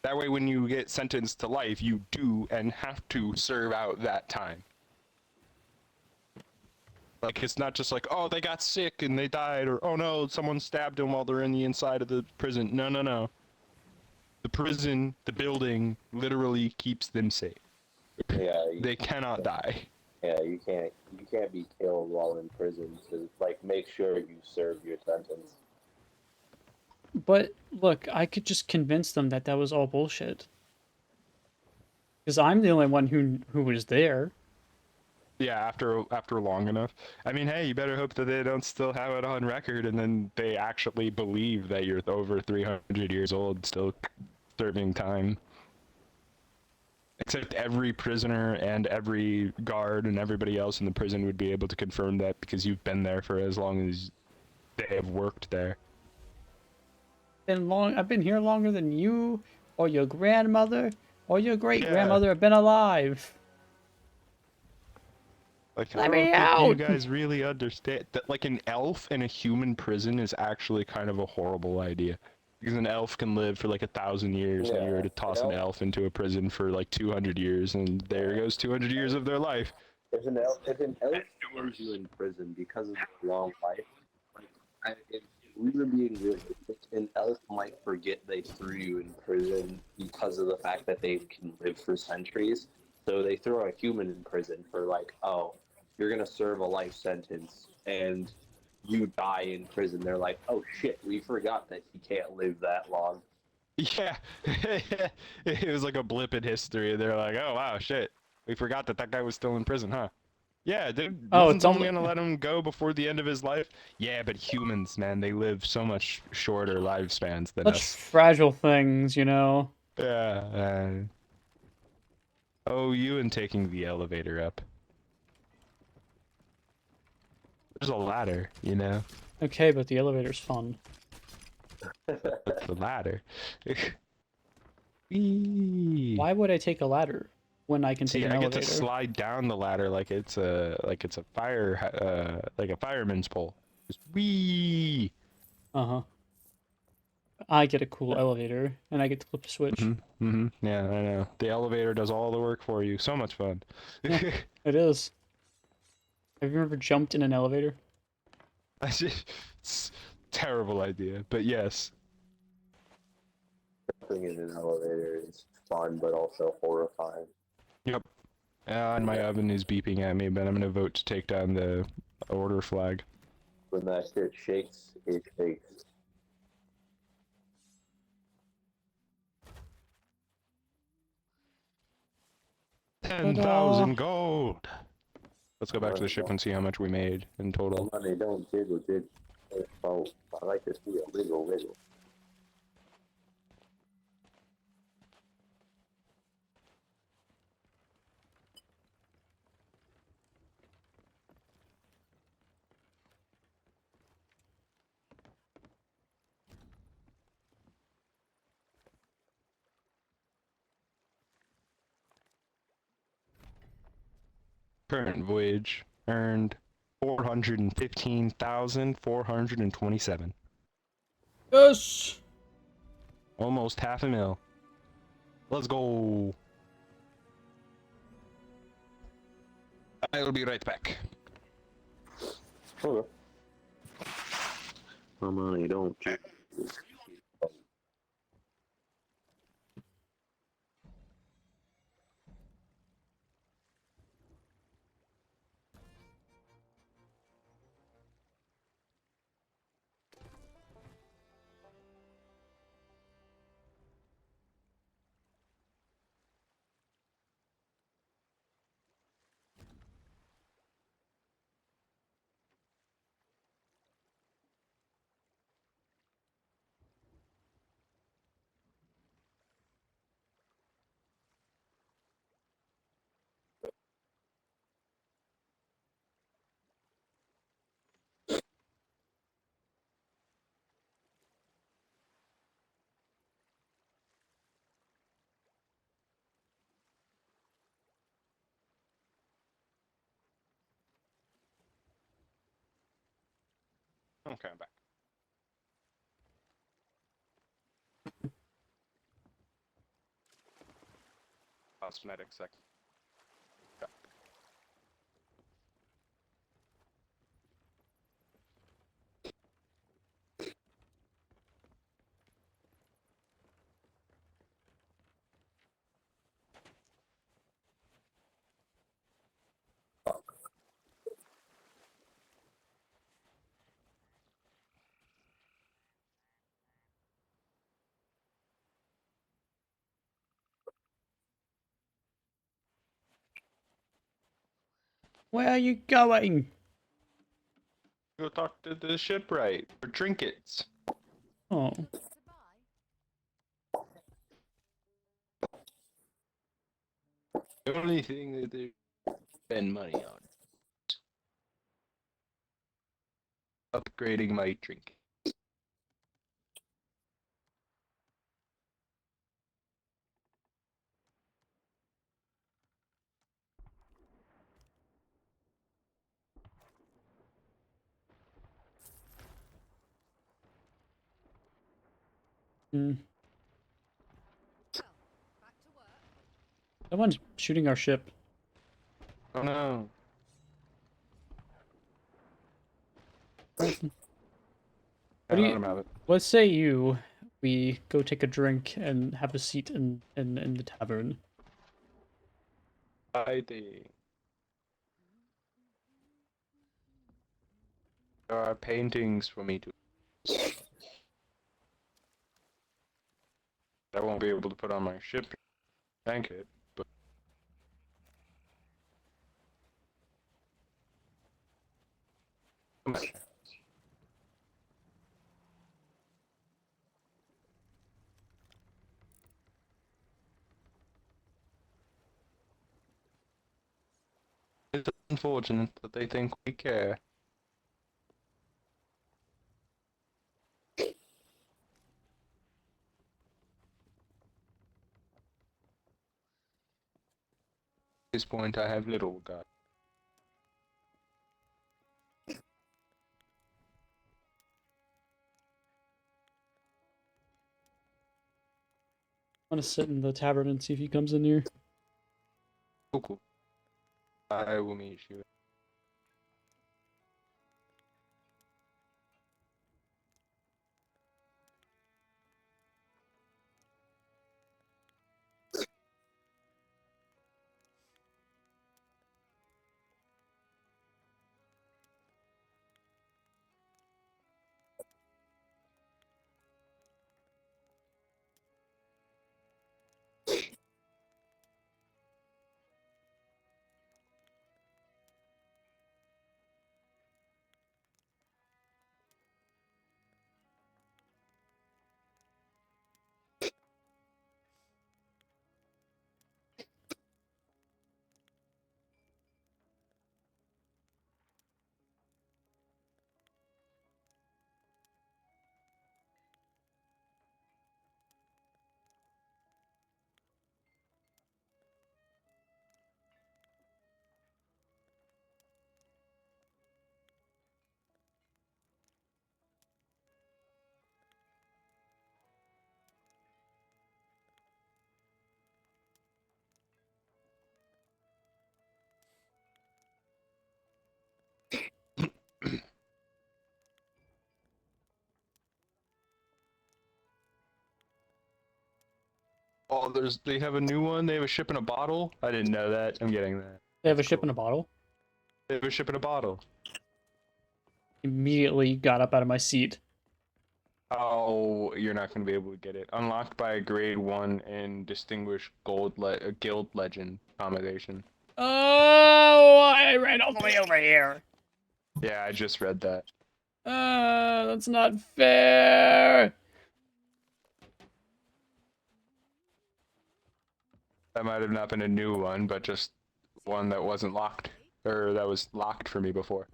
That way, when you get sentenced to life, you do and have to serve out that time. Like, it's not just like, oh, they got sick and they died, or oh no, someone stabbed them while they're in the inside of the prison. No, no, no. The prison, the building, literally keeps them safe. Yeah, They cannot die. yeah, you can't be killed while in prison to like make sure you serve your sentence. But look, I could just convince them that that was all bullshit. Because I'm the only one who was there. Yeah, after long enough. I mean, hey, you better hope that they don't still have it on record, and then they actually believe that you're over 300 years old, still serving time. Except every prisoner and every guard and everybody else in the prison would be able to confirm that because you've been there for as long as they have worked there. I've been here longer than you, or your grandmother, or your great Yeah. grandmother have been alive. Like, Let I me don't think you out! guys really understand that, like, an elf in a human prison is actually kind of a horrible idea. Because an elf can live for like 1,000 years, and you were Yeah, to toss an an elf- elf into a prison for like 200 years, and there goes 200 years of their life. If an elf throws you in prison because of their long life, like if we were being realistic, an elf might forget they threw you in prison because of the fact that they can live for centuries. So they throw a human in prison for like, oh, you're gonna serve a life sentence and you die in prison. They're like, oh shit, we forgot that he can't live that long. Yeah, it was like a blip in history. They're like, oh wow, shit, we forgot that that guy was still in prison, huh? Yeah, dude, Oh, wasn't it's someone only gonna let him go before the end of his life? Yeah, but humans, man, they live so much shorter lifespans than such us. fragile things, you know. Yeah. Oh, you and taking the elevator up. There's a ladder, you know. Okay, but the elevator's fun. That's the ladder. Whee! Why would I take a ladder when I can take See, an I get to elevator? slide down the ladder like it's a fire like a fireman's pole. Just wee. Uh-huh. I get a cool elevator, and I get to flip a switch. Yeah, I know. The elevator does all the work for you. So much fun. Yeah. It is. Have you ever jumped in an elevator? It's terrible idea, but yes. Jumping in an elevator is fun, but also horrifying. Yep. And my oven is beeping at me, but I'm gonna vote to take down the order flag. When that shit shakes, it shakes. Ta-da! 10,000 gold. Let's go back to the ship and see how much we made in total. Money don't jiggle, jiggle. Oh, I like to see a wiggle, wiggle. Current voyage earned 415,427. Yes! Almost half a mil. Let's go. I'll be right back. Okay. My money don't jiggle. Okay, I'm back. Cosmetic sec. Where are you going? Go talk to the shipwright for trinkets. Oh. The only thing that they spend money on upgrading my drink. Hmm. Well, back to work. Someone's shooting our ship. Oh no. What I do let you? him have it. What say you? We go take a drink and have a seat in the tavern. I think there are paintings for me to. I won't be able to put on my ship blanket, but it's unfortunate that they think we care. At this point, I have little regard. I want to sit in the tavern and see if he comes in here. Cool. I will meet you. Oh, they have a new one. They have a ship in a bottle. I didn't know that. I'm getting that. They have a That's ship cool. in a bottle. They have a ship in a bottle. Immediately got up out of my seat. Oh, you're not going to be able to get it. Unlocked by a grade 1 in Distinguished Guild Legend combination. Oh, I ran all the way over here. Yeah, I just read that. That's not fair. That might have not been a new one, but just one that wasn't locked. Or that was locked for me before.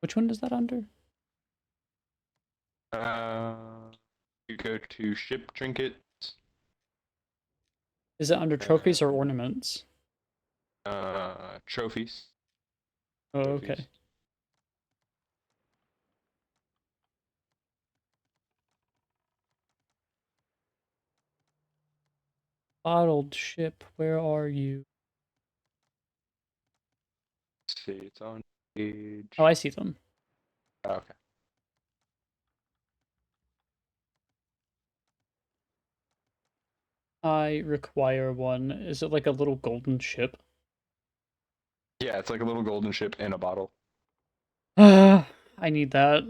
Which one is that under? Uh, you go to ship trinkets. Is it under trophies or ornaments? Trophies. Oh, Trophies. okay. Bottled ship, where are you? Let's see, it's on page. Oh, I see them. Okay. I require one. Is it like a little golden ship? Yeah, it's like a little golden ship in a bottle. I need that.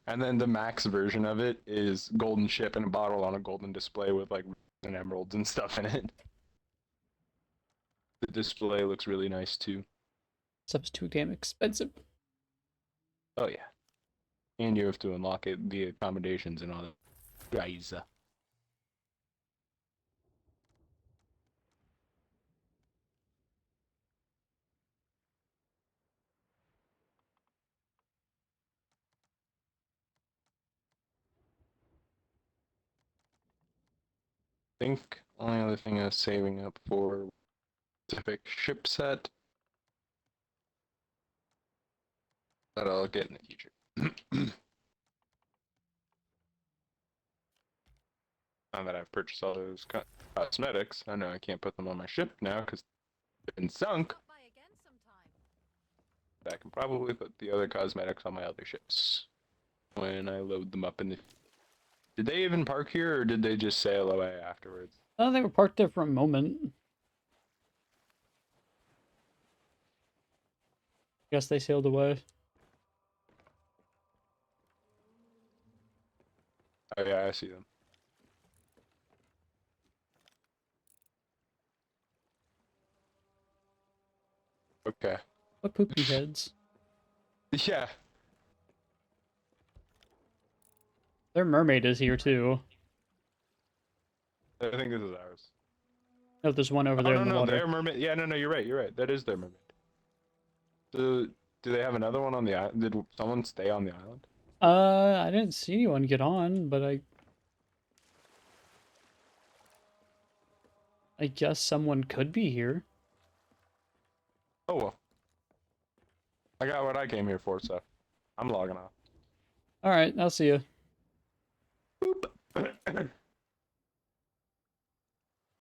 And then the max version of it is golden ship in a bottle on a golden display with like and emeralds and stuff in it. The display looks really nice too. Stuff's too damn expensive. Oh yeah. And you have to unlock it, the accommodations and all that. Guys. Think only other thing I was saving up for specific ship set that I'll get in the future. Now that I've purchased all those cosmetics, I know I can't put them on my ship now because they've been sunk. Stop by again sometime. I can probably put the other cosmetics on my other ships when I load them up in the. Did they even park here, or did they just sail away afterwards? Oh, they were parked there for a moment. Guess they sailed away. Oh yeah, I see them. Okay. What poopy heads? Yeah. Their mermaid is here too. I think this is ours. Oh, there's one over Oh there no, in the no, water. their mermaid. Yeah, no, you're right. You're right. That is their mermaid. Do they have another one on the island? Did someone stay on the island? I didn't see anyone get on, but I guess someone could be here. Oh well. I got what I came here for, so I'm logging off. All right, I'll see you. Boop.